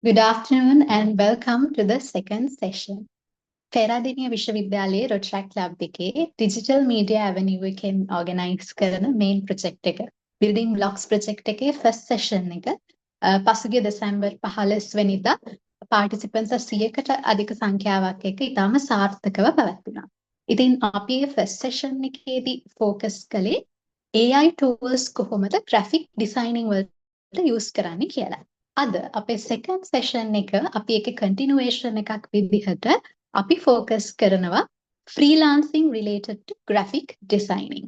Good afternoon and welcome to the second session. පෙරදිනිය විශ්වවිද්‍යාලයේ රොට්‍රැක්ට් lab එකේ Digital Media Avenue එකෙන් organize කරන main project එක Building Blocks project එකේ first session එක පසුගිය දෙසැම්බර් 15 වෙනිදා participants 100කට අධික සංඛ්‍යාවක් එක්ක ඉතාම සාර්ථකව පැවැත්වුණා. ඉතින් අපි first session එකේදී focus කළේ AI tools කොහොමද graphic designing වලට use කරන්නේ කියලා. අද අපේ second session එක අපි එකේ continuation එකක් විදිහට අපි focus කරනවා freelancing related to graphic designing.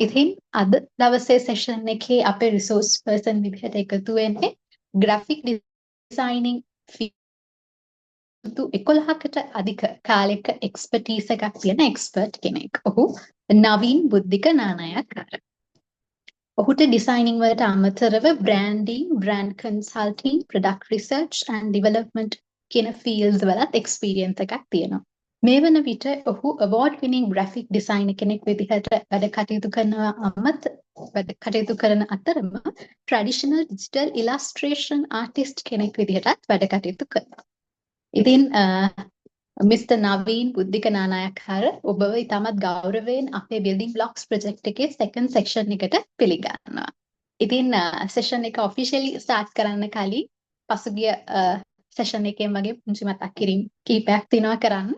ඉතින් අද දවසේ session එකේ අපේ resource person විදිහට එකතු වෙන්නේ graphic designing field 11කට අධික කාලයක expertise එකක් තියෙන expert කෙනෙක්. ඔහු නවීන් බුද්ධික නානායක්කාර. ඔහුට ඩිසයිනින් වලට අමතරව branding, brand consulting, product research and development කියන ෆීල්ඩ්ස් වලත් එක්ස්පීරියන්ස් එකක් තියෙනවා. මේ වන විට ඔහු අවෝඩ් විනිං ග්‍රැෆික් ඩිසයිනර් කෙනෙක් විදිහට වැඩ කටයුතු කරන අතරම ට්‍රැඩිෂනල් ඩිජිටල් ඉලස්ට්‍රේෂන් ආටිස්ට් කෙනෙක් විදිහටත් වැඩ කටයුතු කරනවා. ඉතින් Mr. Naveen බුද්ධික නානායක්කාර ඔබව ඉතාමත් ගෞරවයෙන් අපේ Building Blocks project එකේ second section එකට පිළිගන්නවා. ඉතින් session එක officially start කරන්න කලින් පසුගිය session එකෙන් වගේ පුංචි මතක් කිරීම කීපයක් තියෙනවා කරන්න.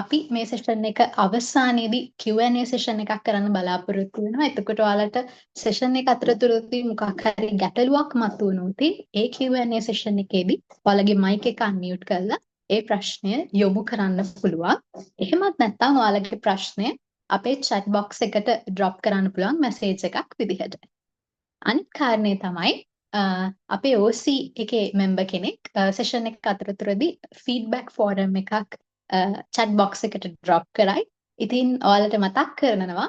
අපි මේ session එක අවසානයේදී Q&A session එකක් කරන්න බලාපොරොත්තු වෙනවා. එතකොට ඔයාලට session එක අතරතුරදී මොකක් හරි ගැටලුවක් මතුවුණොත් ඒ Q&A session එකේදී ඔයාලගේ mic එක unmute කරලා ඒ ප්‍රශ්නය යොමු කරන්න පුළුවන්. එහෙමත් නැත්නම් ඔයාලගේ ප්‍රශ්නය අපේ chat box එකට drop කරන්න පුළුවන් message එකක් විදිහට. අනිත් කාරණේ තමයි අපේ OC එකේ member කෙනෙක් session එක අතරතුරදී feedback forum එකක් chat box එකට drop කරයි. ඉතින් ඔයාලට මතක් කරනවා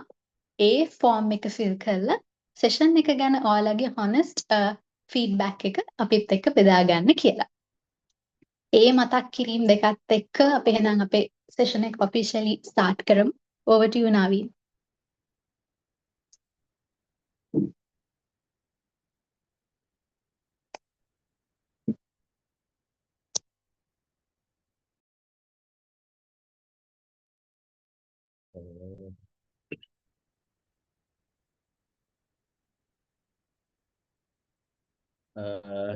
ඒ form එක fill කරලා session එක ගැන ඔයාලගේ honest feedback එක අපිත් එක්ක බෙදා ගන්න කියලා. ඒ මතක් කිරීම දෙකත් එක්ක අපි එහෙනම් අපේ session එක officially start කරමු. Over to you Naveen.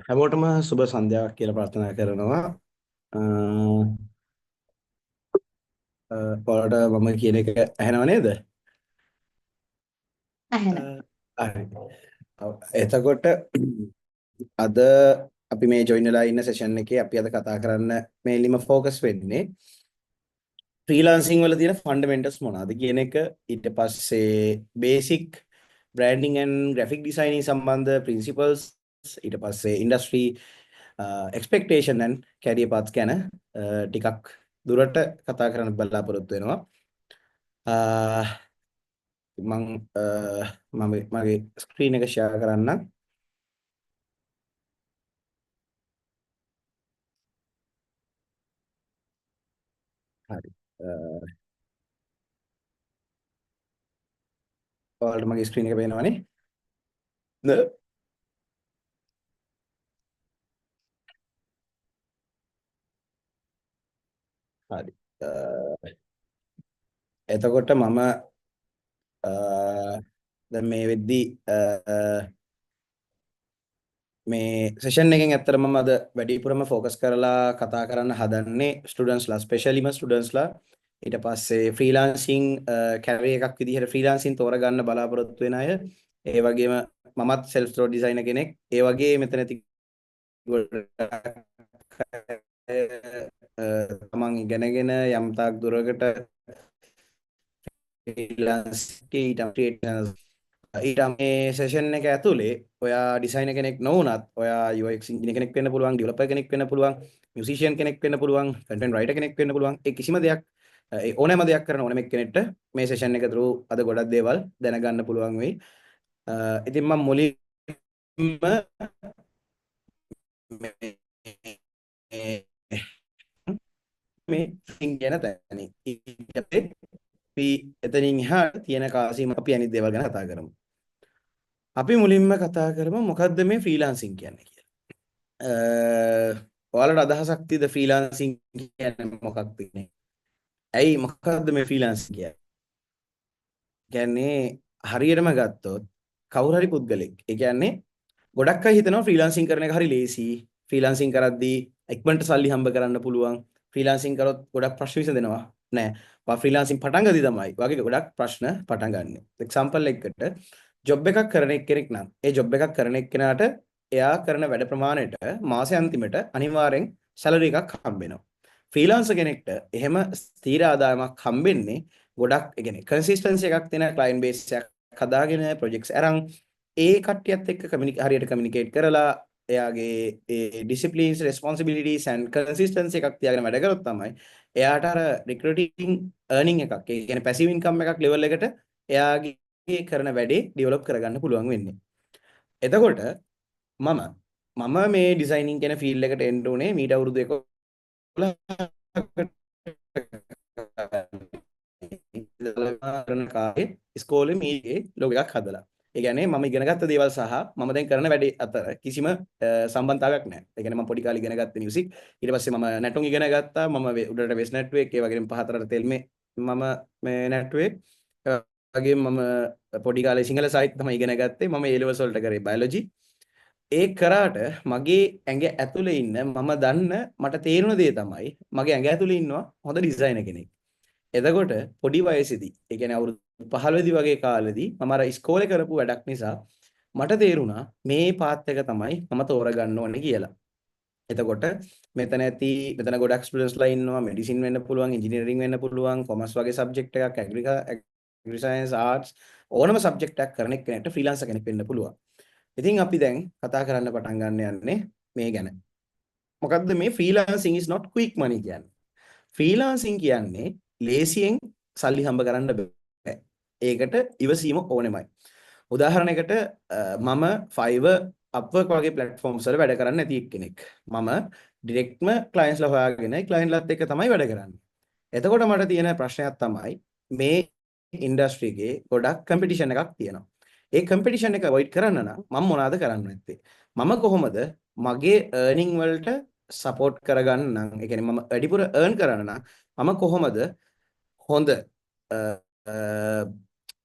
හැමෝටම සුබ සන්ධ්‍යාවක් කියලා ප්‍රාර්ථනා කරනවා. ඔයාලට මම කියන එක ඇහෙනව නේද? ඇහෙනවා. හරි. එතකොට අද අපි මේ join වෙලා ඉන්න session එකේ අපි අද කතා කරන්න mainlyම focus වෙන්නේ freelancing වල තියෙන fundamentals මොනවාද කියන එක, ඊට පස්සේ basic branding and graphic designing සම්බන්ධ principles, ඊට පස්සේ industry expectation and career paths ගැන ටිකක් දුරට කතා කරන්න බලාපොරොත්තු වෙනවා. මම මගේ ස්ක්‍රීන් එක share කරන්නම්. හරි. ඔයාලට මගේ ස්ක්‍රීන් එක පේනවනේ? හරි. එතකොට මම දැන් මේ වෙද්දී මේ සෙෂන් එකෙන් ඇත්තටම මම අද වැඩිපුරම ફોකස් කරලා කතා කරන්න හදන්නේ ස්ටුඩන්ට්ස්ලා, ස්පෙෂලිම ස්ටුඩන්ට්ස්ලා, ඊට පස්සේ ෆ්‍රීලාන්සින් කැරියර් එකක් විදිහට ෆ්‍රීලාන්සින් තෝරගන්න බලාපොරොත්තු වෙන අය, ඒ වගේම මමත් සෙල්ෆ් ස්ටෝර් ඩිසයිනර් කෙනෙක්, ඒ වගේ මෙතන තමන් ඉගෙනගෙන යම් තාක් දුරකට ෆ්‍රීලාන්ස් ඊට මේ සෙෂන් එක ඇතුලේ ඔයා ඩිසයිනර් කෙනෙක් නොවුනත් ඔයා UX ඉංජිනේර කෙනෙක් වෙන්න පුළුවන්, ඩෙවලොපර් කෙනෙක් වෙන්න පුළුවන්, මියුසිෂියන් කෙනෙක් වෙන්න පුළුවන්, කන්ටෙන්ට් රයිටර් කෙනෙක් වෙන්න පුළුවන්. ඒ කිසිම දෙයක් ඕනෑම දෙයක් කරන ඕනෑම කෙනෙක්ට මේ සෙෂන් එක through අද ගොඩක් දේවල් දැනගන්න පුළුවන් වෙයි. ඉතින් මම මුලින්ම මේ ගැන තැනි අපි එතනින් එහාට තියෙන කාසියම අපි අනිත් දේවල් ගැන කතා කරමු. අපි මුලින්ම කතා කරමු මොකද්ද මේ ෆ්‍රීලාන්සින් කියන්නේ කියලා. ඔයාලට අදහසක් තියෙද ෆ්‍රීලාන්සින් කියන්නේ මොකක්ද කියන්නේ? ඇයි මොකක්ද මේ ෆ්‍රීලාන්සින් කියන්නේ? කියන්නේ හරියටම ගත්තොත් කවුරු හරි පුද්ගලෙක්. ඒ කියන්නේ ගොඩක් අය හිතනවා ෆ්‍රීලාන්සින් කරන එක හරි ලේසි. ෆ්‍රීලාන්සින් කරද්දී ඉක්මනට සල්ලි හම්බ කරන්න පුළුවන්. ෆ්‍රීලාන්සින් කරොත් ගොඩක් ප්‍රශ්න විසඳෙනවා. නෑ. ෆ්‍රීලාන්සින් පටන් ගදී තමයි වගේ ගොඩක් ප්‍රශ්න පටන් ගන්න. එක්සැම්පල් එකකට ජොබ් එකක් කරන කෙනෙක් නම් ඒ ජොබ් එකක් කරන එක්කෙනාට එයා කරන වැඩ ප්‍රමාණයට මාසෙ අන්තිමට අනිවාර්යෙන් සැලරි එකක් හම්බ වෙනවා. ෆ්‍රීලාන්සර් කෙනෙක්ට එහෙම ස්ථිර ආදායමක් හම්බෙන්නේ ගොඩක් ඒ කියන්නේ කන්සිස්ටන්සි එකක් තියෙන ක්ලයන්ට් බේස් එකක් හදාගෙන ප්‍රොජෙක්ට්ස් අරන් ඒ කට්ටියත් එක්ක හරියට කමියුනිකේට් කරලා එයාගේ ඒ ඩිසිප්ලින්ස් රෙස්පොන්සිබිලිටිස් ඇන්ඩ් කන්සිස්ටන්සි එකක් තියාගෙන වැඩ කරොත් තමයි එයාට අර රික්‍රූටින් අර්නින් එකක් ඒ කියන්නේ පැසිව් ඉන්කම් එකක් ලෙවල් එකට එයාගේ කරන වැඩේ ඩෙවලොප් කරගන්න පුළුවන් වෙන්නේ. එතකොට මම මේ ඩිසයිනින් කියන ෆීල්ඩ් එකට එන්න උනේ මීට අවුරුදු 11 කරන කාලේ ඉස්කෝලේ මේ ලොගෝ එකක් හදලා. ඒ කියන්නේ මම ඉගෙනගත්ත දේවල් සහ මම දැන් කරන වැඩේ අතර කිසිම සම්බන්ධතාවයක් නැහැ. ඒ කියන්නේ මම පොඩි කාලේ ඉගෙන ගත්ත මියුසික්. ඊට පස්සේ මම නැටුම් ඉගෙන ගත්තා. මම උඩරට වෙස් නැට්වර්ක් ඒ වගේම පහතරට තෙල්මේ මම මේ නැට්වර්ක් වගේම මම පොඩි කාලේ සිංහල සාහිත්‍ය තමයි ඉගෙන ගත්තේ. මම A levels වලට කරේ බයොලොජි. ඒ කරාට මගේ ඇඟ ඇතුලේ ඉන්න මම දන්න මට තේරුණ දේ තමයි මගේ ඇඟ ඇතුලේ ඉන්නවා හොඳ ඩිසයිනර් කෙනෙක්. එතකොට පොඩි වයසේදී ඒ කියන්නේ අවුරුදු 15 වගේ කාලෙදී මම අර ඉස්කෝලේ කරපු වැඩක් නිසා මට තේරුණා මේ පාත් එක තමයි මම තෝරගන්න ඕනේ කියලා. එතකොට මෙතන ගොඩක් ස්ටුඩන්ට්ස්ලා ඉන්නවා මෙඩිසින් වෙන්න පුළුවන් ඉංජිනේරින් වෙන්න පුළුවන් කොමර්ස් වගේ සබ්ජෙක්ට් එකක් ඇග්‍රි සයන්ස් ආර්ට්ස් ඕනම සබ්ජෙක්ට් එකක් කරන කෙනෙක්ට ෆ්‍රීලාන්සර් කෙනෙක් වෙන්න පුළුවන්. ඉතින් අපි දැන් කතා කරන්න පටන් ගන්න යන්නේ මේ ගැන. මොකද්ද මේ freelancing is not quick money කියන්නේ? ෆ්‍රීලාන්සින් කියන්නේ ලේසියෙන් සල්ලි හම්බ කරන්න බෑ. ඒකට ඉවසීම ඕනෙමයි. උදාහරණයකට මම Fiverr Upwork වගේ platforms වල වැඩ කරන්නේ නැති එක්කෙනෙක්. මම ඩිරෙක්ට්ම ක්ලයන්ට්ස්ලා හොයාගෙන ක්ලයන්ට්ලාත් එක්ක තමයි වැඩ කරන්නේ. එතකොට මට තියෙන ප්‍රශ්නයක් තමයි මේ ඉන්ඩස්ට්‍රි එකේ ගොඩක් කම්පිටිෂන් එකක් තියෙනවා. ඒ කම්පිටිෂන් එක අවොයිඩ් කරන්න නම් මම මොනවද කරන්න නැත්තේ? මම කොහොමද මගේ earning වලට සපෝට් කරගන්න නම් ඒ කියන්නේ මම වැඩිපුර earn කරන්න නම් මම කොහොමද හොඳ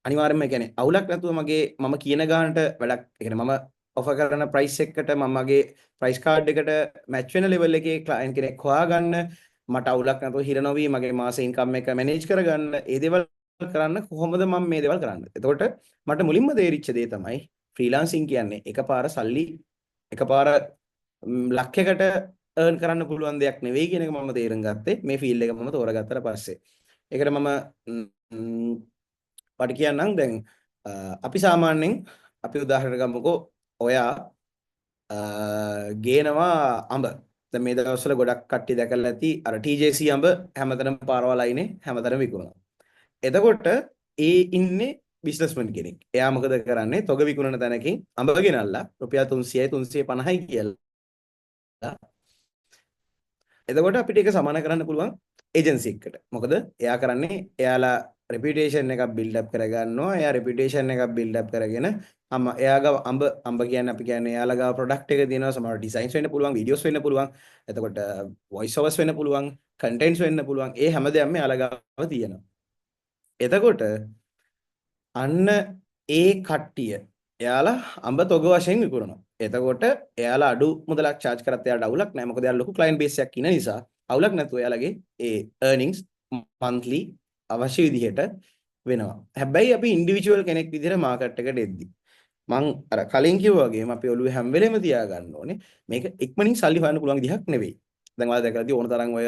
අනිවාර්යයෙන්ම කියන්නේ අවුලක් නැතුව මම කියන ගානට වැඩක් ඒ කියන්නේ මම ඔෆර් කරන ප්‍රයිස් එකකට මම මගේ ප්‍රයිස් කාඩ් එකට මැච් වෙන ලෙවල් එකේ ක්ලයන්ට් කෙනෙක් හොයාගන්න මට අවුලක් නැතුව හිර නොවි මගේ මාස ඉන්කම් එක මැනේජ් කරගන්න ඒ දේවල් කරන්න කොහොමද මම මේ දේවල් කරන්නේ? එතකොට මට මුලින්ම තේරිච්ච දේ තමයි ෆ්‍රීලාන්සින් කියන්නේ එකපාර සල්ලි එකපාර ලක්ෂයකට earn කරන්න පුළුවන් දෙයක් නෙවෙයි කියන එක මම තේරුම් ගත්තේ මේ ෆීල්ඩ් එක මම තෝරගත්තට පස්සේ. ඒකට මම වට කියන්නම් දැන් අපි සාමාන්‍යයෙන් අපි උදාහරණයක් ගමුකෝ ඔයා ගේනවා අඹ. දැන් මේ දවස්වල ගොඩක් කට්ටිය දැකලා ඇති අර TJC අඹ හැමතැනම පාරවල් අයිනේ හැමතැනම විකුණනවා. එතකොට ඒ ඉන්නේ බිස්නස්මන් කෙනෙක්. එයා මොකද කරන්නේ? තොග විකුණන තැනකින් අඹ ගෙනල්ලා රුපියල් 300යි 350යි කියලා. එතකොට අපිට ඒක සමාන කරන්න පුළුවන් ඒජන්සි එකකට. මොකද එයා කරන්නේ එයාලා රෙපියුටේෂන් එකක් බිල්ඩ් අප් කරගන්නවා. එයා රෙපියුටේෂන් එකක් බිල්ඩ් අප් කරගෙන එයාගාව අඹ කියන්නේ අපි කියන්නේ එයාලා ගාව ප්‍රොඩක්ට් එක තියෙනවා. සමහර ඩිසයින්ස් වෙන්න පුළුවන්, වීඩියෝස් වෙන්න පුළුවන්. එතකොට වොයිස් ඕවර්ස් වෙන්න පුළුවන්, කන්ටෙන්ට්ස් වෙන්න පුළුවන්. ඒ හැමදේම එයාලා ගාව තියෙනවා. එතකොට අන්න ඒ කට්ටිය එයාලා අඹ තොග වශයෙන් විකුණනවා. එතකොට එයාලා අඩු මුදලක් charge කරත් එයාට අවුලක් නැහැ. මොකද එයාලා ලොකු client base එකක් ඉන්න නිසා අවුලක් නැතුව එයාලගේ ඒ earnings monthly අවශ්‍ය විදිහට වෙනවා. හැබැයි අපි individual කෙනෙක් විදිහට market එකට එද්දි මං අර කලින් කිව්වා වගේම අපි ඔළුවේ හැම වෙලෙම තියාගන්න ඕනේ මේක ඉක්මනින් සල්ලි හොයන්න පුළුවන් විදිහක් නෙවෙයි. දැන් ඔයාලා දැකලා තියෙන ඕන තරම් ඔය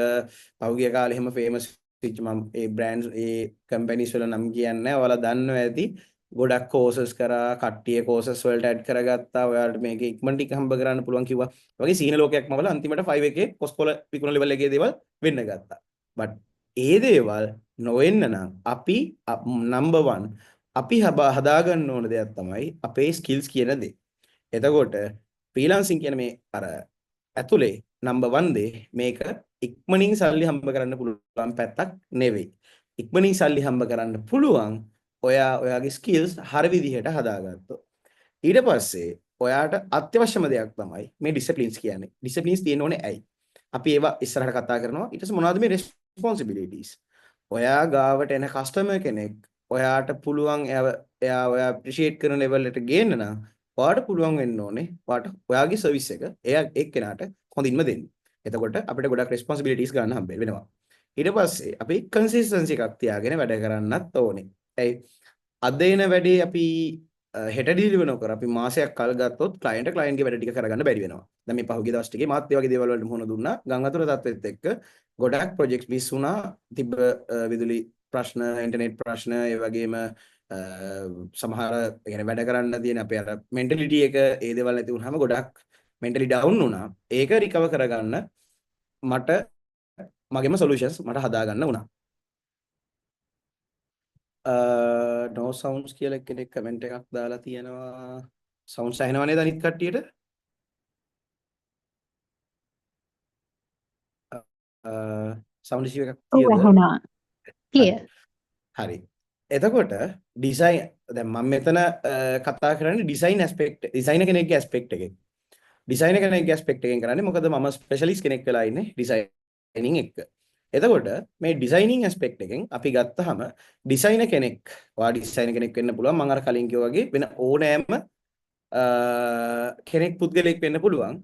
පහුගිය කාලේ හැම famous මම ඒ බ්‍රෑන්ඩ්ස් ඒ කම්පැනිස් වල නම් කියන්නේ නැහැ. ඔයාලා දන්නවා ඇති. ගොඩක් කෝසස් කරා කට්ටිය කෝසස් වලට ඇඩ් කරගත්තා. ඔයාලට මේක ඉක්මනට හම්බ කරන්න පුළුවන් කිව්වා. වගේ සීන ලෝකයක්ම වල අන්තිමට 5 එකේ කොස්කොල විකුණන ලෙවල් එකේ දේවල් වෙන්න ගත්තා. බට් ඒ දේවල් නොවෙන්න නම් අපි නම්බර් 1 අපි හදාගන්න ඕන දෙයක් තමයි අපේ ස්කිල්ස් කියන දේ. එතකොට ෆ්‍රීලාන්සින් කියන මේ අර ඇතුලේ නම්බර් 1 දේ මේක ඉක්මනින් සල්ලි හම්බ කරන්න පුළුවන් පැත්තක් නෙවෙයි. ඉක්මනින් සල්ලි හම්බ කරන්න පුළුවන් ඔයාගේ ස්කිල්ස් හරි විදිහට හදාගත්තොත්. ඊට පස්සේ ඔයාට අත්‍යවශ්‍යම දෙයක් තමයි මේ ඩිසිප්ලින්ස් කියන්නේ. ඩිසිප්ලින්ස් තියෙන්න ඕනේ ඇයි? අපි ඒවා ඉස්සරහට කතා කරනවා. ඊට පස්සේ මොනවද මේ responsibilities? ඔයා ගාවට එන කස්ටමර් කෙනෙක් ඔයාට පුළුවන් එයා ඔයා අප්‍රීෂিয়েට් කරන ලෙවල් එකට ගේන්න නම් ඔයාට පුළුවන් වෙන්න ඕනේ ඔයාට ඔයාගේ සර්විස් එක එයා එක්කෙනාට හොඳින්ම දෙන්න. එතකොට අපිට ගොඩක් responsibilities ගන්න හම්බ වෙනවා. ඊට පස්සේ අපි consistency එකක් තියාගෙන වැඩ කරන්නත් ඕනේ. ඇයි අද එන වැඩේ අපි හෙට ඩිලිවර් නොකර අපි මාසයක් කල් ගත්තොත් ක්ලයන්ට්ගේ වැඩ ටික කරගන්න බැරි වෙනවා. දැන් මේ පහුගිය දවස් ටිකේ මාත් ඒ වගේ දේවල් වලට මුහුණ දුන්නා. ගම් වතුර තත්ත්වෙත් එක්ක ගොඩක් ප්‍රොජෙක්ට්ස් මිස් වුණා. තිබ්බ විදුලි ප්‍රශ්න, ඉන්ටර්නෙට් ප්‍රශ්න, ඒ වගේම සමහර يعني වැඩ කරන්න තියෙන අපේ අර මෙන්ටැලිටි එක ඒ දේවල් නැති වුනහම ගොඩක් මෙන්ටලි ඩවුන් වුණා. ඒක රිකවර් කරගන්න මට මගේම සොලියුෂන්ස් මට හදාගන්න වුණා. no sounds කියලා කෙනෙක් කමෙන්ට් එකක් දාලා තියෙනවා. sounds ඇහෙනව නේද අනිත් කට්ටියට? sound issue එකක් ඔව් තියද? ඇහෙනවා. clear. හරි. එතකොට ඩිසයින් දැන් මම මෙතන කතා කරන්නේ ඩිසයින් ඇස්පෙක්ට් ඩිසයිනර් කෙනෙක්ගේ ඇස්පෙක්ට් එකෙන්. ඩිසයිනර් කෙනෙක්ගේ ඇස්පෙක්ට් එකෙන් කරන්නේ මොකද මම ස්පෙෂලිස්ට් කෙනෙක් වෙලා ඉන්නේ ඩිසයිනින් එක්ක. එතකොට මේ ඩිසයිනින් ඇස්පෙක්ට් එකෙන් අපි ගත්තාම ඩිසයිනර් කෙනෙක් ඩිසයිනර් කෙනෙක් වෙන්න පුළුවන්. මම අර කලින් කිව්වා වගේ වෙන ඕනෑම කෙනෙක් පුද්ගලෙක් වෙන්න පුළුවන්.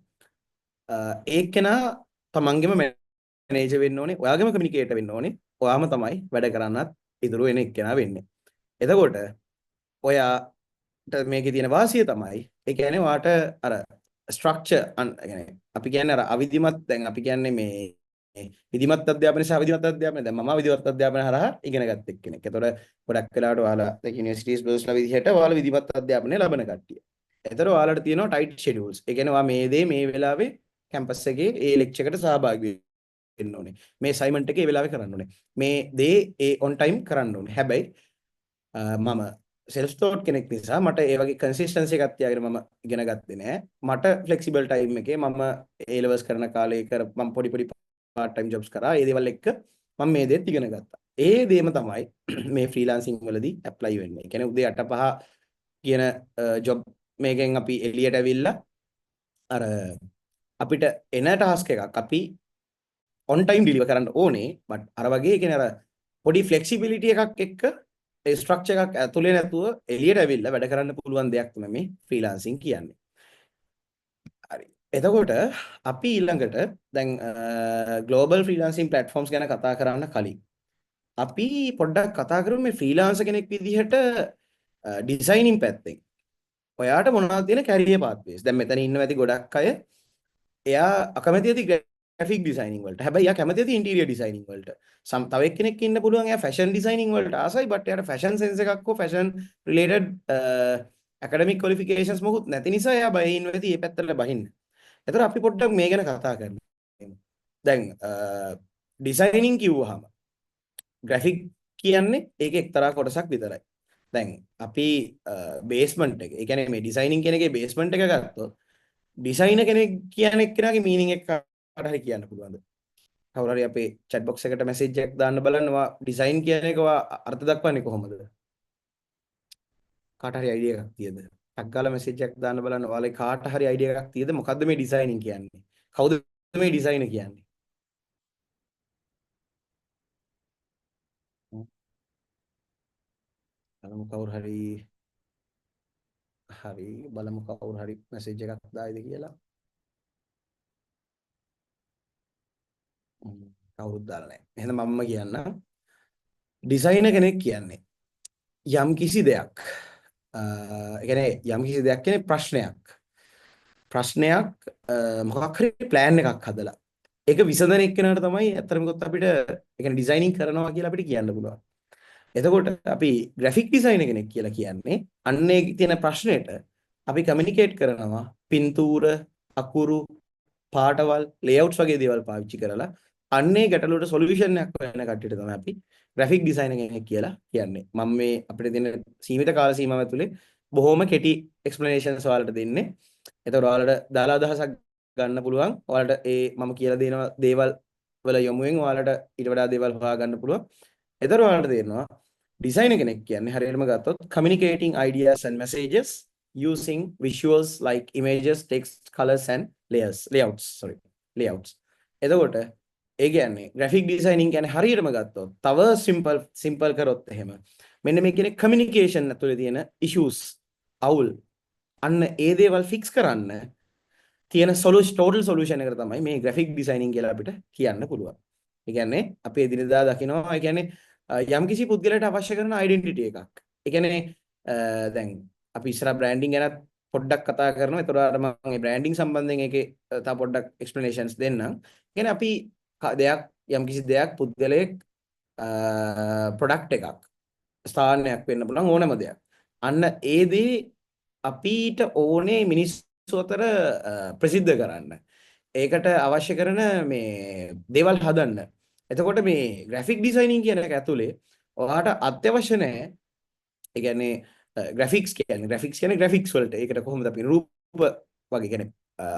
ඒකේනා තමන්ගේම මැනේජර් වෙන්න ඕනේ. ඔයාගේම කමියුනිකේටර් වෙන්න ඕනේ. ඔයාම තමයි වැඩ කරන්නත් ඉතුරු වෙන එක්කෙනා වෙන්නේ. එතකොට ඔයාට මේකේ තියෙන වාසිය තමයි ඒ කියන්නේ ඔයාට අර ස්ට්‍රක්චර් يعني අපි කියන්නේ අර අවිධිමත් දැන් අපි කියන්නේ මේ විධිමත් අධ්‍යාපනය සහ අවිධිමත් අධ්‍යාපනය දැන් මම විධිමත් අධ්‍යාපනය හරහා ඉගෙන ගත්ත එක්කෙනෙක්. ඒතකොට ගොඩක් වෙලාවට ඔයාලා දැන් යුනිවර්සිටිස් බර්ස්ලා විදිහට ඔයාලා විධිමත් අධ්‍යාපනය ලබන කට්ටිය. ඒතර ඔයාලට තියෙනවා ටයිට් ෂෙඩියුල්ස්. ඒ කියන්නේ ඔයා මේ දේ මේ වෙලාවේ කැම්පස් එකේ ඒ ලෙක්චර් එකට සහභාගී වෙන්න ඕනේ. මේ අසයින්මන්ට් එක ඒ වෙලාවේ කරන්න ඕනේ. මේ දේ ඒ ඔන් ටයිම් කරන්න ඕනේ. හැබැයි මම self taught කෙනෙක් නිසා මට ඒ වගේ consistency එකක් තියාගෙන මම ඉගෙන ගත්තේ නෑ. මට flexible time එකේ මම A levels කරන කාලේ මම පොඩි part time jobs කරා. ඒ දේවල් එක්ක මම මේ දේත් ඉගෙන ගත්තා. ඒ දේම තමයි මේ freelancing වලදී apply වෙන්නේ. ඒ කියන්නේ උදේ 8:05 කියන job මේකෙන් අපි එළියට ඇවිල්ලා අර අපිට එන task එකක් අපි on time deliver කරන්න ඕනේ. but අර වගේ කියන්නේ අර පොඩි flexibility එකක් එක්ක ඒ ස්ට්‍රක්චර් එකක් ඇතුලේ නැතුව එළියට ඇවිල්ලා වැඩ කරන්න පුළුවන් දෙයක් තමයි මේ ෆ්‍රීලාන්සින් කියන්නේ. හරි. එතකොට අපි ඊළඟට දැන් ග්ලෝබල් ෆ්‍රීලාන්සින් ප්ලැට්ෆෝම්ස් ගැන කතා කරන්න කලින් අපි පොඩ්ඩක් කතා කරමු මේ ෆ්‍රීලාන්සර් කෙනෙක් විදිහට ඩිසයිනින් පැත්තෙන්. ඔයාට මොනවද තියෙන කැරියර් පාත්වේස්? දැන් මෙතන ඉන්න ඇති ගොඩක් අය එයා අකමැති ඇති graphic designing වලට. හැබැයි එයා කැමති ඇති interior designing වලට. තව එක්කෙනෙක් ඉන්න පුළුවන් එයා fashion designing වලට ආසයි but එයාට fashion sense එකක් හෝ fashion related academic qualifications මොකුත් නැති නිසා එයා බහින්න වෙති මේ පැත්තට බහින්න. ඒතර අපි පොඩ්ඩක් මේ ගැන කතා කරමු. දැන් designing කිව්වහම graphic කියන්නේ ඒකේ එක්තරා කොටසක් විතරයි. දැන් අපි basement එක. ඒ කියන්නේ මේ designing කියන එකේ basement එක ගත්තොත් designer කෙනෙක් කියන එක්කෙනාගේ meaning එක කාට හරි කියන්න පුළුවන්ද? කවුරු හරි අපේ chat box එකට message එකක් දාන්න බලන්න ඔයා design කියන එක ඔයා අර්ථ දක්වන්නේ කොහොමද? කාට හරි idea එකක් තියෙද? ටක් ගාලා message එකක් දාන්න බලන්න ඔයාලේ කාට හරි idea එකක් තියෙද මොකද්ද මේ designing කියන්නේ? කවුද මේ designer කියන්නේ? බලමු කවුරු හරි බලමු කවුරු හරි message එකක් දායිද කියලා. කවුරුත් දාලා නැහැ. එහෙනම් මමම කියන්නම්. ඩිසයිනර් කෙනෙක් කියන්නේ යම් කිසි දෙයක් ඒ කියන්නේ යම් කිසි දෙයක් කියන්නේ ප්‍රශ්නයක් මොකක් හරි ප්ලෑන් එකක් හදලා ඒක විසඳන එක්කෙනාට තමයි අත්‍තරම ගොත් අපිට ඒ කියන්නේ ඩිසයිනින් කරනවා කියලා අපිට කියන්න පුළුවන්. එතකොට අපි ග්‍රැෆික් ඩිසයිනර් කෙනෙක් කියලා කියන්නේ අන්නේ තියෙන ප්‍රශ්නෙට අපි කමියුනිකේට් කරනවා පින්තූර අකුරු පාටවල් ලේඅවුට්ස් වගේ දේවල් පාවිච්චි කරලා අන්නේ ගැටලුවට සොලියුෂන් එකක් හොයන කට්ටියට තමයි අපි ග්‍රැෆික් ඩිසයිනර් කෙනෙක් කියලා කියන්නේ. මම මේ අපිට දෙන සීමිත කාල සීමාව ඇතුලේ බොහොම කෙටි එක්ස්ප්ලනේෂන්ස් ඔයාලට දෙන්නේ. එතකොට ඔයාලට දාලා අදහසක් ගන්න පුළුවන්. ඔයාලට ඒ මම කියලා දෙන දේවල් වල යොමුවෙන් ඔයාලට ඊට වඩා දේවල් හොයා ගන්න පුළුවන්. එතකොට ඔයාලට තේරෙනවා ඩිසයිනර් කෙනෙක් කියන්නේ හරියටම ගත්තොත් communicating ideas and messages using visuals like images, text, colors and layouts. එතකොට ඒ කියන්නේ graphic designing කියන්නේ හරියටම ගත්තොත් තව simple කරොත් එහෙම මෙන්න මේ කියන්නේ communication ඇතුලේ තියෙන issues අවුල් අන්න ඒ දේවල් fix කරන්න තියෙන total solution එකට තමයි මේ graphic designing කියලා අපිට කියන්න පුළුවන්. ඒ කියන්නේ අපි එදිනෙදා දකිනවා ඒ කියන්නේ යම්කිසි පුද්ගලයාට අවශ්‍ය කරන identity එකක්. ඒ කියන්නේ දැන් අපි ඉස්සරහ branding ගැන පොඩ්ඩක් කතා කරනවා. ඒතකොට මම මේ branding සම්බන්ධයෙන් ඒකේ තව පොඩ්ඩක් explanations දෙන්නම්. කියන්නේ අපි දෙයක් යම්කිසි දෙයක් පුද්ගලයෙක් product එකක් ස්ථානයක් වෙන්න පුළුවන් ඕනම දෙයක්. අන්න ඒ දේ අපිට ඕනේ මිනිස්සු අතර ප්‍රසිද්ධ කරන්න. ඒකට අවශ්‍ය කරන මේ දේවල් හදන්න. එතකොට මේ graphic designing කියන එක ඇතුලේ ඔයාට අත්‍යවශ්‍ය නැහැ. ඒ කියන්නේ graphics කියන්නේ graphics වලට. ඒකට කොහොමද අපි රූප වගේ කියන්නේ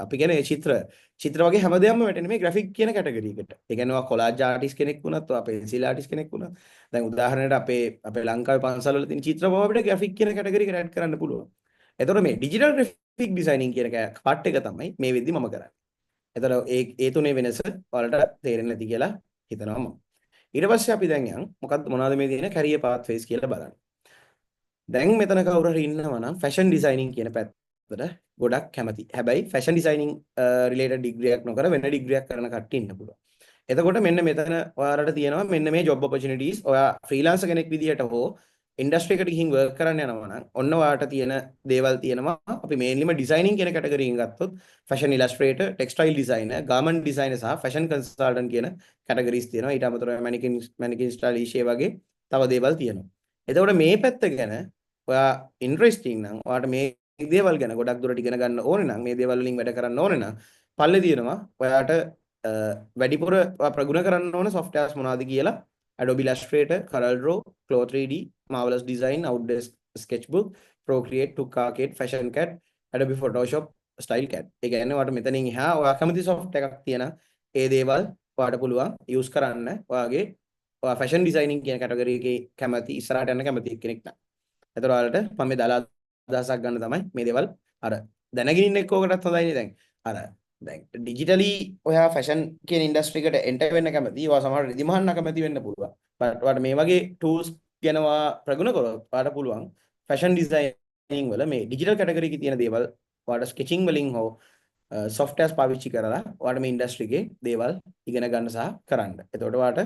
අපි කියන්නේ චිත්‍ර වගේ හැමදේම වැටෙන්නේ මේ graphic කියන කැටගරි එකට. ඒ කියන්නේ ඔයා collage artist කෙනෙක් වුණත්, ඔයා pencil artist කෙනෙක් වුණත්, දැන් උදාහරණයක් අපේ ලංකාවේ පන්සල් වල තියෙන චිත්‍ර බව අපිට graphic කියන කැටගරි එකට add කරන්න පුළුවන්. එතකොට මේ digital graphic designing කියන part එක තමයි මේ වෙද්දි මම කරන්නේ. එතකොට ඒ තුනේ වෙනස ඔයාලට තේරෙන්නේ නැති කියලා හිතනවා මම. ඊට පස්සේ අපි දැන් මොනවද මේ තියෙන career pathways කියලා බලන්න. දැන් මෙතන කවුරු හරි ඉන්නවා නම් fashion designing කියන පැත්තට ගොඩක් කැමති. හැබැයි fashion designing related degree එකක් නොකර වෙන degree එකක් කරන කට්ටිය ඉන්න පුළුවන්. එතකොට මෙන්න මෙතන ඔයාලට තියෙනවා මෙන්න මේ job opportunities. ඔයා freelancer කෙනෙක් විදිහට හෝ industry එකට ගිහින් work කරන්න යනවා නම් ඔන්න ඔයාලට තියෙන දේවල් තියෙනවා. අපි mainlyම designing කියන category එකෙන් ගත්තොත් fashion illustrator, textile designer, garment designer සහ fashion consultant කියන categories තියෙනවා. ඊට අමතරව mannequin stylist වගේ තව දේවල් තියෙනවා. එතකොට මේ පැත්ත ගැන ඔයා ඉන්ටරෙස්ටිං නම් ඔයාට මේ දේවල් ගැන ගොඩක් දුරට ඉගෙන ගන්න ඕනේ නම් මේ දේවල් වලින් වැඩ කරන්න ඕනේ නම් පල්ලේ තියෙනවා ඔයාට වැඩිපුර ප්‍රගුණ කරන්න ඕන softwares මොනවද කියලා Adobe Illustrator, CorelDRAW, Flow 3D, Marvelous Design, Autodesk Sketchbook, Procreate, Arcade, Fashion CAD, Adobe Photoshop, StyleCAD. ඒ කියන්නේ ඔයාට මෙතනින් එහා ඔයා කැමති software එකක් තියෙන ඒ දේවල් ඔයාට පුළුවන් use කරන්න ඔයාගේ fashion designing කියන category එකේ කැමති ඉස්සරහට යන්න කැමති කෙනෙක් නම්. එතකොට ඔයාලට මම මේ දාලා අදහසක් ගන්න තමයි මේ දේවල් අර දැනගෙන ඉන්න එක්කෝකටත් හොඳයිනේ දැන්. දැන් digitally ඔයා fashion කියන industry එකට enter වෙන්න කැමති. ඔයා සමහර රිදි මහන්න කැමති වෙන්න පුළුවන්. but ඔයාට මේ වගේ tools ගැන ඔයා ප්‍රගුණ කරොත් ඔයාට පුළුවන් fashion designing වල මේ digital category එකේ තියෙන දේවල් ඔයාට sketching වලින් හෝ softwares පාවිච්චි කරලා ඔයාට මේ industry එකේ දේවල් ඉගෙන ගන්න සහ කරන්න. එතකොට ඔයාට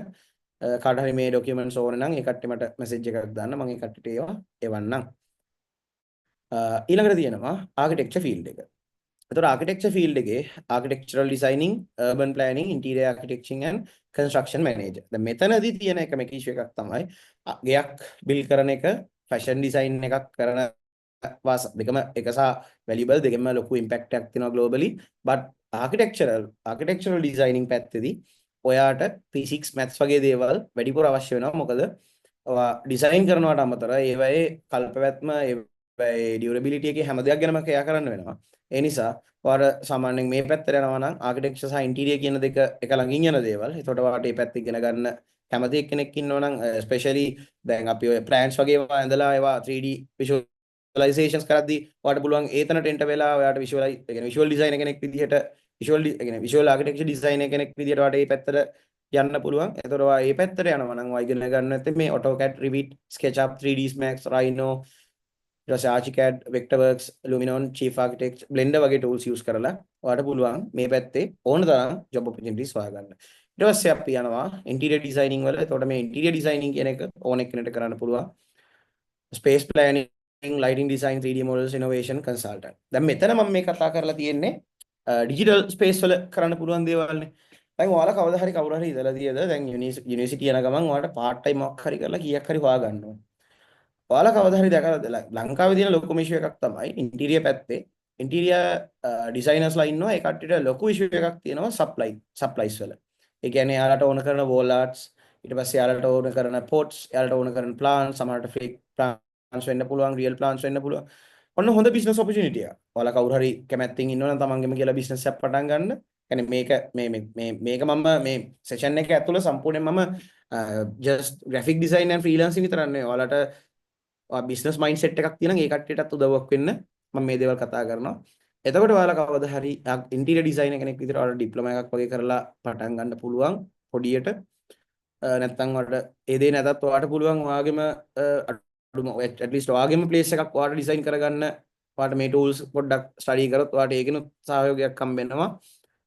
කාට හරි මේ ડોකියුමන්ට්ස් ඕන නම් ඒ කට්ටිය මට මැසේජ් එකක් දාන්න මම ඒ කට්ටියට ඒවා එවන්නම්. ඊළඟට තියෙනවා ආකිටෙක්චර් ෆීල්ඩ් එක. එතකොට ආකිටෙක්චර් ෆීල්ඩ් එකේ architectural designing, urban planning, interior architecture and construction manager. දැන් මෙතනදී තියෙන එකම ඉෂුව එකක් තමයි ගෙයක් බිල් කරන එක, ෆැෂන් ඩිසයින් එකක් කරන දෙකම එක සහ වැලියබල් දෙකම ලොකු ඉම්පැක්ට් එකක් තියෙනවා ග්ලෝබලි. but ආකිටෙක්චරල් ඩිසයිනින් පැත්තේදී ඔයාට physics maths වගේ දේවල් වැඩිපුර අවශ්‍ය වෙනවා. මොකද ඔයා ඩිසයින් කරනවට අමතරව ඒවයේ කල්පවැත්ම ඒවයේ ඩියුරබිලිටි එකේ හැම දෙයක් ගැනම කයා කරන්න වෙනවා. ඒ නිසා ඔයාට සාමාන්‍යයෙන් මේ පැත්තට යනවා නම් ආකිටෙක්චර් සහ ඉන්ටීරියර් කියන දෙක එක ළඟින් යන දේවල්. ඒකට ඔයාට මේ පැත්ත ඉගෙන ගන්න කැමති කෙනෙක් ඉන්නවා නම් especially දැන් අපි ඔය plans වගේ ඒවා ඇඳලා ඒවා 3D visualizations කරද්දී ඔයාට පුළුවන් ඒතනට එන්ටර් වෙලා ඔයාට visual designer කෙනෙක් විදිහට visual architecture designer කෙනෙක් විදිහට ඔයාට මේ පැත්තට යන්න පුළුවන්. ඒතකොට ඔයා මේ පැත්තට යනවා නම් ඔයා ඉගෙන ගන්න නැත්නම් මේ AutoCAD, Revit, SketchUp, 3ds Max, Rhino, ඊට පස්සේ Archicad, Vectorworks, Luminon, Chief Architect, Blender වගේ tools use කරලා ඔයාට පුළුවන් මේ පැත්තේ ඕන තරම් job opportunities හොයාගන්න. ඊට පස්සේ අපි යනවා interior designing වල. එතකොට මේ interior designing කියන එක ඕන එක්කෙනෙක්ට කරන්න පුළුවන්. Space planning, lighting design, 3D models, innovation consultant. දැන් මෙතන මම මේ කතා කරලා තියෙන්නේ ඩිජිටල් ස්පේස් වල කරන්න පුළුවන් දේවල්නේ. දැන් ඔයාලා කවදා හරි කවුරු හරි ඉඳලා තියද දැන් යුනිවර්සිටි යන ගමන් ඔයාලට part time එකක් හරි කරලා කීයක් හරි හොයා ගන්න ඕනේ. ඔයාලා කවදා හරි දැකලා ලංකාවේ තියෙන ලොකුම ඉෂුව එකක් තමයි ඉන්ටීරියර් පැත්තේ ඉන්ටීරියර් ඩිසයිනර්ස්ලා ඉන්නවා. ඒ කට්ටියට ලොකු ඉෂුව එකක් තියෙනවා සප්ලයිස් වල. ඒ කියන්නේ යාලට ඕන කරන wall arts, ඊට පස්සේ යාලට ඕන කරන pots, යාලට ඕන කරන plants, සමහරට fake plants වෙන්න පුළුවන්, real plants වෙන්න පුළුවන්. ඔන්න හොඳ business opportunity එක. ඔයාලා කවුරු හරි කැමැත්තෙන් ඉන්නවනම් තමන්ගෙම කියලා business එකක් පටන් ගන්න. يعني මේක මම මේ session එක ඇතුළේ සම්පූර්ණයෙන් මම just graphic design and freelancing විතරක් නෙවෙයි. ඔයාලට business mindset එකක් තියෙනවා. ඒ කට්ටියටත් උදව්වක් වෙන්න මම මේ දේවල් කතා කරනවා. එතකොට ඔයාලා කවදා හරි ඉන්ටීරියර් ඩිසයිනර් කෙනෙක් විදිහට ඔයාලා ඩිප්ලෝමා එකක් වගේ කරලා පටන් ගන්න පුළුවන් පොඩියට. නැත්නම් ඔයාලට ඒ දේ නැතත් ඔයාලට පුළුවන් ඔයාගේම අඩුම at least ඔයාගේම ප්ලේස් එකක් ඔයාලට ඩිසයින් කරගන්න. ඔයාලට මේ tools පොඩ්ඩක් ස්ටඩි කරොත් ඔයාලට ඒකිනුත් සහයෝගයක් හම්බෙනවා.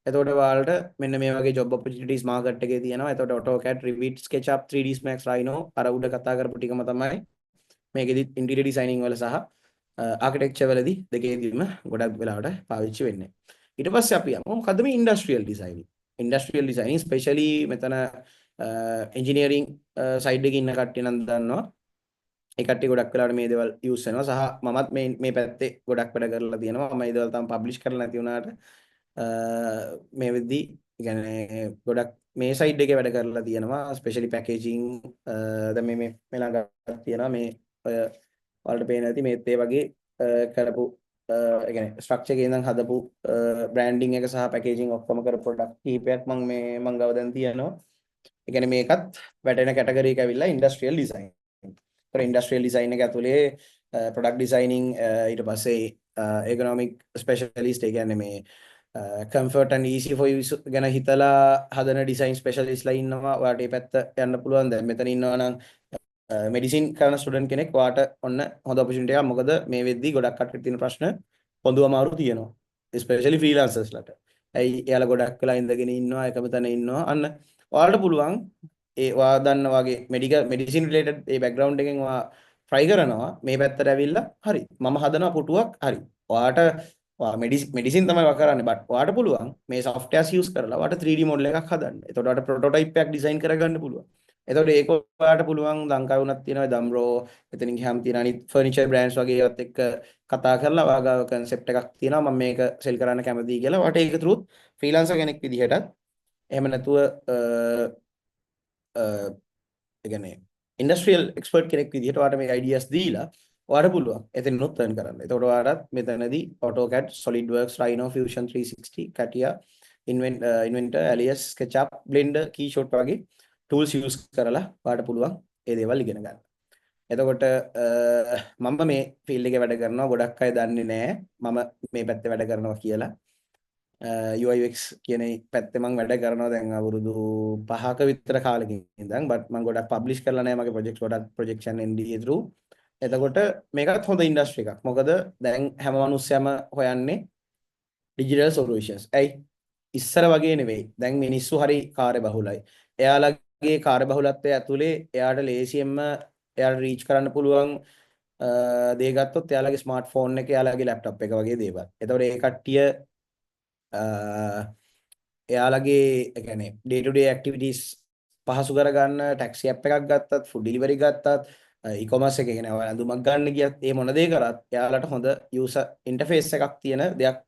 එතකොට ඔයාලට මෙන්න මේ වගේ job opportunities market එකේ තියෙනවා. එතකොට AutoCAD, Revit, SketchUp, 3ds Max, Rhino අර උඩ කතා කරපු ටිකම තමයි මේකෙදි ඉන්ටීරියර් ඩිසයිනින් වල සහ ආකිටෙක්චර් වලදී දෙකේදීම ගොඩක් වෙලාවට පාවිච්චි වෙන්නේ. ඊට පස්සේ අපි යමු මොකද්ද මේ industrial designing. Industrial designing specially මෙතන එන්ජිනියරින් සයිඩ් එකේ ඉන්න කට්ටිය නම් දන්නවා. ඒ කට්ටිය ගොඩක් වෙලාවට මේ දේවල් යූස් වෙනවා සහ මමත් මේ පැත්තේ ගොඩක් වැඩ කරලා තියෙනවා. මම මේ දේවල් තාම පබ්ලිෂ් කරලා නැති වුණාට මේ වෙද්දී කියන්නේ ගොඩක් මේ සයිඩ් එකේ වැඩ කරලා තියෙනවා. ස්පෙෂලි පැකේජින් දැන් මේ ළඟ තියෙනවා මේ ඔය ඔයාලට පේන ඇති මේත් ඒ වගේ කරපු ඒ කියන්නේ ස්ට්‍රක්චර් එකේ ඉඳන් හදපු බ්‍රෑන්ඩින් එක සහ පැකේජින් ඔක්කොම කරපු ප්‍රොඩක්ට් කීපයක් මම ගාව දැන් තියෙනවා. ඒ කියන්නේ මේකත් වැටෙන කැටගරි එක ඇවිල්ලා ඉන්ඩස්ට්‍රියල් ඩිසයින්. ඒතර ඉන්ඩස්ට්‍රියල් ඩිසයින් එක ඇතුලේ ප්‍රොඩක්ට් ඩිසයිනින් ඊට පස්සේ ergonomic ස්පෙෂලිස්ට් ඒ කියන්නේ මේ comfort and easy for use ගැන හිතලා හදන ඩිසයින් ස්පෙෂලිස්ට්ලා ඉන්නවා. ඔයාලට මේ පැත්ත යන්න පුළුවන්. දැන් මෙතන ඉන්නවා නම් මෙඩිසින් කරන ස්ටුඩන්ට් කෙනෙක් ඔයාට ඔන්න හොඳ ඔපචුනිටි එකක්. මොකද මේ වෙද්දී ගොඩක් කට්ටියට තියෙන ප්‍රශ්න පොදු අමාරු තියෙනවා. ස්පෙෂලි ෆ්‍රීලාන්සර්ස්ලාට. ඇයි එයාලා ගොඩක් වෙලා ඉඳගෙන ඉන්නවා එකම තැන ඉන්නවා. අන්න ඔයාලට පුළුවන් ඒ ඔයා දන්න වගේ මෙඩිසින් රිලේටඩ් ඒ බෑග්ග්‍රවුන්ඩ් එකෙන් ඔයා try කරනවා මේ පැත්තට ඇවිල්ලා හරි මම හදනවා පුටුවක් හරි. ඔයාට මෙඩිසින් තමයි වා කරන්නේ බට් ඔයාට පුළුවන් මේ softwares use කරලා ඔයාට 3D model එකක් හදන්න. එතකොට ඔයාට prototype එකක් design කරගන්න පුළුවන්. එතකොට ඒක ඔයාලට පුළුවන් ලංකාවේ උනත් තියෙනවා දම්රෝ එතනින් ගියාම තියෙන අනිත් ෆර්නිචර් බ්‍රෑන්ඩ්ස් වගේ ඒවත් එක්ක කතා කරලා ඔයාගාව concept එකක් තියෙනවා මම මේක sell කරන්න කැමතියි කියලා ඔයාට ඒක through freelancer කෙනෙක් විදිහටත් එහෙම නැතුව ඒ කියන්නේ ඉන්ඩස්ට්‍රියල් එක්ස්පර්ට් කෙනෙක් විදිහට ඔයාට මේ ideas දීලා ඔයාට පුළුවන් එතනිනුත් earn කරන්න. එතකොට ඔයාලට මෙතනදී AutoCAD, SolidWorks, Rhino, Fusion 360, CATIA, Inventor, Alias, SketchUp, Blender, Keyshot වගේ tools use කරලා ඔයාට පුළුවන් ඒ දේවල් ඉගෙන ගන්න. එතකොට මම මේ ෆීල්ඩ් එකේ වැඩ කරනවා ගොඩක් අය දන්නේ නැහැ මම මේ පැත්තේ වැඩ කරනවා කියලා. UI UX කියන පැත්තේ මම වැඩ කරනවා දැන් අවුරුදු 5ක විතර කාලෙකින් ඉඳන් බට් මම ගොඩක් පබ්ලිෂ් කරලා නැහැ මගේ ප්‍රොජෙක්ට්ස් ගොඩක් ප්‍රොජෙක්ෂන් NDA through. එතකොට මේකත් හොඳ ඉන්ඩස්ට්‍රි එකක්. මොකද දැන් හැම මිනිස්සයම හොයන්නේ ඩිජිටල් සොලියුෂන්ස්. ඇයි ඉස්සර වගේ නෙවෙයි. දැන් මිනිස්සු හරි කාර්යබහුලයි. එයාලගේ කාර්යබහුලත්වය ඇතුලේ එයාට ලේසියෙන්ම එයාට රීච් කරන්න පුළුවන් දේ ගත්තොත් එයාලගේ ස්මාර්ට්ෆෝන් එක එයාලගේ ලැප්ටොප් එක වගේ දේවල්. එතකොට ඒ කට්ටිය එයාලගේ ඒ කියන්නේ ඩේ ටු ඩේ ඇක්ටිවිටීස් පහසු කරගන්න ටැක්සි ඇප් එකක් ගත්තත් ෆුඩ් ඩෙලිවරි ගත්තත් e-commerce එකේ කියන්නේ ඔයාලා ඇඳුමක් ගන්න ගියත් ඒ මොන දේ කරත් එයාලට හොඳ යූසර් ඉන්ටර්ෆේස් එකක් තියෙන දෙයක්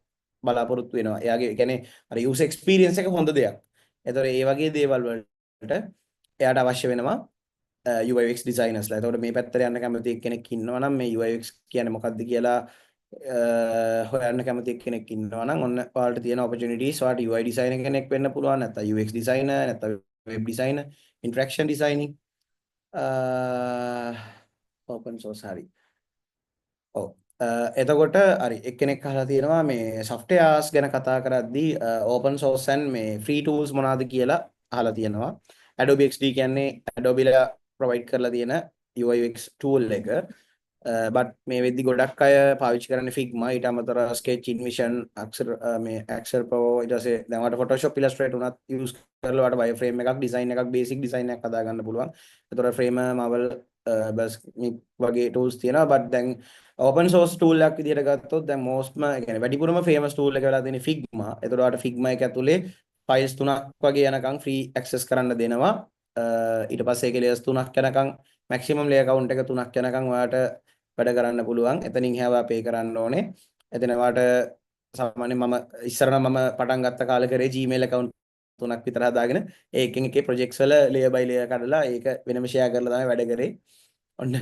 බලාපොරොත්තු වෙනවා. එයාගේ කියන්නේ අර යූසර් එක්ස්පීරියන්ස් එක හොඳ දෙයක්. ඒතකොට ඒ වගේ දේවල් වලට එයාට අවශ්‍ය වෙනවා UI UX designers ලා. ඒතකොට මේ පැත්තට යන්න කැමති කෙනෙක් ඉන්නවා නම් මේ UI UX කියන්නේ මොකක්ද කියලා හොයන්න කැමති කෙනෙක් ඉන්නවා නම් ඔන්න ඔයාලට තියෙන opportunities ඔයාලට UI designer කෙනෙක් වෙන්න පුළුවන් නැත්නම් UX designer නැත්නම් web designer interaction designing open source හරි. ඔව් එතකොට හරි එක්කෙනෙක් අහලා තියෙනවා මේ softwares ගැන කතා කරද්දී open source and මේ free tools මොනවාද කියලා අහලා තියෙනවා. Adobe XD කියන්නේ Adobe ලා provide කරලා තියෙන UI UX tool එක. but මේ වෙද්දි ගොඩක් අය පාවිච්චි කරන්නේ Figma ඊට අමතරව Sketch, InVision, Axure Pro ඊට පස්සේ දැන් ඔයාලට Photoshop, Illustrator උනත් use කරලා ඔයාලට wireframe එකක් design එකක් basic design එකක් හදා ගන්න පුළුවන්. ඒතකොට Framer, Marvel, Basquiat වගේ tools තියෙනවා. but දැන් open source tool එකක් විදිහට ගත්තොත් දැන් mostම يعني වැඩිපුරම famous tool එක වෙලා තියෙන්නේ Figma. ඒතකොට ඔයාලට Figma එක ඇතුලේ files 3ක් වගේ යනකම් free access කරන්න දෙනවා. ඊට පස්සේ ඒකේ layers 3ක් යනකම් maximum layer count එක 3ක් යනකම් ඔයාලට වැඩ කරන්න පුළුවන්. එතනින් හැවා පේ කරන්න ඕනේ. එතන වාට සාමාන්‍යයෙන් මම ඉස්සර නම් මම පටන් ගත්ත කාලේ කරේ Gmail account 3ක් විතර හදාගෙන ඒකෙන් එකේ projects වල layer by layer කඩලා ඒක වෙනම share කරලා තමයි වැඩ කරේ. ඔන්න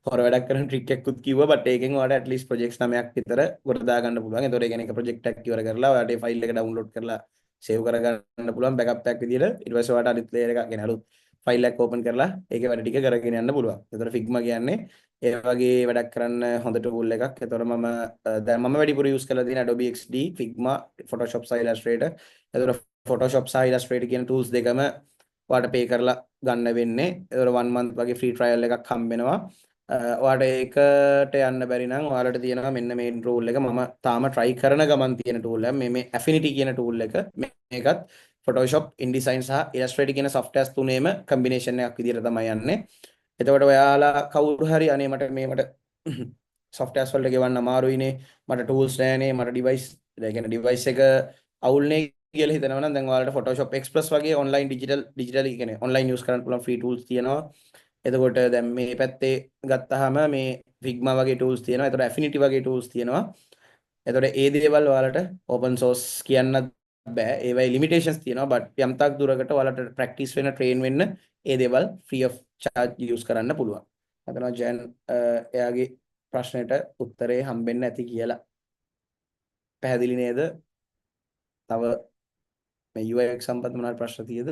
හොර වැඩක් කරන trick එකකුත් කිව්වා but ඒකෙන් ඔයාලට at least projects 9ක් විතර ගොඩ දා ගන්න පුළුවන්. ඒතකොට ඒ කියන්නේ එක project එකක් ඉවර කරලා ඔයාලට ඒ file එක download කරලා save කරගන්න පුළුවන් backup එකක් විදියට. ඊට පස්සේ ඔයාලට අනිත් layer එකක් يعني අලුත් ෆයිල් එකක් ඕපන් කරලා ඒකේ වැඩ ටික කරගෙන යන්න පුළුවන්. ඒතර Figma කියන්නේ ඒ වගේ වැඩක් කරන්න හොඳ tool එකක්. ඒතර මම දැන් මම වැඩිපුර use කරලා තියෙන Adobe XD, Figma, Photoshop සහ Illustrator. ඒතර Photoshop සහ Illustrator කියන tools දෙකම ඔයාලට pay කරලා ගන්න වෙන්නේ. ඒතර 1 month වගේ free trial එකක් හම්බ වෙනවා. ඔයාලට ඒකට යන්න බැරි නම් ඔයාලට තියෙනවා මෙන්න මේ tool එක. මම තාම try කරන ගමන් තියෙන tool එක. මේ Affinity කියන tool එක. මේකත් Photoshop, InDesign සහ Illustrator කියන softwares තුනේම combination එකක් විදිහට තමයි යන්නේ. එතකොට ඔයාලා කවුරු හරි අනේ මට softwares වලට ගෙවන්න අමාරුයිනේ, මට tools නැහැනේ, මට device එක අවුල්නේ කියලා හිතනවා නම් දැන් ඔයාලට Photoshop Express වගේ online digital කියන්නේ online use කරන්න පුළුවන් free tools තියෙනවා. එතකොට දැන් මේ පැත්තේ ගත්තාම මේ Figma වගේ tools තියෙනවා. එතකොට Affinity වගේ tools තියෙනවා. එතකොට ඒ දේවල් ඔයාලට open source කියන්නත් බෑ. ඒවයි limitations තියෙනවා. but යම් තාක් දුරකට ඔයාලට practice වෙන්න train වෙන්න ඒ දේවල් free of charge use කරන්න පුළුවන්. හිතනවා ජයන් එයාගේ ප්‍රශ්නෙට උත්තරේ හම්බෙන්න ඇති කියලා. පැහැදිලි නේද? තව මේ UX සම්බන්ධ මොනවාරි ප්‍රශ්න තියෙද?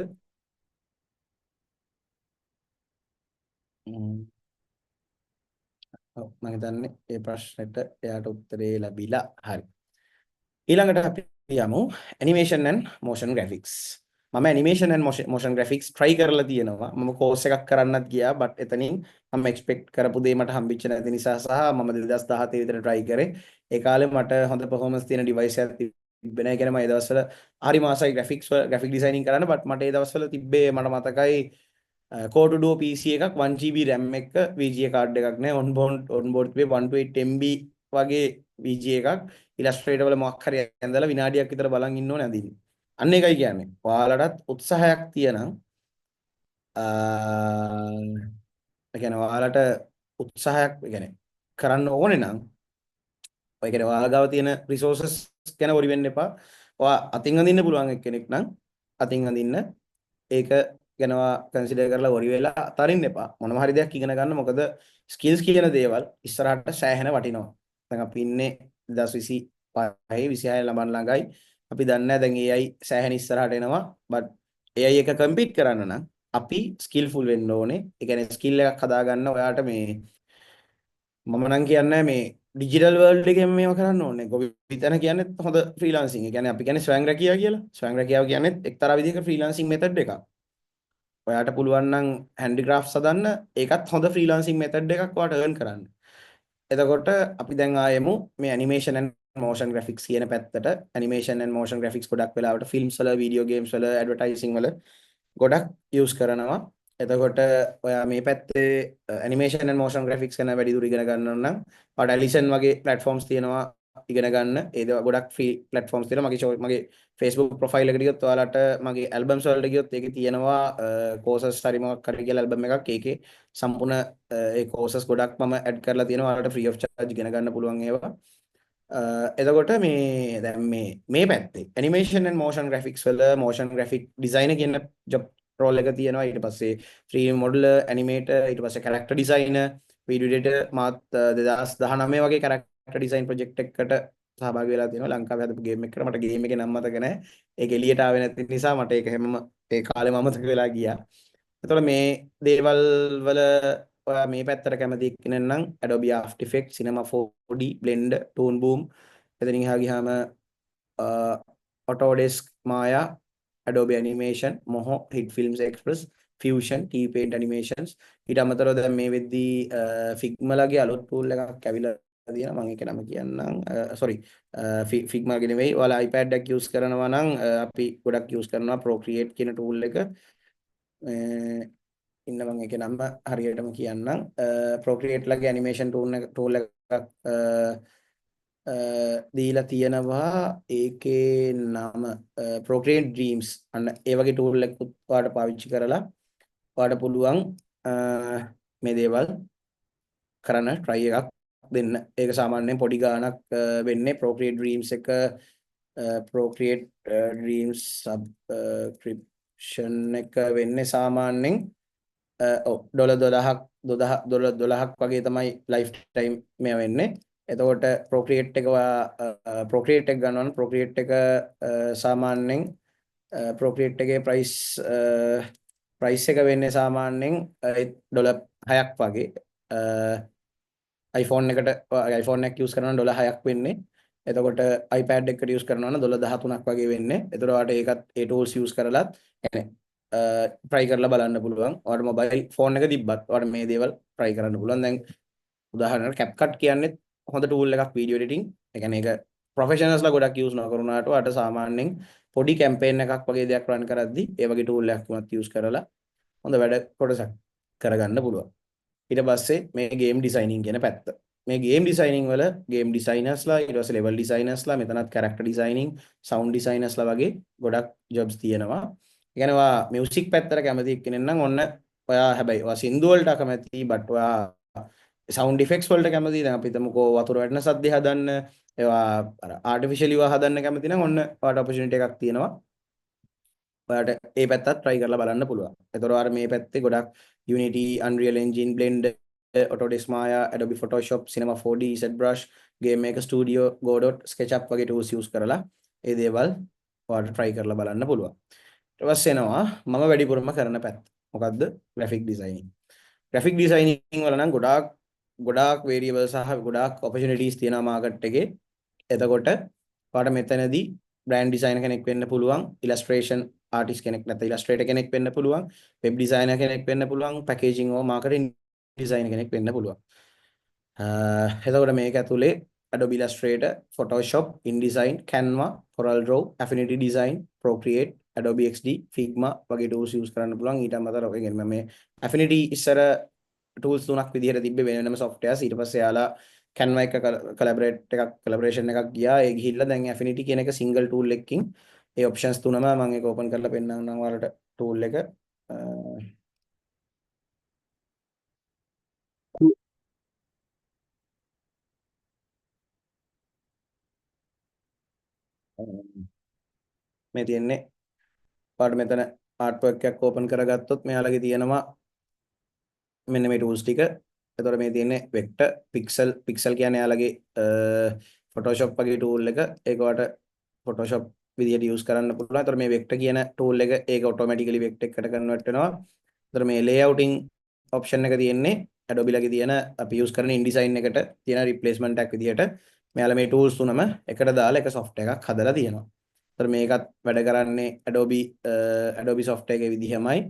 ඔව් මම හිතන්නේ ඒ ප්‍රශ්නෙට එයාට උත්තරේ ලැබිලා. හරි. ඊළඟට අපි යමු animation and motion graphics. මම animation and motion graphics try කරලා තියෙනවා. මම course එකක් කරන්නත් ගියා but එතනින් මම expect කරපු දේ මට හම්බෙච්ච නැති නිසා සහ මම 2017 විතර try කරේ. ඒ කාලේ මට හොඳ performance තියෙන device එකක් තිබ්බේ නැහැ. කියන්නේ මම ඒ දවස්වල හරි මාසයි graphic designing කරන්න but මට ඒ දවස්වල තිබ්බේ මට මතකයි Core 2 Duo PC එකක් 1GB RAM එක VGA card එකක් නෑ onboard තිබ්බේ 128 MB වගේ VGA එකක් Illustrator වල මොකක් හරි ඇඳලා විනාඩියක් විතර බලන් ඉන්න ඕනේ අඳින්න. අන්න ඒකයි කියන්නේ. ඔයාලටත් උත්සාහයක් තියෙනම් ඒ කියන්නේ ඔයාලට උත්සාහයක් කියන්නේ කරන්න ඕනේ නම් ඔය කියන්නේ ඔයාලා ගාව තියෙන resources ගැන worry වෙන්න එපා. ඔයා අතින් අඳින්න පුළුවන් එක්කෙනෙක් නම් අතින් අඳින්න ඒක ගැනවා කන්සිඩර් කරලා worry වෙලා අතරින්න එපා. මොනවා හරි දෙයක් ඉගෙන ගන්න. මොකද skills කියන දේවල් ඉස්සරහට සෑහෙන වටිනවා. දැන් අපි ඉන්නේ 2025 26 ලබන ළඟයි. අපි දන්නේ දැන් AI සෑහෙන ඉස්සරහට එනවා. but AI එක compete කරන්න නම් අපි skillful වෙන්න ඕනේ. ඒ කියන්නේ skill එකක් හදාගන්න ඔයාට මේ මම නම් කියන්නේ මේ ඩිජිටල් වර්ල්ඩ් එකෙන් මේව කරන්න ඕනේ. ගොවිතැන කියන්නේ හොඳ ෆ්‍රීලාන්සින්. ඒ කියන්නේ අපි කියන්නේ ස්වයං රැකියාව කියලා. ස්වයං රැකියාව කියන්නේ එක්තරා විදිහක ෆ්‍රීලාන්සින් මෙතඩ් එකක්. ඔයාට පුළුවන් නම් හැන්ඩික්‍රාෆ්ට්ස් හදන්න ඒකත් හොඳ ෆ්‍රීලාන්සින් මෙතඩ් එකක් ඔයාට earn කරන්න. එතකොට අපි දැන් ආයෙමු මේ animation and motion graphics කියන පැත්තට. animation and motion graphics ගොඩක් වෙලාවට films වල, video games වල, advertising වල ගොඩක් use කරනවා. එතකොට ඔයා මේ පැත්තේ animation and motion graphics ගැන වැඩිදුර ඉගෙන ගන්න නම් ඔයාට Alison වගේ platforms තියෙනවා ඉගෙන ගන්න. ඒ දේවල් ගොඩක් free platforms තියෙනවා. මගේ Facebook profile එකට ගියොත් ඔයාලට මගේ albums වලට ගියොත් ඒකේ තියෙනවා courses හරි මොකක් හරි කියලා album එකක්. ඒකේ සම්පූර්ණ ඒ courses ගොඩක් මම add කරලා තියෙනවා. ඔයාලට free of charge ඉගෙන ගන්න පුළුවන් ඒවා. එතකොට මේ දැන් මේ පැත්තේ animation and motion graphics වල motion graphic designer කියන job role එක තියෙනවා. ඊට පස්සේ 3D modeler, animator, ඊට පස්සේ character designer, video editor මාත් 2019 වගේ character design project එකකට සහභාගී වෙලා තියෙනවා. ලංකාවේ හදපු game එකකට. මට game එකේ නම මතක නැහැ. ඒක එළියට ආවේ නැති නිසා මට ඒක හැමම ඒ කාලෙම අමතක වෙලා ගියා. එතකොට මේ දේවල් වල ඔයා මේ පැත්තට කැමති කෙනෙක් නම් Adobe After Effects, Cinema 4D, Blender, Toon Boom, එතනින් එහා ගියාම Autodesk Maya, Adobe Animation, Moho, Hit Films Express, Fusion, T-Paint Animations. ඊට අමතරව දැන් මේ වෙද්දී Figma ලගේ අලුත් tool එකක් ඇවිල්ලා තියෙනවා. මම ඒක නම කියන්නම්. sorry Figma ගේ නෙවෙයි. ඔයාලා iPad එකක් use කරනවා නම් අපි ගොඩක් use කරනවා Procreate කියන tool එක. ඉන්න මම ඒකේ නම හරියටම කියන්නම්. Procreate ලගේ animation tool එකක් දීලා තියෙනවා. ඒකේ නම Procreate Dreams. අන්න ඒ වගේ tool එකක් ඔයාලට පාවිච්චි කරලා ඔයාලට පුළුවන් මේ දේවල් කරන්න try එකක් දෙන්න. ඒක සාමාන්‍යයෙන් පොඩි ගාණක් වෙන්නේ Procreate Dreams එක Procreate Dreams subscription එක වෙන්නේ සාමාන්‍යයෙන් $12ක් වගේ තමයි ලයිෆ් ටයිම් මේ වෙන්නේ. එතකොට Procreate එක Procreate එක ගන්නවා නම් Procreate එක සාමාන්‍යයෙන් Procreate එකේ price ප්‍රයිස් එක වෙන්නේ සාමාන්‍යයෙන් ඩොලර් 6ක් වගේ. iPhone එකට iPhone එකක් use කරනවා නම් ඩොලර් 6ක් වෙන්නේ. එතකොට iPad එකකට use කරනවා නම් ඩොලර් 13ක් වගේ වෙන්නේ. එතකොට ඔයාලට ඒකත් ඒ tools use කරලත් try කරලා බලන්න පුළුවන්. ඔයාලට mobile phone එක තිබ්බත් ඔයාලට මේ දේවල් try කරන්න පුළුවන්. දැන් උදාහරණයක් CapCut කියන්නේ හොඳ tool එකක් video editing. ඒ කියන්නේ ඒක professionals ලා ගොඩක් use නොකරනවාට ඔයාලට සාමාන්‍යයෙන් පොඩි campaign එකක් වගේ දෙයක් run කරද්දී ඒ වගේ tool එකක් උනත් use කරලා හොඳ වැඩ කොටසක් කරගන්න පුළුවන්. ඊට පස්සේ මේ game designing කියන පැත්ත. මේ game designing වල game designers ලා ඊට පස්සේ level designers ලා මෙතනත් character designing, sound designers ලා වගේ ගොඩක් jobs තියෙනවා. ඒ කියන්නේ ඔයා music පැත්තට කැමති කෙනෙක් නම් ඔන්න ඔයා හැබැයි ඔයා සින්දු වලට කැමති but ඔයා sound effects වලට කැමති. දැන් අපි හිතමුකෝ වතුර වැටෙන සද්දේ හදන්න ඒවා artificially හදන්න කැමති නම් ඔන්න ඔයාට opportunity එකක් තියෙනවා. ඔයාට ඒ පැත්තත් try කරලා බලන්න පුළුවන්. ඒතර ඔයාලා මේ පැත්තේ ගොඩක් Unity, Unreal Engine, Blender, Autodesk Maya, Adobe Photoshop, Cinema 4D, ZBrush, Game Maker Studio, Godot, SketchUp වගේ tools use කරලා ඒ දේවල් ඔයාලට try කරලා බලන්න පුළුවන්. ඊට පස්සේ එනවා මම වැඩිපුරම කරන පැත්ත. මොකද්ද? graphic designing. graphic designing වල නම් ගොඩාක් variables සහ ගොඩාක් opportunities තියෙනවා market එකේ. එතකොට ඔයාලට මෙතනදී brand designer කෙනෙක් වෙන්න පුළුවන්, illustration artist කෙනෙක් නැත්නම් illustrator කෙනෙක් වෙන්න පුළුවන්, web designer කෙනෙක් වෙන්න පුළුවන්, packaging or marketing designer කෙනෙක් වෙන්න පුළුවන්. එතකොට මේක ඇතුලේ Adobe Illustrator, Photoshop, InDesign, Canva, CorelDRAW, Affinity Design, Procreate, Adobe XD, Figma වගේ tools use කරන්න පුළුවන්. ඊට අමතරව කියන්නේ මේ Affinity ඉස්සර tools තුනක් විදිහට තිබ්බේ වෙනම softwares. ඊට පස්සේ යාලා Canva එක collaboration එකක් ගියා. ඒ ගිහිල්ලා දැන් Affinity කියන එක single tool එකකින් ඒ options තුනම මම ඒක open කරලා පෙන්නන්නම් ඔයාලට tool එක. මේ තියෙන්නේ ඔයාලට මෙතන artwork එකක් open කරගත්තොත් මෙයාලගේ තියෙනවා මෙන්න මේ tools ටික. එතකොට මේ තියෙන්නේ vector, pixel කියන්නේ යාලගේ Photoshop වගේ tool එක. ඒක ඔයාලට Photoshop විදියට use කරන්න පුළුවන්. එතකොට මේ vector කියන tool එක ඒක automatically vector එකකට convert වෙනවා. එතකොට මේ layouting option එක තියෙන්නේ Adobe ලගේ තියෙන අපි use කරන InDesign එකට තියෙන replacement එකක් විදියට මෙයාලා මේ tools තුනම එකට දාලා එක software එකක් හදලා තියෙනවා. එතකොට මේකත් වැඩ කරන්නේ Adobe software එකේ විදිහමයි.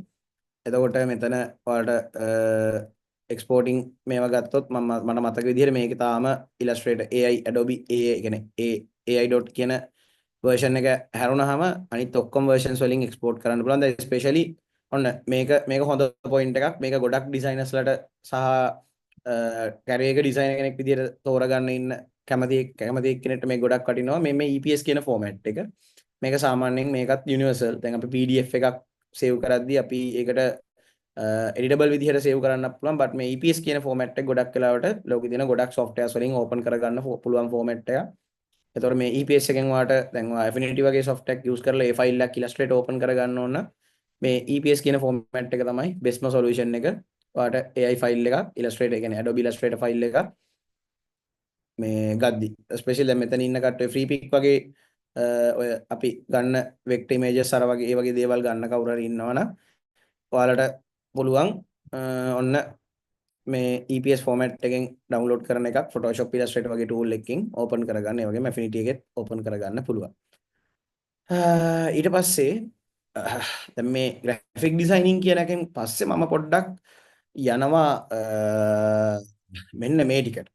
එතකොට මෙතන ඔයාලට exporting මේවා ගත්තොත් මට මතක විදිහට මේකේ තාම Illustrator AI Adobe AI කියන්නේ AI dot කියන version එක හැරුණාම අනිත් ඔක්කොම versions වලින් export කරන්න පුළුවන්. දැන් especially ඔන්න මේක හොඳ point එකක්. මේක ගොඩක් designers ලට සහ career එක designer කෙනෙක් විදිහට තෝරගන්න ඉන්න කැමති කෙනෙක්ට මේ ගොඩක් වටිනවා. මේ EPS කියන format එක. මේක සාමාන්‍යයෙන් මේකත් universal. දැන් අපි PDF එකක් save කරද්දී අපි ඒකට editable විදිහට save කරන්න පුළුවන්. but මේ EPS කියන format එක ගොඩක් වෙලාවට ලෝකේ තියෙන ගොඩක් softwares වලින් open කරගන්න පුළුවන් format එකක්. එතකොට මේ EPS එකෙන් ඔයාලට දැන් ඔයා Affinity වගේ software use කරලා ඒ file එකක් Illustrator open කරගන්න ඕන නම් මේ EPS කියන format එක තමයි bestම solution එක. ඔයාලට AI file එකක් Illustrator කියන්නේ Adobe Illustrator file එකක් මේ ගද්දි especially දැන් මෙතන ඉන්න කට්ටිය free pick වගේ ඔය අපි ගන්න vector images අර වගේ ඒ වගේ දේවල් ගන්න කවුරු හරි ඉන්නවනම් ඔයාලට පුළුවන් ඔන්න මේ EPS format එකෙන් download කරන එකක් Photoshop Illustrator වගේ tool එකකින් open කරගන්න. ඒ වගේම Affinity එකෙත් open කරගන්න පුළුවන්. ඊට පස්සේ දැන් මේ graphic designing කියන එකෙන් පස්සේ මම පොඩ්ඩක් යනවා මෙන්න මේ ටිකට.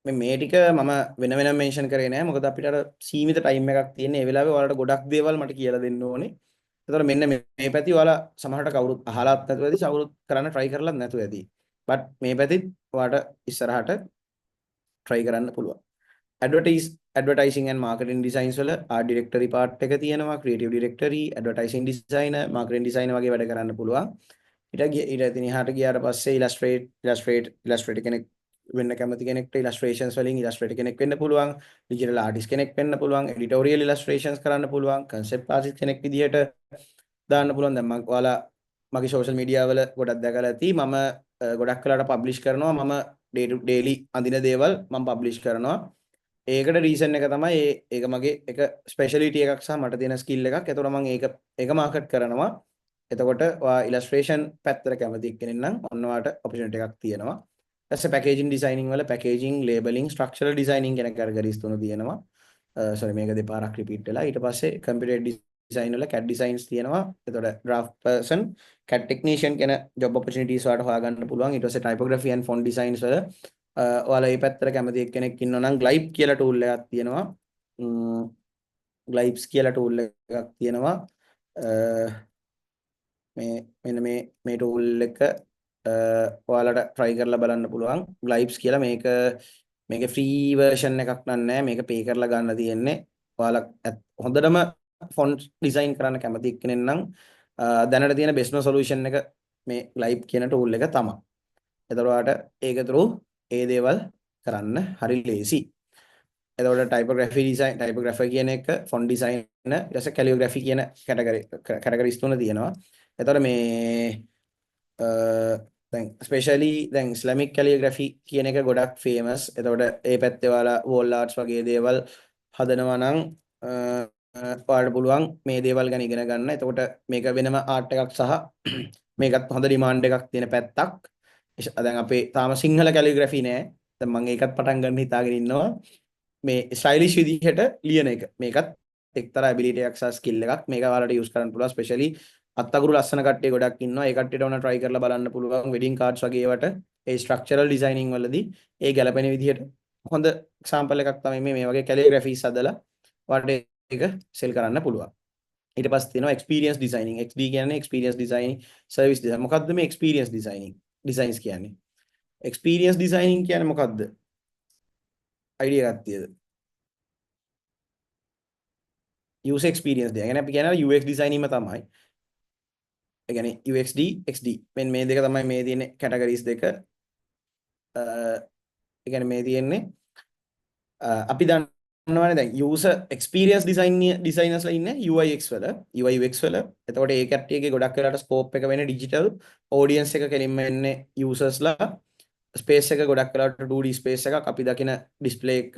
මේ ටික මම වෙන වෙනම මෙන්ෂන් කරේ නෑ. මොකද අපිට අර සීමිත ටයිම් එකක් තියෙන. ඒ වෙලාවේ ඔයාලට ගොඩක් දේවල් මට කියලා දෙන්න ඕනේ. ඒතකොට මෙන්න මේ පැති ඔයාලා සමහරට කවුරුත් අහලත් නැතුව ඇති, කවුරුත් කරන්න try කරලත් නැතුව ඇති. but මේ පැතිත් ඔයාලට ඉස්සරහට try කරන්න පුළුවන්. advertising and marketing designs වල art directory part එක තියෙනවා, creative directory, advertising designer, marketing designer වගේ වැඩ කරන්න පුළුවන්. ඊට ඉතින් එහාට ගියාට පස්සේ illustrator කෙනෙක් වෙන්න කැමති කෙනෙක්ට illustrations වලින් illustrator කෙනෙක් වෙන්න පුළුවන්, digital artist කෙනෙක් වෙන්න පුළුවන්, editorial illustrations කරන්න පුළුවන්, concept artist කෙනෙක් විදියට දාන්න පුළුවන්. දැන් මම ඔයාලා මගේ social media වල ගොඩක් දැකලා ඇති. මම ගොඩක් වෙලාවට publish කරනවා. මම daily අඳින දේවල් මම publish කරනවා. ඒකට reason එක තමයි ඒක මගේ එක speciality එකක් සහ මට තියෙන skill එකක්. ඒතකොට මම ඒක market කරනවා. එතකොට ඔයා ඉලස්ට්‍රේෂන් පැත්තට කැමති කෙනෙක් නම් ඔන්න ඔයාට ඔපචුනිටි එකක් තියෙනවා. ඊට පස්සේ පැකේජින් ඩිසයිනින් වල පැකේජින්, ලේබලින්, ස්ට්‍රක්චරල් ඩිසයිනින් කියන කැටගරිස් තුන තියෙනවා. සෝරි මේක දෙපාරක් රිපීට් වෙලා. ඊට පස්සේ කම්පියුටර් ඩිසයින් වල CAD ඩිසයින්ස් තියෙනවා. එතකොට ඩ්‍රාෆ්ට් පර්සන්, CAD ටෙක්නීෂියන් කියන ජොබ් ඔපචුනිටිස් වලට හොයාගන්න පුළුවන්. ඊට පස්සේ ටයිපෝග්‍රැෆි ඇන්ඩ් ෆොන්ට් ඩිසයින්ස් වල ඔයාලා මේ පැත්තට කැමති කෙනෙක් ඉන්නවා නම් ග්ලයිබ් කියලා ටූල් එකක් තියෙනවා. ග්ලයිබ්ස් කියලා ටූල් එකක් තියෙනවා. මේ මෙන්න මේ ටූල් එක ඔයාලට try කරලා බලන්න පුළුවන්. ග්ලයිබ්ස් කියලා මේක ෆ්‍රී version එකක් නෑ. මේක pay කරලා ගන්න තියෙන්නේ. ඔයාලා හොඳටම font design කරන්න කැමති කෙනෙක් නම් දැනට තියෙන bestම solution එක මේ glib කියන tool එක තමයි. එතකොට ඔයාලට ඒක through ඒ දේවල් කරන්න හරි ලේසි. එතකොට typography කියන එක, font design, ඊට පස්සේ calligraphy කියන categories තුන තියෙනවා. එතකොට මේ දැන් ස්පෙෂලි දැන් ඉස්ලාමික් කැලිග්‍රැෆි කියන එක ගොඩක් ෆේමස්. එතකොට ඒ පැත්තේ ඔයාලා වෝල් ආර්ට්ස් වගේ දේවල් හදනවා නම් ඔයාලට පුළුවන් මේ දේවල් ගැන ඉගෙන ගන්න. එතකොට මේක වෙනම ආර්ට් එකක් සහ මේකත් හොඳ ඩිමාන්ඩ් එකක් තියෙන පැත්තක්. දැන් අපේ තාම සිංහල කැලිග්‍රැෆි නෑ. දැන් මම ඒකත් පටන් ගන්න හිතාගෙන ඉන්නවා. මේ ස්ටයිලිෂ් විදිහට ලියන එක. මේකත් එක්තරා ඇබිලිටි එකක් සහ ස්කිල් එකක්. මේක ඔයාලට යූස් කරන්න පුළුවන්. ස්පෙෂලි අත්තගුරු ලස්සන කට්ටිය ගොඩක් ඉන්නවා. ඒ කට්ටියට ඕන try කරලා බලන්න පුළුවන්. වෙඩින් කාඩ්ස් වගේ ඒවට ඒ ස්ට්‍රක්චරල් ඩිසයිනින් වලදී ඒ ගැලපෙන විදිහට හොඳ එක්සැම්පල් එකක් තමයි මේ වගේ කැලිග්‍රැෆීස් හදලා ඔයාලට ඒක සෙල් කරන්න පුළුවන්. ඊට පස්සේ තියෙනවා එක්ස්පීරියන්ස් ඩිසයිනින්. XD කියන්නේ එක්ස්පීරියන්ස් ඩිසයිනින්, සර්විස් ඩිසයින්. මොකද්ද මේ එක්ස්පීරියන්ස් ඩිසයිනින්? ඩිසයින්ස් කියන්නේ. එක්ස්පීරියන්ස් ඩිසයිනින් කියන්නේ මොකද්ද? අයිඩියා එකක් තියෙද? user experience දෙය. يعني අපි කියනවා UX designing තමයි. ඒ කියන්නේ UXD, XD. මේ දෙක තමයි මේ තියෙන categories දෙක. ඒ කියන්නේ මේ තියෙන්නේ අපි දන්නවනේ දැන් user experience designers ලා ඉන්නේ UI UX වල, UI UX වල. එතකොට ඒ කට්ටියගේ ගොඩක් වෙලාට scope එක වෙන්නේ digital, audience එක කෙලින්ම එන්නේ users ලා. space එක ගොඩක් වෙලාට 2D space එකක් අපි දකින display එක.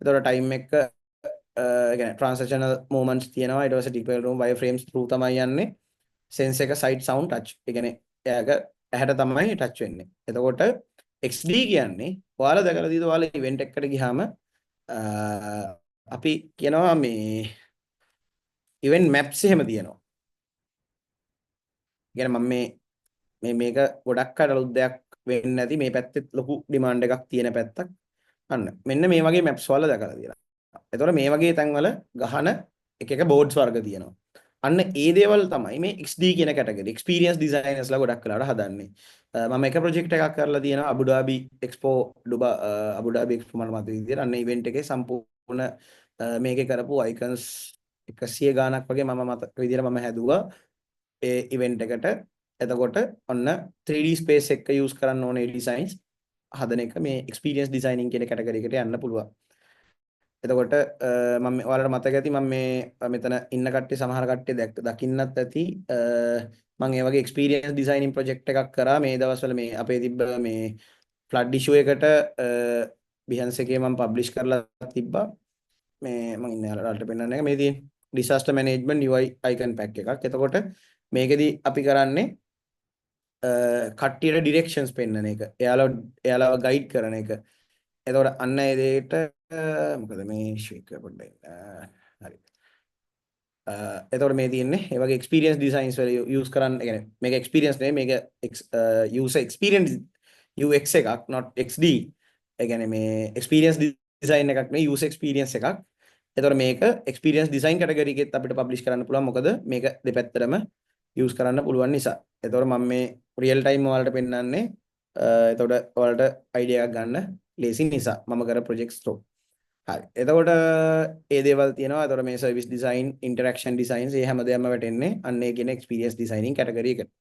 එතකොට time එක කියන්නේ transactional movements තියෙනවා. ඊට පස්සේ typical room wireframes through තමයි යන්නේ. sense එක sight sound touch. ඒ කියන්නේ එයාක ඇහැට තමයි touch වෙන්නේ. එතකොට XD කියන්නේ ඔයාලා දැකලා තියෙද ඔයාලා event එකකට ගියාම අපි කියනවා මේ event maps එහෙම තියෙනවා. කියන්නේ මම මේක ගොඩක් අලුත් දෙයක් වෙන්නේ නැති මේ පැත්තේ ලොකු demand එකක් තියෙන පැත්තක්. අන්න මෙන්න මේ වගේ maps වල දැකලා තියෙනවා. එතකොට මේ වගේ තැන්වල ගහන එක බෝඩ්ස් වර්ග තියෙනවා. අන්න ඒ දේවල් තමයි මේ XD කියන කැටගරි. එක්ස්පීරියන්ස් ඩිසයිනර්ස්ලා ගොඩක් වෙලාවට හදන්නේ. මම එක ප්‍රොජෙක්ට් එකක් කරලා තියෙනවා අබුඩාබි එක්ස්පෝ අබුඩාබි එක්ස්පෝ මට මතක විදියට. අන්න ඉවෙන්ට් එකේ සම්පූර්ණ මේකේ කරපු අයිකන්ස් 100 ගාණක් වගේ මම මතක විදියට මම හැදුවා ඒ ඉවෙන්ට් එකට. එතකොට ඔන්න 3D ස්පේස් එක යූස් කරන්න ඕනේ ඩිසයින්ස් හදන එක මේ එක්ස්පීරියන්ස් ඩිසයිනින් කියන කැටගරි එකට යන්න පුළුවන්. එතකොට මම ඔයාලට මතක ඇති මම මේ මෙතන ඉන්න කට්ටිය සමහර කට්ටිය දකින්නත් ඇති මම ඒ වගේ එක්ස්පීරියන්ස් ඩිසයිනින් ප්‍රොජෙක්ට් එකක් කරා මේ දවස්වල මේ අපේ තිබ්බ මේ ෆ්ලඩ් ඉෂුව එකට Behance එකේ මම පබ්ලිෂ් කරලා තිබ්බා මේ මම ඉන්නේ ඔයාලට පෙන්නන්න එක මේ තියෙන disaster management UI icon pack එකක්. එතකොට මේකෙදි අපි කරන්නේ කට්ටියට ඩිරෙක්ෂන්ස් පෙන්නන එක. එයාලව ගයිඩ් කරන එක. එතකොට අන්න ඒ දෙයට මොකද මේ ෂේක් එක පොඩ්ඩක් හරි. එතකොට මේ තියෙන්නේ ඒ වගේ එක්ස්පීරියන්ස් ඩිසයින්ස් වල යූස් කරන්න. ඒ කියන්නේ මේක එක්ස්පීරියන්ස් නෙමෙයි මේක යූසර් එක්ස්පීරියන්ස් UX එකක් not XD. ඒ කියන්නේ මේ එක්ස්පීරියන්ස් ඩිසයින් එකක් නෙමෙයි යූසර් එක්ස්පීරියන්ස් එකක්. එතකොට මේක එක්ස්පීරියන්ස් ඩිසයින් කැටගරි එකෙත් අපිට පබ්ලිෂ් කරන්න පුළුවන්. මොකද මේක දෙපැත්තටම යූස් කරන්න පුළුවන් නිසා. එතකොට මම මේ රියල් ටයිම් ඔයාලට පෙන්නන්නේ එතකොට ඔයාලට අයිඩියා එකක් ගන්න ලේසි නිසා මම කර ප්‍රොජෙක්ට්ස් through. හරි. එතකොට ඒ දේවල් තියෙනවා. එතකොට මේ සර්විස් ඩිසයින්, ඉන්ටරැක්ෂන් ඩිසයින්ස් ඒ හැමදේම වැටෙන්නේ අන්න ඒ කියන එක්ස්පීරියන්ස් ඩිසයිනින් කැටගරි එකට.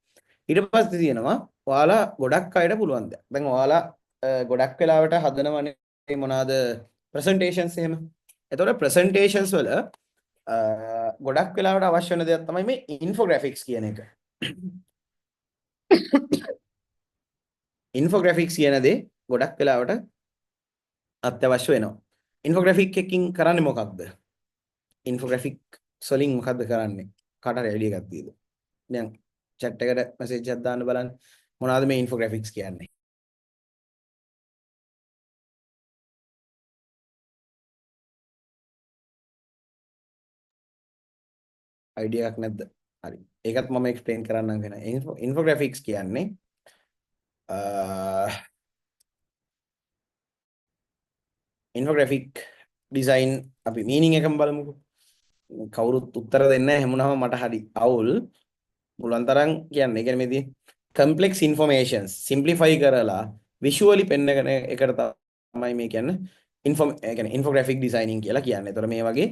ඊට පස්සේ තියෙනවා ඔයාලා ගොඩක් අයට පුළුවන් දෙයක්. දැන් ඔයාලා ගොඩක් වෙලාවට හදනවනේ මොනවාද ප්‍රසන්ටේෂන්ස් එහෙම. එතකොට ප්‍රසන්ටේෂන්ස් වල ගොඩක් වෙලාවට අවශ්‍ය වෙන දෙයක් තමයි මේ ඉන්ෆෝග්‍රැෆික්ස් කියන එක. ඉන්ෆෝග්‍රැෆික්ස් කියන දේ ගොඩක් වෙලාවට අත්‍යවශ්‍ය වෙනවා. ඉන්ෆෝග්‍රැෆික් එකකින් කරන්නේ මොකක්ද? ඉන්ෆෝග්‍රැෆික් වලින් මොකක්ද කරන්නේ? කාට හරි අයිඩියා එකක් තියෙද? දැන් chat එකට message එකක් දාන්න බලන්න. මොනවද මේ infographics කියන්නේ? idea එකක් නැද්ද? හරි. ඒකත් මම explain කරන්නම් වෙන. infographics කියන්නේ infographic design අපි meaning එකම බලමුකෝ. කවුරුත් උත්තර දෙන්නේ නැහැ. හැමුණම මට හරි අවුල්. පුළුවන් තරම් කියන්නේ. ඒ කියන්නේ මේ තියෙන complex informations simplify කරලා visually පෙන්නගෙන එකට තමයි මේ කියන්නේ ඒ කියන්නේ infographic designing කියලා කියන්නේ. ඒතර මේ වගේ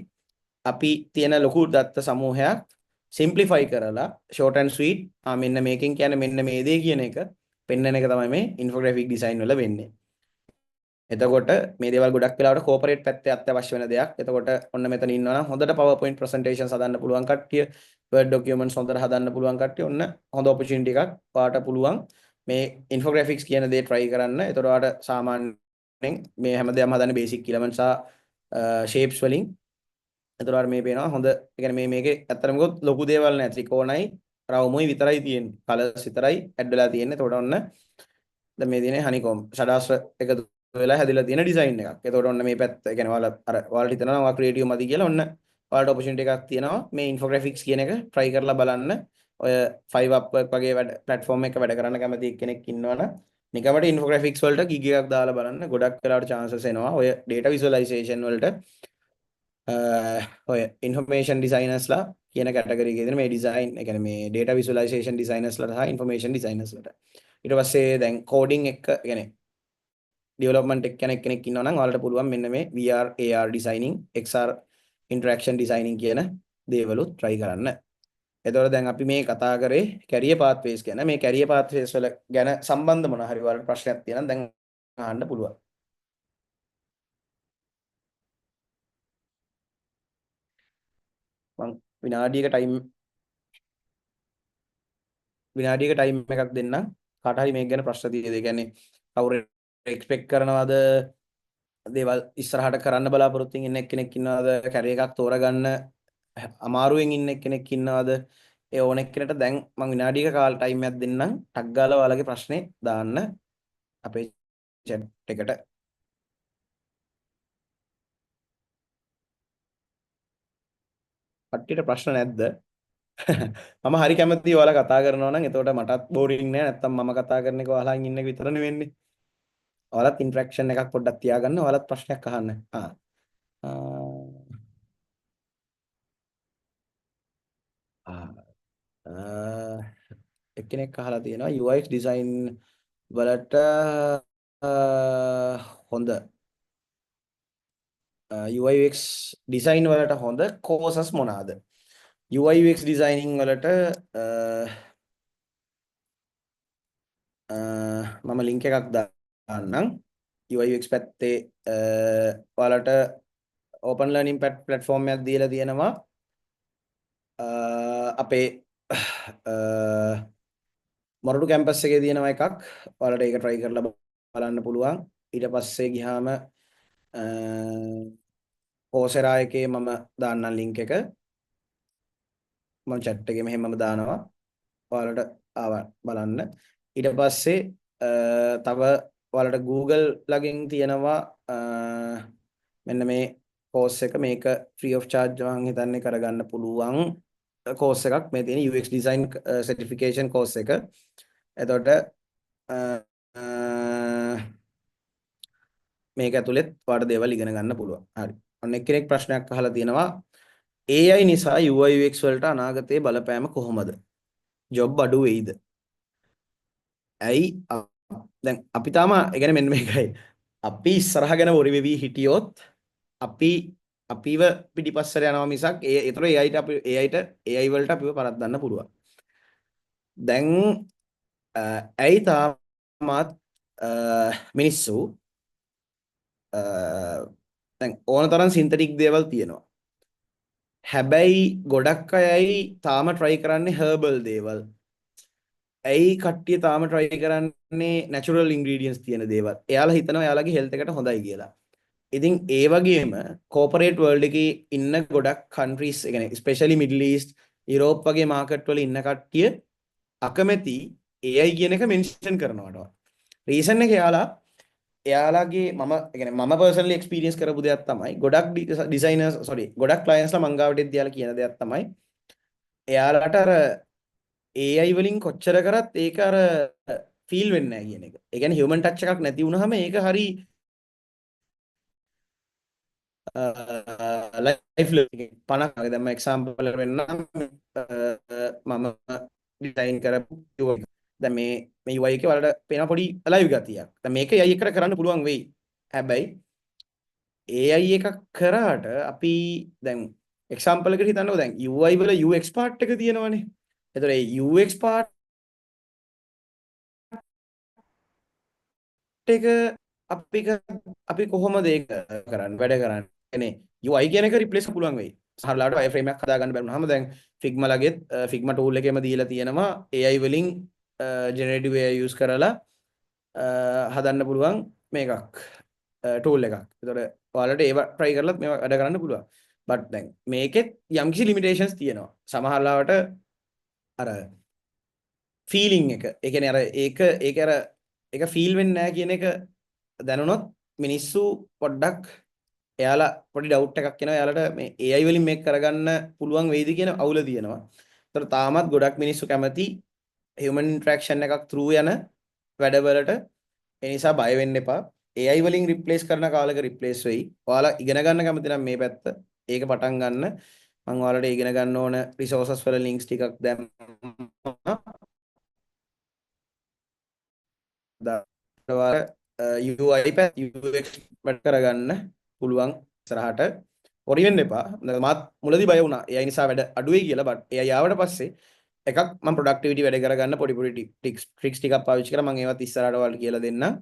අපි තියෙන ලොකු දත්ත සමූහයක් simplify කරලා short and sweet මෙන්න මේකෙන් කියන්නේ මෙන්න මේ දේ කියන එක පෙන්වන එක තමයි මේ infographic design වල වෙන්නේ. එතකොට මේ දේවල් ගොඩක් වෙලාවට corporate පැත්තේ අත්‍යවශ්‍ය වෙන දෙයක්. එතකොට ඔන්න මෙතන ඉන්නවා නම් හොඳට PowerPoint presentations හදන්න පුළුවන් කට්ටිය, Word documents හොඳට හදන්න පුළුවන් කට්ටිය ඔන්න හොඳ opportunity එකක් ඔයාට පුළුවන් මේ infographics කියන දේ try කරන්න. එතකොට ඔයාට සාමාන්‍යයෙන් මේ හැමදේම හදන්න basic elements shapes වලින්. එතකොට ඔයාට මේ පේනවා හොඳ. ඒ කියන්නේ මේකේ ඇත්තටම ගොත් ලොකු දේවල් නැහැ. ත්‍රිකෝණයි රවුමුයි විතරයි තියෙන්නේ. colors විතරයි add වෙලා තියෙන්නේ. එතකොට ඔන්න දැන් මේ දිනේ honeycomb ෂඩාස්ත්‍ර එකතු වෙලා හැදිලා තියෙන ඩිසයින් එකක්. එතකොට ඔන්න මේ පැත්ත කියන්නේ ඔයාලට හිතනවා ඔයා ක්‍රියේටිව් මදි කියලා ඔන්න ඔයාලට ඔපචුනිටි එකක් තියෙනවා මේ ඉන්ෆෝග්‍රැෆික්ස් කියන එක try කරලා බලන්න. ඔය 5Upwork වගේ platform එකක වැඩ කරන්න කැමති කෙනෙක් ඉන්නවනම් නිකමට ඉන්ෆෝග්‍රැෆික්ස් වලට gig එකක් දාලා බලන්න. ගොඩක් වෙලාවට chances එනවා. ඔය data visualization වලට ඔය information designers ලා කියන කැටගරි එකේ දෙන මේ design ඒ කියන්නේ මේ data visualization designers ලාට සහ information designers ලාට. ඊට පස්සේ දැන් coding එක කියන්නේ development කෙනෙක් ඉන්නවා නම් ඔයාලට පුළුවන් මෙන්න මේ VR AR designing XR interaction designing කියන දේවලුත් try කරන්න. එතකොට දැන් අපි මේ කතා කරේ career pathways ගැන. මේ career pathways වල ගැන සම්බන්ධ මොනවා හරි ඔයාලට ප්‍රශ්නයක් තියෙනවා නම් දැන් අහන්න පුළුවන්. මම විනාඩියක ටයිම් එකක් දෙන්නම්. කාට හරි මේක ගැන ප්‍රශ්න තියෙද? ඒ කියන්නේ කවුරු එක්ස්පෙක්ට් කරනවද දේවල් ඉස්සරහට කරන්න බලාපොරොත්තු වෙන කෙනෙක් ඉන්නවද? කැරියර් එකක් තෝරගන්න අමාරුවෙන් ඉන්න කෙනෙක් ඉන්නවද? ඒ ඕන එක්කෙනෙක්ට දැන් මම විනාඩියක කාල ටයිම් එකක් දෙන්නම්. ටක් ගාලා ඔයාලගේ ප්‍රශ්නේ දාන්න අපේ chat එකට. කට්ටියට ප්‍රශ්න නැද්ද? මම හරි කැමතියි ඔයාලා කතා කරනවා නම්. එතකොට මටත් බෝරින් නෑ. නැත්තම් මම කතා කරන එක ඔයාලා ඉන්න එක විතරනේ වෙන්නේ. ඔයාලත් ඉන්ටරැක්ෂන් එකක් පොඩ්ඩක් තියාගන්න. ඔයාලත් ප්‍රශ්නයක් අහන්න. එක්කෙනෙක් අහලා තියෙනවා UX design වලට හොඳ UI UX design වලට හොඳ courses මොනවාද? UI UX designing වලට මම link එකක් දාන්නම්. UI UX පැත්තේ ඔයාලට open learning platform එකක් දීලා තියෙනවා. අපේ මොරටු කැම්පස් එකේ තියෙනවා එකක්. ඔයාලට ඒක try කරලා බලන්න පුළුවන්. ඊට පස්සේ ගියාම Coursera එකේ මම දාන්නම් link එක. මම chat එකේ මෙහෙම දානවා. ඔයාලට බලන්න. ඊට පස්සේ තව ඔයාලට Google ළඟින් තියෙනවා මෙන්න මේ course එක. මේක free of charge මම හිතන්නේ කරගන්න පුළුවන් course එකක්. මේ තියෙන UX design certification course එක. එතකොට මේක ඇතුළෙත් ඔයාලට දේවල් ඉගෙන ගන්න පුළුවන්. හරි. ඔන්න එක්කෙනෙක් ප්‍රශ්නයක් අහලා තියෙනවා AI නිසා UI UX වලට අනාගතයේ බලපෑම කොහොමද? ජොබ් අඩු වෙයිද? ඇයි දැන් අපි තාම ඒ කියන්නේ මෙන්න මේකයි. අපි ඉස්සරහ ගැන වොරි වෙවි හිටියොත් අපිව පිටිපස්සට යනවා මිසක් ඒතර AI වලට අපිව පරද්දන්න පුළුවන්. දැන් ඇයි තාමත් මිනිස්සු දැන් ඕන තරම් සින්තටික් දේවල් තියෙනවා. හැබැයි ගොඩක් අයයි තාම try කරන්නේ herbal දේවල්. ඇයි කට්ටිය තාම try කරන්නේ natural ingredients තියෙන දේවල්? එයාලා හිතනවා එයාලගේ health එකට හොඳයි කියලා. ඉතින් ඒ වගේම corporate world එකේ ඉන්න ගොඩක් countries, ඒ කියන්නේ especially Middle East, Europe වගේ market වල ඉන්න කට්ටිය අකමැති AI කියන එක මෙන්ෂන් කරනවට. රීසන් එක එයාලාගේ මම කියන්නේ මම පර්සනලි එක්ස්පීරියන්ස් කරපු දෙයක් තමයි ගොඩක් ඩිසයිනර්ස් ගොඩක් ක්ලයන්ට්ස්ලා මංගාවට එද්දියාලා කියන දෙයක් තමයි එයාලට අර AI වලින් කොච්චර කරත් ඒක අර ෆීල් වෙන්නේ නැහැ කියන එක. ඒ කියන්නේ හියුමන් ටච් එකක් නැති වුනහම ඒක හරි ලයිෆ් ලර්නින් 50ක් වගේ දැන් මම එක්සැම්පල් එකක් වෙන්නම් මම ඩිසයින් කරපු UI එක. දැන් මේ UI එකේ වලට පේන පොඩි ලයිව් ගතියක්. දැන් මේක AI එකට කරන්න පුළුවන් වෙයි. හැබැයි AI එකක් කරාට අපි දැන් එක්සැම්පල් එකකට හිතන්නකෝ දැන් UI වල UX part එක තියෙනවනේ. එතකොට ඒ UX part එක අපි කොහොමද ඒක කරන්නේ වැඩ කරන්නේ UI කියන එක රිප්ලේස් කරන්න පුළුවන් වෙයි. සමහරවිට wireframe එකක් හදාගන්න බැරි වුණාම දැන් Figma ලගෙත් Figma tool එකේම දීලා තියෙනවා AI වලින් generative AI use කරලා හදන්න පුළුවන් මේකක් tool එකක්. ඒතකොට ඔයාලට ඒව try කරලත් මේවා වැඩ කරන්න පුළුවන්. but දැන් මේකෙත් යම්කිසි limitations තියෙනවා. සමහරවිට අර feeling එක. ඒ කියන්නේ අර ඒක අර ඒක feel වෙන්නේ නැහැ කියන එක දැනුණොත් මිනිස්සු පොඩ්ඩක් එයාලා පොඩි ඩවුට් එකක් එනවා එයාලට මේ AI වලින් මේක කරගන්න පුළුවන් වෙයිද කියන අවුල තියෙනවා. ඒතර තාමත් ගොඩක් මිනිස්සු කැමති human interaction එකක් through යන වැඩවලට. ඒ නිසා බය වෙන්න එපා. AI වලින් replace කරන කාලෙක replace වෙයි. ඔයාලා ඉගෙන ගන්න කැමති නම් මේ පැත්ත ඒක පටන් ගන්න. මම ඔයාලට ඉගෙන ගන්න ඕන resources වල links ටිකක් දැම්මා. UI පැත් UX වැඩ කරගන්න පුළුවන් ඉස්සරහට පොරි වෙන්න එපා. මාත් මුලදී බය වුණා. AI නිසා වැඩ අඩු වෙයි කියලා. බට් AI ආවට පස්සේ එකක් මම ප්‍රොඩක්ටිවිටි වැඩ කරගන්න පොඩි පොඩි ට්‍රික්ස් ටිකක් පාවිච්චි කරා. මම ඒවත් ඉස්සරහට ඔයාලට කියලා දෙන්නම්.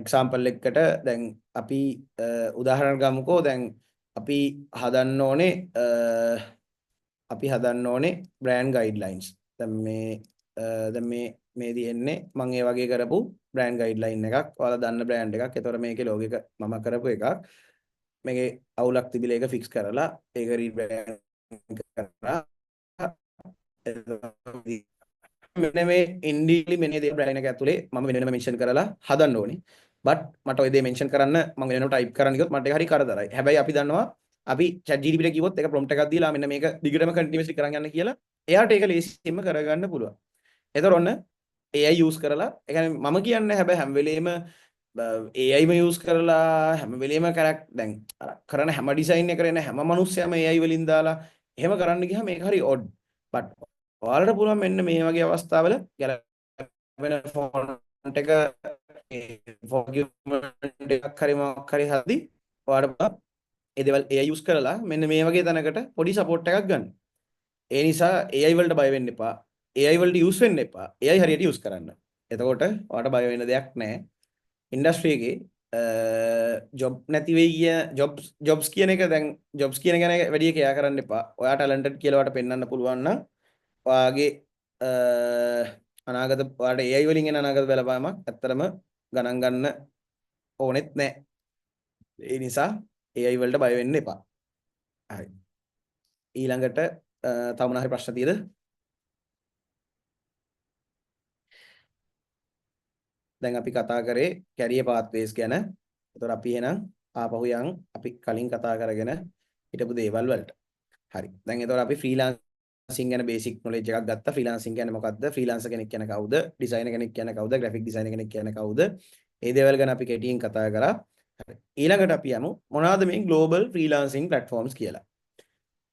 එක්සැම්පල් එකකට දැන් අපි උදාහරණ ගමුකෝ. දැන් අපි හදන්න ඕනේ බ්‍රෑන්ඩ් ගයිඩ්ලයින්ස්. දැන් මේ තියෙන්නේ මම ඒ වගේ කරපු බ්‍රෑන්ඩ් ගයිඩ්ලයින් එකක්. ඔයාලා දන්න බ්‍රෑන්ඩ් එකක්. ඒතකොට මේකේ ලෝගෝ එක මම කරපු එකක්. මේකේ අවුලක් තිබිලා ඒක ෆික්ස් කරලා ඒක රීබ්‍රෑන්ඩ් කරලා මෙන්න මේ ඉන්ඩීලි මෙන්න මේ බ්‍රෑන්ඩ් එක ඇතුලේ මම වෙන වෙනම මෙන්ෂන් කරලා හදන්න ඕනේ. බට් මට ඔය දේ මෙන්ෂන් කරන්න මම වෙනම ටයිප් කරන්න ගියොත් මට ඒක හරි කරදරයි. හැබැයි අපි දන්නවා අපි chat GTP එකට කිව්වොත් ඒක prompt එකක් දීලා මෙන්න මේක දිගටම continuously කරන් යන්න කියලා එයාට ඒක ලේසියෙන්ම කරගන්න පුළුවන්. ඒතර ඔන්න AI use කරලා ඒ කියන්නේ මම කියන්නේ හැබැයි හැම වෙලේම AI ම use කරලා හැම වෙලේම දැන් කරන හැම ඩිසයින් එක කරන හැම මිනිස්සයම AI වලින් දාලා එහෙම කරන්න ගියාම මේක හරි odd. but ඔයාලට පුළුවන් මෙන්න මේ වගේ අවස්ථාවල ගැලපෙන ෆොන්ට් එක ඩොකියුමන්ට් එකක් හරි මොකක් හරි හදි ඔයාලට ඒ දේවල් AI use කරලා මෙන්න මේ වගේ තැනකට පොඩි සපෝට් එකක් ගන්න. ඒ නිසා AI වලට බය වෙන්න එපා. AI වලට use වෙන්න එපා. AI හරියට use කරන්න. එතකොට ඔයාලට බය වෙන්න දෙයක් නැහැ. ඉන්ඩස්ට්‍රි එකේ ජොබ් නැති වෙයි කිය ජොබ්ස් කියන එක දැන් ජොබ්ස් කියන ගැන වැඩි කෑ කරන්න එපා. ඔයා ටැලන්ටඩ් කියලා ඔයාලට පෙන්වන්න පුළුවන් නම් ඔයාගේ අනාගත ඔයාලට AI වලින් එන අනාගත බලපෑමක් ඇත්තටම ගණන් ගන්න ඕනෙත් නැහැ. ඒ නිසා AI වලට බය වෙන්න එපා. හරි. ඊළඟට තව මොනවා හරි ප්‍රශ්න තියෙද? දැන් අපි කතා කරේ කැරියර් පාත්වේස් ගැන. ඒතකොට අපි එහෙනම් ආපහු යන් අපි කලින් කතා කරගෙන හිටපු දේවල් වලට. හරි. දැන් ඒතකොට අපි ෆ්‍රීලාන්සින් ගැන බේසික් නොලෙජ් එකක් ගත්තා. ෆ්‍රීලාන්සින් කියන්නේ මොකක්ද? ෆ්‍රීලාන්සර් කෙනෙක් කියන්නේ කවුද? ඩිසයිනර් කෙනෙක් කියන්නේ කවුද? ග්‍රැෆික් ඩිසයිනර් කෙනෙක් කියන්නේ කවුද? මේ දේවල් ගැන අපි කෙටියෙන් කතා කරා. හරි. ඊළඟට අපි යමු මොනවාද මේ ග්ලෝබල් ෆ්‍රීලාන්සින් ප්ලැට්ෆෝම්ස් කියලා.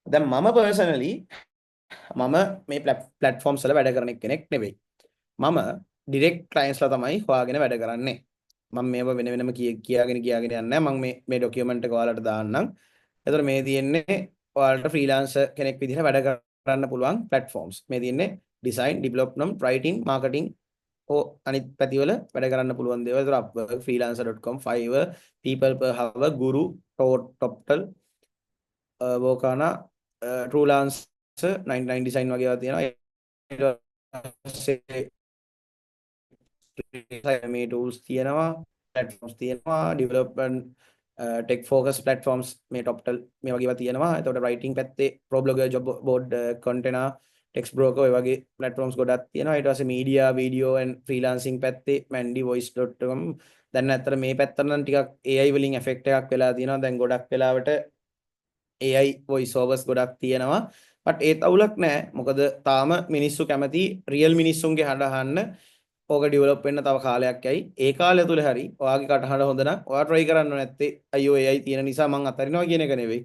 දැන් මම පර්සනලි මේ ප්ලැට්ෆෝම්ස් වල වැඩ කරන කෙනෙක් නෙවෙයි. මම ඩිරෙක්ට් ක්ලයන්ට්ස්ලා තමයි හොයාගෙන වැඩ කරන්නේ. මම මේව වෙන වෙනම කියාගෙන යන්නේ නැහැ. මම මේ ડોකියුමන්ට් එක ඔයාලට දාන්නම්. එතකොට මේ තියෙන්නේ ඔයාලට ෆ්‍රීලාන්සර් කෙනෙක් විදිහට වැඩ කරන්න පුළුවන් platforms. මේ තියෙන්නේ design, development, writing, marketing අනිත් පැතිවල වැඩ කරන්න පුළුවන් දේවල්. ඒතකොට Upwork, freelancer.com, Fiverr, people per hour, Guru, Toptal, Vocana, Truelancer, 99 design වගේ ඒවා තියෙනවා. මේ tools තියෙනවා, platforms තියෙනවා, development tech focus platforms මේ Toptal මේ වගේ ඒවා තියෙනවා. එතකොට writing පැත්තේ ProBlogger, job board, Container, text broker ඔය වගේ platforms ගොඩක් තියෙනවා. ඊට පස්සේ media video and freelancing පැත්තේ mandyvoice.com දැන් ඇත්තට මේ පැත්තට නම් ටිකක් AI වලින් effect එකක් වෙලා තියෙනවා. දැන් ගොඩක් වෙලාවට AI voice overs ගොඩක් තියෙනවා. but ඒත් අවුලක් නැහැ. මොකද තාම මිනිස්සු කැමති real මිනිස්සුන්ගේ හඬ අහන්න. ඕක ඩෙවලොප් වෙන්න තව කාලයක් යයි. ඒ කාලය තුල හරි ඔයාගේ කටහඬ හොඳ නම් ඔයා try කරන්න නැත්තේ අයියෝ AI තියෙන නිසා මං අතරිනවා කියන එක නෙවෙයි.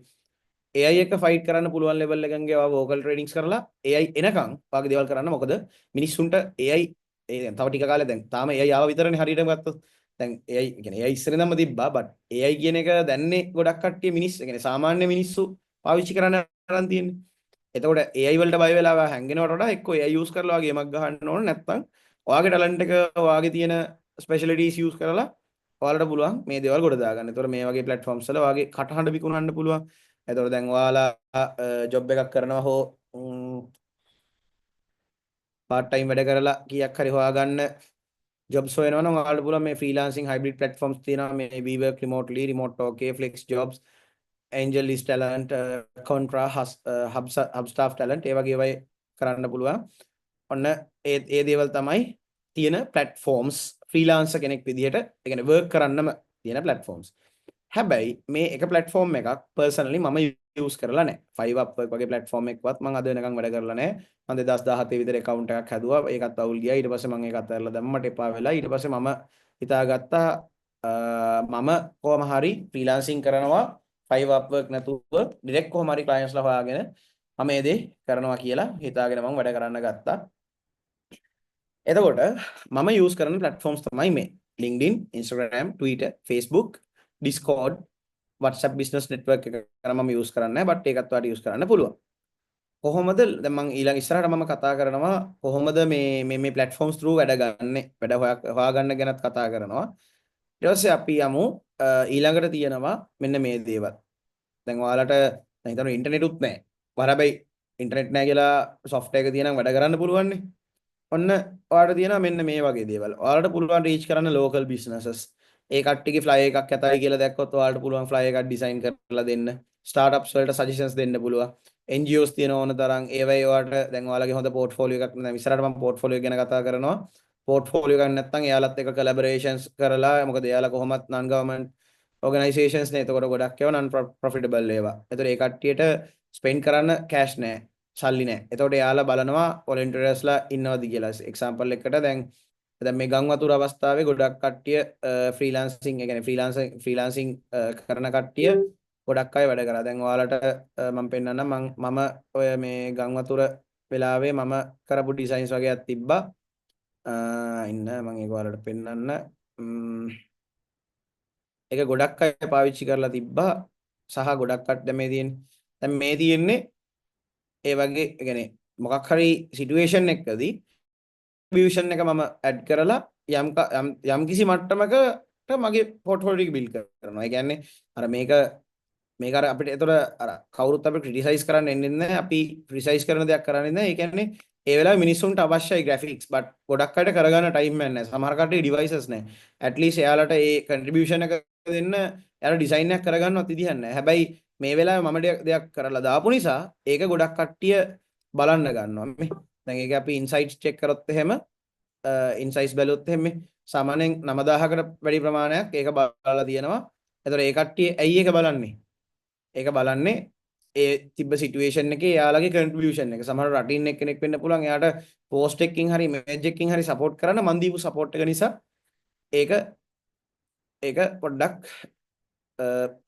AI එක ෆයිට් කරන්න පුළුවන් ලෙවල් එකන්ගේ ඔයා vocal trainings කරලා AI එනකන් ඔයාගේ දේවල් කරන්න. මොකද මිනිස්සුන්ට AI දැන් තව ටික කාලෙ දැන් තාම AI ආව විතරනේ හරියටම ගත්තොත්. දැන් AI කියන්නේ AI ඉස්සර ඉඳන්ම තිබ්බා. but AI කියන එක දැන්නේ ගොඩක් කට්ටිය මිනිස්සු කියන්නේ සාමාන්‍ය මිනිස්සු පාවිච්චි කරන්න අරන් තියෙන්නේ. එතකොට AI වලට බය වෙලා හැංගෙනවට වඩා එක්ක AI use කරලා වගේ ගේමක් ගහන්න ඕන. නැත්නම් ඔයාගේ ටැලන්ට් එක ඔයාගේ තියෙන ස්පෙෂලිටීස් යූස් කරලා ඔයාලට පුළුවන් මේ දේවල් ගොඩ දාගන්න. ඒතකොට මේ වගේ platforms වල ඔයාගේ කටහඬ විකුණන්න පුළුවන්. එතකොට දැන් ඔයාලා ජොබ් එකක් කරනවා හෝ part time වැඩ කරලා කීයක් හරි හොයාගන්න jobs හොයනවා නම් ඔයාලට පුළුවන් මේ freelancing hybrid platforms තියෙනවා. මේ we work remotely, remote okay, flex jobs, angel list talent, contra, hubstaff talent ඒ වගේ ඒවා කරන්න පුළුවන්. ඔන්න ඒ දේවල් තමයි තියෙන platforms freelancer කෙනෙක් විදිහට ඒ කියන්නේ work කරන්නම තියෙන platforms. හැබැයි මේ එක platform එකක් personally මම use කරලා නැහැ. 5upwork වගේ platform එකක්වත් මම අද වෙනකන් වැඩ කරලා නැහැ. මම 2017 විතර account එකක් හැදුවා. ඒකත් අවුල් ගියා. ඊට පස්සේ මම ඒක අතහැරලා දැම්මා. මට එපා වෙලා. ඊට පස්සේ මම හිතාගත්තා මම කොහොම හරි freelancing කරනවා 5upwork නැතුව direct කොහොම හරි clients ලා හොයාගෙන මම මේ දේ කරනවා කියලා හිතාගෙන මම වැඩ කරන්න ගත්තා. එතකොට මම use කරන platforms තමයි මේ LinkedIn, Instagram, Twitter, Facebook, Discord, WhatsApp business network එක කරා මම use කරන්නේ නැහැ. but ඒකත් ඔයාලට use කරන්න පුළුවන්. කොහොමද දැන් මම ඊළඟ ඉස්සරහට මම කතා කරනවා කොහොමද මේ platforms through වැඩ ගන්න වැඩ හොයාගන්න ගැනත් කතා කරනවා. ඊට පස්සේ අපි යමු ඊළඟට තියෙනවා මෙන්න මේ දේවල්. දැන් ඔයාලට දැන් හිතන්න ඉන්ටර්නෙට් උත් නැහැ. හැබැයි ඉන්ටර්නෙට් නැහැ කියලා software එක තියෙනම් වැඩ කරන්න පුළුවන් නේ. ඔන්න ඔයාලට තියෙනවා මෙන්න මේ වගේ දේවල්. ඔයාලට පුළුවන් reach කරන්න local businesses. ඒ කට්ටියගේ flyer එකක් ඇතයි කියලා දැක්කොත් ඔයාලට පුළුවන් flyer එකක් design කරලා දෙන්න. startups වලට suggestions දෙන්න පුළුවන්. NGOs තියෙන ඕන තරම් ඒවයි ඔයාලට දැන් ඔයාලගේ හොඳ portfolio එකක් දැන් ඉස්සරහට මම portfolio ගැන කතා කරනවා. portfolio එකක් නැත්නම් එයාලත් එක්ක collaborations කරලා මොකද එයාලා කොහොමත් non government organizations නේ. එතකොට ගොඩක් ඒවා non profitable ඒවා. ඒතකොට ඒ කට්ටියට spend කරන්න cash නැහැ. සල්ලි නැහැ. එතකොට එයාලා බලනවා volunteersලා ඉන්නවද කියලා. example එකකට දැන් මේ ගම් වතුර අවස්ථාවේ ගොඩක් කට්ටිය freelancing ඒ කියන්නේ freelancing කරන කට්ටිය ගොඩක් අය වැඩ කරා. දැන් ඔයාලට මම පෙන්නන්නම් මම ඔය මේ ගම් වතුර වෙලාවේ මම කරපු designs වගේක් තිබ්බා. ඉන්න මම ඒක ඔයාලට පෙන්නන්න. ඒක ගොඩක් අය පාවිච්චි කරලා තිබ්බා සහ ගොඩක් කට්ටිය දැන් මේ තියෙන්නේ ඒ වගේ يعني මොකක් හරි සිටුේෂන් එකකදී contribution එක මම ඇඩ් කරලා යම් කිසි මට්ටමකට මගේ පෝර්ට්ෆෝලියෝ එක බිල්ඩ් කරනවා. ඒ කියන්නේ අර මේක අර අපිට ඒතර අර කවුරුත් අපිට ක්‍රිටිසයිස් කරන්න එන්නේ නැහැ. අපි ක්‍රිටිසයිස් කරන දෙයක් කරන්නේ නැහැ. ඒ කියන්නේ ඒ වෙලාවේ මිනිස්සුන්ට අවශ්‍යයි graphics but ගොඩක් අයට කරගන්න ටයිම් නැහැ. සමහර කට්ටිය devices නැහැ. at least එයාලට ඒ contribution එක දෙන්න එයාලා ඩිසයින් එකක් කරගන්නවත් විදිහක් නැහැ. හැබැයි මේ වෙලාවේ මම දෙයක් කරලා දාපු නිසා ඒක ගොඩක් කට්ටිය බලන්න ගන්නවා මේ. දැන් ඒක අපි ඉන්සයිට්ස් චෙක් කරොත් එහෙම ඉන්සයිට්ස් බැලුවොත් එහෙම සාමාන්‍යයෙන් 9000කට වැඩි ප්‍රමාණයක් ඒක බලලා තියෙනවා. ඒතකොට ඒ කට්ටිය ඇයි ඒක බලන්නේ? ඒක බලන්නේ ඒ තිබ්බ සිටුේෂන් එකේ එයාලගේ කන්ට්‍රිබියුෂන් එක. සමහර රටින් එක්කෙනෙක් වෙන්න පුළුවන්. එයාට පෝස්ට් එකකින් හරි ඉමේජ් එකකින් හරි සපෝට් කරන්න මන් දීපු සපෝට් එක නිසා ඒක පොඩ්ඩක්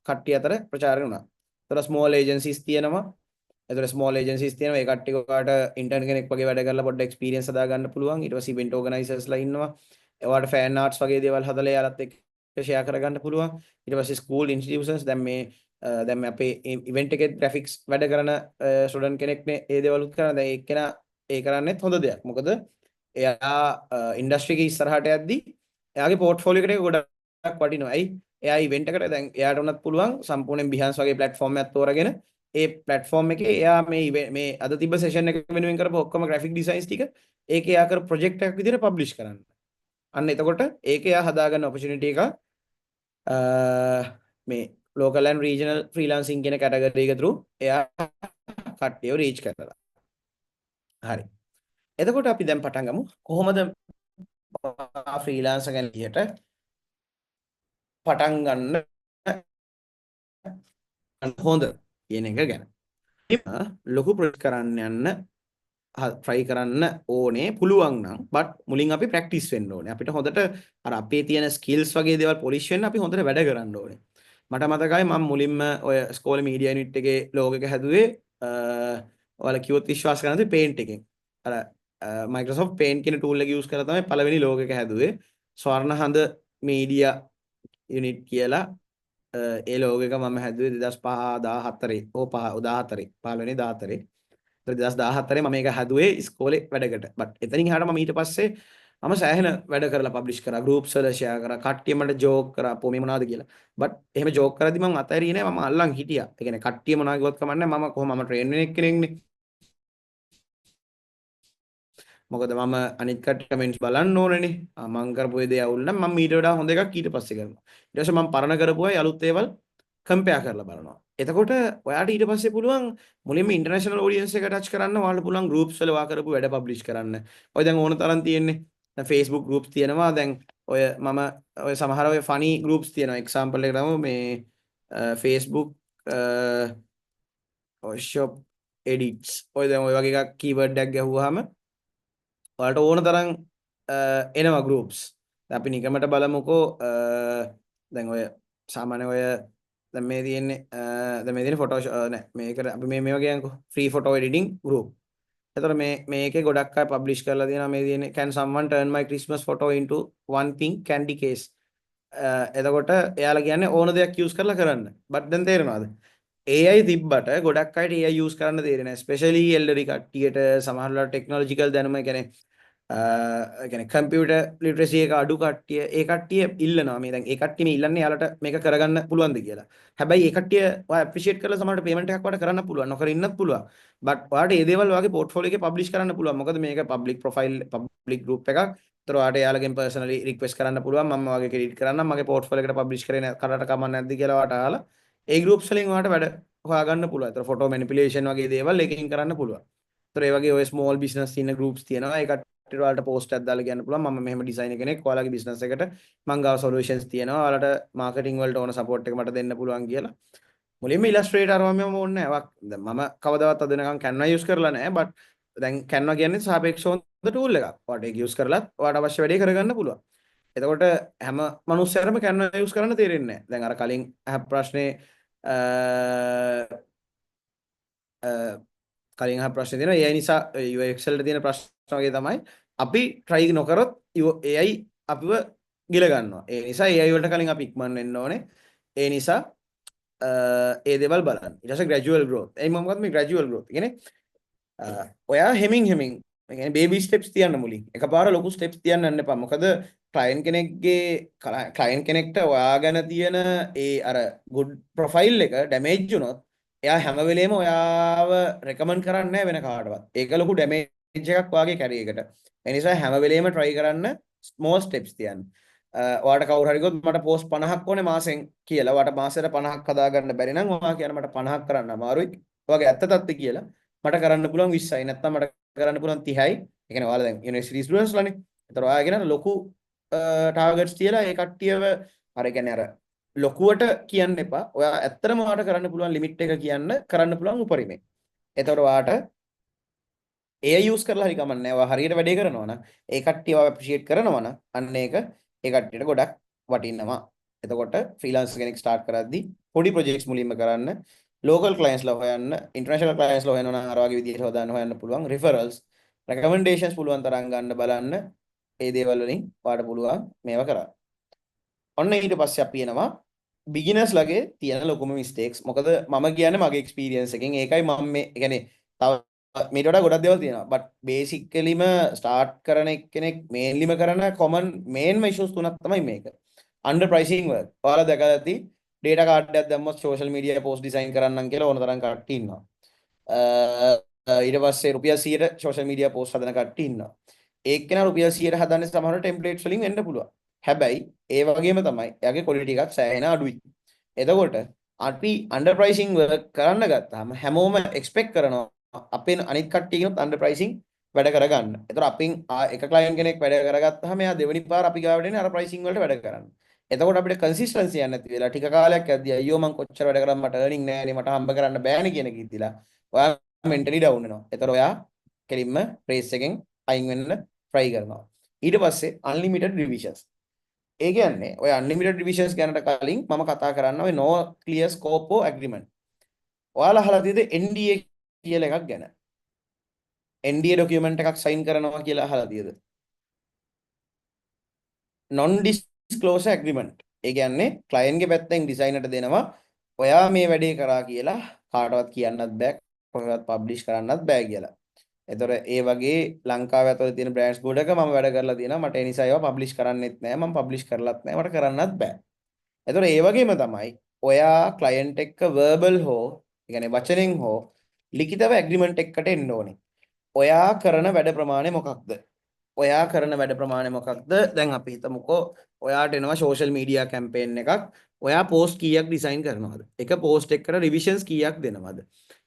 කට්ටිය අතර ප්‍රචාරණය වුණා. ඒතර ස්මෝල් ඒජන්සිස් තියෙනවා. ඒතර ස්මෝල් ඒජන්සිස් තියෙනවා. ඒ කට්ටිය ඔයාලට ඉන්ටර්න් කෙනෙක් වගේ වැඩ කරලා පොඩ්ඩක් එක්ස්පීරියන්ස් හදා ගන්න පුළුවන්. ඊට පස්සේ ඉවෙන්ට් ඕගනයිසර්ස්ලා ඉන්නවා. ඔයාලට ෆෑන් ආර්ට්ස් වගේ දේවල් හදලා එයාලත් එක්ක ෂෙයා කරගන්න පුළුවන්. ඊට පස්සේ ස්කූල් ඉන්ස්ටිටියුෂන්ස් දැන් අපේ ඉවෙන්ට් එකේ ග්‍රැෆික්ස් වැඩ කරන ස්ටුඩන්ට් කෙනෙක්නේ ඒ දේවල් උත් කරන. දැන් එක්කෙනා ඒ කරන්නේත් හොඳ දෙයක්. මොකද එයා ඉන්ඩස්ට්‍රි එකේ ඉස්සරහට යද්දි එයාගේ පෝර්ට්ෆෝලියෝ එකට ගොඩක් වටිනවා. ඇයි? එයා ඉවෙන්ට් එකට දැන් එයාට උනත් පුළුවන් සම්පූර්ණයෙන් Behance වගේ platform එකක් තෝරගෙන ඒ platform එකේ එයා මේ අද තිබ්බ session එක වෙනුවෙන් කරපු ඔක්කොම graphic designs ටික ඒකේ එයා කරපු project එකක් විදිහට publish කරන්න. අන්න එතකොට ඒකේ එයා හදාගන්න opportunity එක මේ local and regional freelancing කියන category එක through එයා කට්ටියව reach කරලා. හරි. එතකොට අපි දැන් පටන් ගමු. කොහොමද ෆ්‍රීලාන්සර් කෙනෙක් විදිහට පටන් ගන්න හොඳ කියන එක ගැන. ලොකු ප්‍රොජෙක්ට් කරන්න යන්න try කරන්න ඕනේ පුළුවන් නම් but මුලින් අපි ප්‍රැක්ටිස් වෙන්න ඕනේ. අපිට හොඳට අර අපේ තියෙන ස්කිල්ස් වගේ දේවල් පොලිෂ් වෙන්න අපි හොඳට වැඩ කරන්න ඕනේ. මට මතකයි මම මුලින්ම ඔය ස්කෝලේ මීඩියා යුනිට් එකේ ලෝගෝ එක හැදුවේ ඔයාලා කිව්වොත් විශ්වාස කරන්න නැති පේන්ට් එකෙන්. අර Microsoft Paint කියන tool එක use කරලා තමයි පළවෙනි ලෝගෝ එක හැදුවේ. ස්වර්ණහඳ මීඩියා යුනිට් කියලා ඒ ලෝගෝ එක මම හැදුවේ 2005 14 14 15 14 2014 මම මේක හැදුවේ ඉස්කෝලේ වැඩකට. බට් එතනින් එහාට මම ඊට පස්සේ මම සෑහෙන වැඩ කරලා පබ්ලිෂ් කරා, groups වල share කරා, කට්ටිය මට ජෝක් කරා, "පො මේ මොනවද" කියලා. බට් එහෙම ජෝක් කරද්දි මම අතහැරියේ නෑ, මම අල්ලන් හිටියා. ඒ කියන්නේ කට්ටිය මොනවා කිව්වත් කමන්නේ මම කොහොම මම ට්‍රේන් වෙන කෙනෙක්නේ. මොකද මම අනිත් කට්ටිය කමෙන්ට්ස් බලන්න ඕනේනේ. මම කරපු දේ අවුල් නම් මම ඊට වඩා හොඳ එකක් ඊට පස්සේ කරනවා. ඊට පස්සේ මම පරණ කරපු අය අලුත් ඒවල් කම්පෙයාර් කරලා බලනවා. එතකොට ඔයාට ඊට පස්සේ පුළුවන් මුලින්ම ඉන්ටර්නැෂනල් ඔඩියන්ස් එක ටච් කරන්න. ඔයාලට පුළුවන් ගෲප්ස් වල වා කරපු වැඩ පබ්ලිෂ් කරන්න. ඔය දැන් ඕන තරම් තියෙන්නේ. දැන් Facebook groups තියෙනවා. දැන් ඔය මම ඔය සමහර ඔය funny groups තියෙනවා. example එක තමයි මේ Facebook ඔය shop edits. ඔය දැන් ඔය වගේ එකක් keyword එකක් ගැහුවාම ඔයාලට ඕන තරම් එනවා groups. දැන් අපි නිකමට බලමුකෝ දැන් ඔය සාමාන්‍ය ඔය දැන් මේ තියෙන්නේ ෆොටෝෂොප් නෑ මේකට අපි මේ වගේ යන්කෝ free photo editing group. එතකොට මේකේ ගොඩක් අය පබ්ලිෂ් කරලා තියෙනවා මේ තියෙන්නේ can someone turn my Christmas photo into one pink candy case. එතකොට එයාලා කියන්නේ ඕන දෙයක් use කරලා කරන්න. but දැන් තේරෙනවද? AI තිබ්බට ගොඩක් අයට AI use කරන්න තේරෙන්නේ නැහැ. especially elderly කට්ටියට සමහරවල් technological දැනුම කියන්නේ කියන්නේ කම්පියුටර් ලිටරසි එක අඩු කට්ටිය ඒ කට්ටිය ඉල්ලනවා මේ දැන් ඒ කට්ටියනේ ඉල්ලන්නේ යාලට මේක කරගන්න පුළුවන්ද කියලා. හැබැයි ඒ කට්ටිය ඔයා ඇප්‍රීෂিয়েට් කරලා සමහරට පේමන්ට් එකක් වට කරන්න පුළුවන්. නොකර ඉන්නත් පුළුවන්. බට් ඔයාට මේ දේවල් ඔයාගේ පෝර්ට්ෆෝලියෝ එකේ පබ්ලිෂ් කරන්න පුළුවන්. මොකද මේක පබ්ලික් ප්‍රොෆයිල් පබ්ලික් ගෲප් එකක්. ඒතර ඔයාට යාලගෙන් පර්සනලි රික්වෙස්ට් කරන්න පුළුවන්. මම ඔයාගේ ක්‍රෙඩිට් කරන්නම් මගේ පෝර්ට්ෆෝලියෝ එකට පබ්ලිෂ් කරේ කරට කමක් නැද්ද කියලා ඔයාට අහලා ඒ ගෲප්ස් වලින් ඔයාට වැඩ හොයාගන්න පුළුවන්. ඒතර ෆොටෝ මැනිපියුලේෂන් වගේ දේවල් එකකින් කරන්න පුළුවන්. ඒතර ඒ වගේ ඔය ස්මෝල් බිස්නස් තියෙන ගෲප්ස් තියෙනවා. ඒකට ඔයාලට පෝස්ට් එකක් දාලා කියන්න පුළුවන් මම මෙහෙම ඩිසයිනර් කෙනෙක් ඔයාලගේ බිස්නස් එකට මම ගාව සොලියුෂන්ස් තියෙනවා ඔයාලට මාකටිං වලට ඕන සපෝට් එක මට දෙන්න පුළුවන් කියලා මුලින්ම ඉලස්ට්‍රේටර් මම ඕනේ නැහැ දැන් මම කවදාවත් අද වෙනකන් Canva යූස් කරලා නැහැ බට් දැන් Canva කියන්නේ සාපේක්ෂව හොඳ ටූල් එකක් ඔයාට ඒක යූස් කරලත් ඔයාට අවශ්‍ය වැඩේ කරගන්න පුළුවන් එතකොට හැම මනුස්සයෙකුටම Canva යූස් කරන්න තේරෙන්නේ නැහැ දැන් අර කලින් අහ ප්‍රශ්නේ කලින් අහ ප්‍රශ්නේ තියෙනවා ඒ නිසා UX වලට තියෙන ප්‍රශ්න වගේ තමයි අපි try නොකරොත් AI අපිව ගිල ගන්නවා. ඒ නිසා AI වලට කලින් අපි ඉක්මන් වෙන්න ඕනේ. ඒ නිසා ඒ දේවල් බලන්න. ඊට පස්සේ gradual growth. එයි මම මොකක්ද මේ gradual growth කියන්නේ ඔයා හෙමින් ඒ කියන්නේ baby steps තියන්න මුලින්. එකපාර ලොකු steps තියන්න යන්න එපා. මොකද client කෙනෙක්ට ඔයා ගැන තියෙන ඒ අර good profile එක damage වුණොත් එයා හැම වෙලේම ඔයාව recommend කරන්නේ නැහැ වෙන කාටවත්. ඒක ලොකු damage එකක් වාගේ කැරිය එකට. ඒ නිසා හැම වෙලේම try කරන්න small steps තියන්න. ඔයාලට කවුරු හරි ගොත් මට post 50ක් ඕනේ මාසෙන් කියලා. ඔයාලට මාසෙට 50ක් හදා ගන්න බැරි නම් ඔයා කියන මට 50ක් කරන්න අමාරුයි. ඔයාගේ ඇත්ත තත්ත්වය කියලා මට කරන්න පුළුවන් 20යි. නැත්නම් මට කරන්න පුළුවන් 30යි. ඒ කියන්නේ ඔයාලා දැන් university students ලානේ. ඒතර ඔයා කියන ලොකු targets තියලා ඒ කට්ටියව අර කියන්නේ අර ලොකුවට කියන්න එපා. ඔයා ඇත්තටම ඔයාට කරන්න පුළුවන් limit එක කියන්න කරන්න පුළුවන් උපරිමේ. එතකොට ඔයාට AI use කරලා හරි කමන්නේ නැහැ. ඔයා හරියට වැඩේ කරනවා නම් ඒ කට්ටියව අප්‍රීෂিয়েට් කරනවා නම් අන්න ඒක ඒ කට්ටියට ගොඩක් වටිනවා. එතකොට ෆ්‍රීලාන්සර් කෙනෙක් ස්ටාර්ට් කරද්දී පොඩි ප්‍රොජෙක්ට්ස් මුලින්ම කරන්න, ලෝකල් ක්ලයන්ට්ස් ලා හොයන්න, ඉන්ටර්නැෂනල් ක්ලයන්ට්ස් ලා හොයනවා නම් අර වගේ විදිහට හොයන්න පුළුවන්. රිෆරල්ස්, රෙකමෙන්ඩේෂන්ස් පුළුවන් තරම් ගන්න බලන්න. ඒ දේවල් වලින් ඔයාලට පුළුවන් මේවා කරන්න. ඔන්න ඊට පස්සේ අපි එනවා බිගිනර්ස් ලගේ තියෙන ලොකුම මිස්ටේක්ස්. මොකද මම කියන්නේ මගේ එක්ස්පීරියන්ස් එකෙන් ඒකයි මම මේ කියන්නේ තව මේට වඩා ගොඩක් දේවල් තියෙනවා. බට් බේසිකලිම ස්ටාර්ට් කරන කෙනෙක් මේන්ලිම කරන කොමන් මේන්ම ඉෂුස් තුනක් තමයි මේක. Under pricing work. ඔයාලා දැකලා ඇති ඩේටා කාඩ් එකක් දැම්මොත් සෝෂල් මීඩියා පෝස්ට් ඩිසයින් කරන්නම් කියලා ඕන තරම් කට්ටිය ඉන්නවා. ඊට පස්සේ රුපියල් 100ට සෝෂල් මීඩියා පෝස්ට් හදන කට්ටිය ඉන්නවා. ඒකේන රුපියල් 100ට හදන්නේ සමහරවිට ටෙම්ප්ලේට්ස් වලින් වෙන්න පුළුවන්. හැබැයි ඒ වගේම තමයි එයාගේ ක්වොලිටි එකක් සෑහෙන අඩුයි. එතකොට අපි අන්ඩර් ප්‍රයිසිං වර්ක් කරන්න ගත්තාම හැමෝම එක්ස්පෙක්ට් කරනවා අපේ අනිත් කට්ටියගෙනුත් අන්ඩර් ප්‍රයිසිං වැඩ කරගන්න. ඒතර අපින් එක ක්ලයන්ට් කෙනෙක් වැඩ කරගත්තාම එයා දෙවෙනි පාර අපි ගාවට එන්නේ අර ප්‍රයිසිං වලට වැඩ කරන්න. එතකොට අපිට කන්සිස්ටන්සි යන්නේ නැති වෙලා ටික කාලයක් යද්දී අයියෝ මං කොච්චර වැඩ කරාම මට earning නෑනේ මට හම්බ කරන්න බෑනේ කියන කිද්දිලා ඔයා mentally down වෙනවා. ඒතර ඔයා කෙලින්ම රේස් එකෙන් අයින් වෙන්න try කරනවා. ඊට පස්සේ unlimited revisions. ඒ කියන්නේ ඔය unlimited revisions ගැනට කලින් මම කතා කරන්න ඔය no clear scope or agreement. ඔයාලා අහලා තියෙද NDA කියලා එකක් ගැන. NDA document එකක් sign කරනවා කියලා අහලා තියෙද? non disclosure agreement. ඒ කියන්නේ client ගේ පැත්තෙන් designer දෙනවා ඔයා මේ වැඩේ කරා කියලා කාටවත් කියන්නත් බෑ කොහෙවත් publish කරන්නත් බෑ කියලා. එතකොට ඒ වගේ ලංකාවේ අතවල තියෙන බ්‍රෑන්ඩ්ස් ගොඩක මම වැඩ කරලා තියෙනවා මට ඒ නිසා ඒවා පබ්ලිෂ් කරන්නෙත් නෑ මම පබ්ලිෂ් කරලත් නෑ මට කරන්නත් බෑ. එතකොට ඒ වගේම තමයි ඔයා ක්ලයන්ට් එක්ක verbal හෝ ඒ කියන්නේ වචනෙන් හෝ ලිඛිතව ඇග්‍රීමන්ට් එකකට එන්න ඕනේ. ඔයා කරන වැඩ ප්‍රමාණය මොකක්ද? ඔයා කරන වැඩ ප්‍රමාණය මොකක්ද? දැන් අපි හිතමුකෝ ඔයාට එනවා social media campaign එකක්. ඔයා post කීයක් design කරනවද? එක post එකකට revisions කීයක් දෙනවද?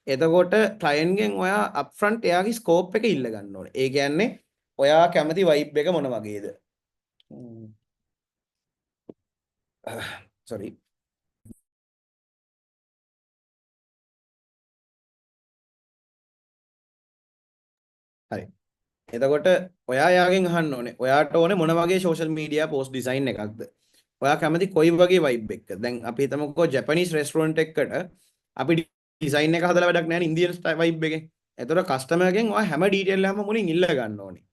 එතකොට client ගෙන් ඔයා upfront එයාගේ scope එක ඉල්ල ගන්න ඕනේ. ඒ කියන්නේ ඔයා කැමති vibe එක මොන වගේද? sorry. හරි. එතකොට ඔයා යාගෙන් අහන්න ඕනේ. ඔයාට ඕනේ මොන වගේ social media post design එකක්ද? ඔයා කැමති කොයි වගේ vibe එකක්ද? දැන් අපි හිතමුකෝ Japanese restaurant එකකට අපි design එක හදලා වැඩක් නැහැ නේ Indian style vibe එකේ. එතකොට customer ගෙන් ඔයා හැම detail එකක්ම මුලින් ඉල්ල ගන්න ඕනේ.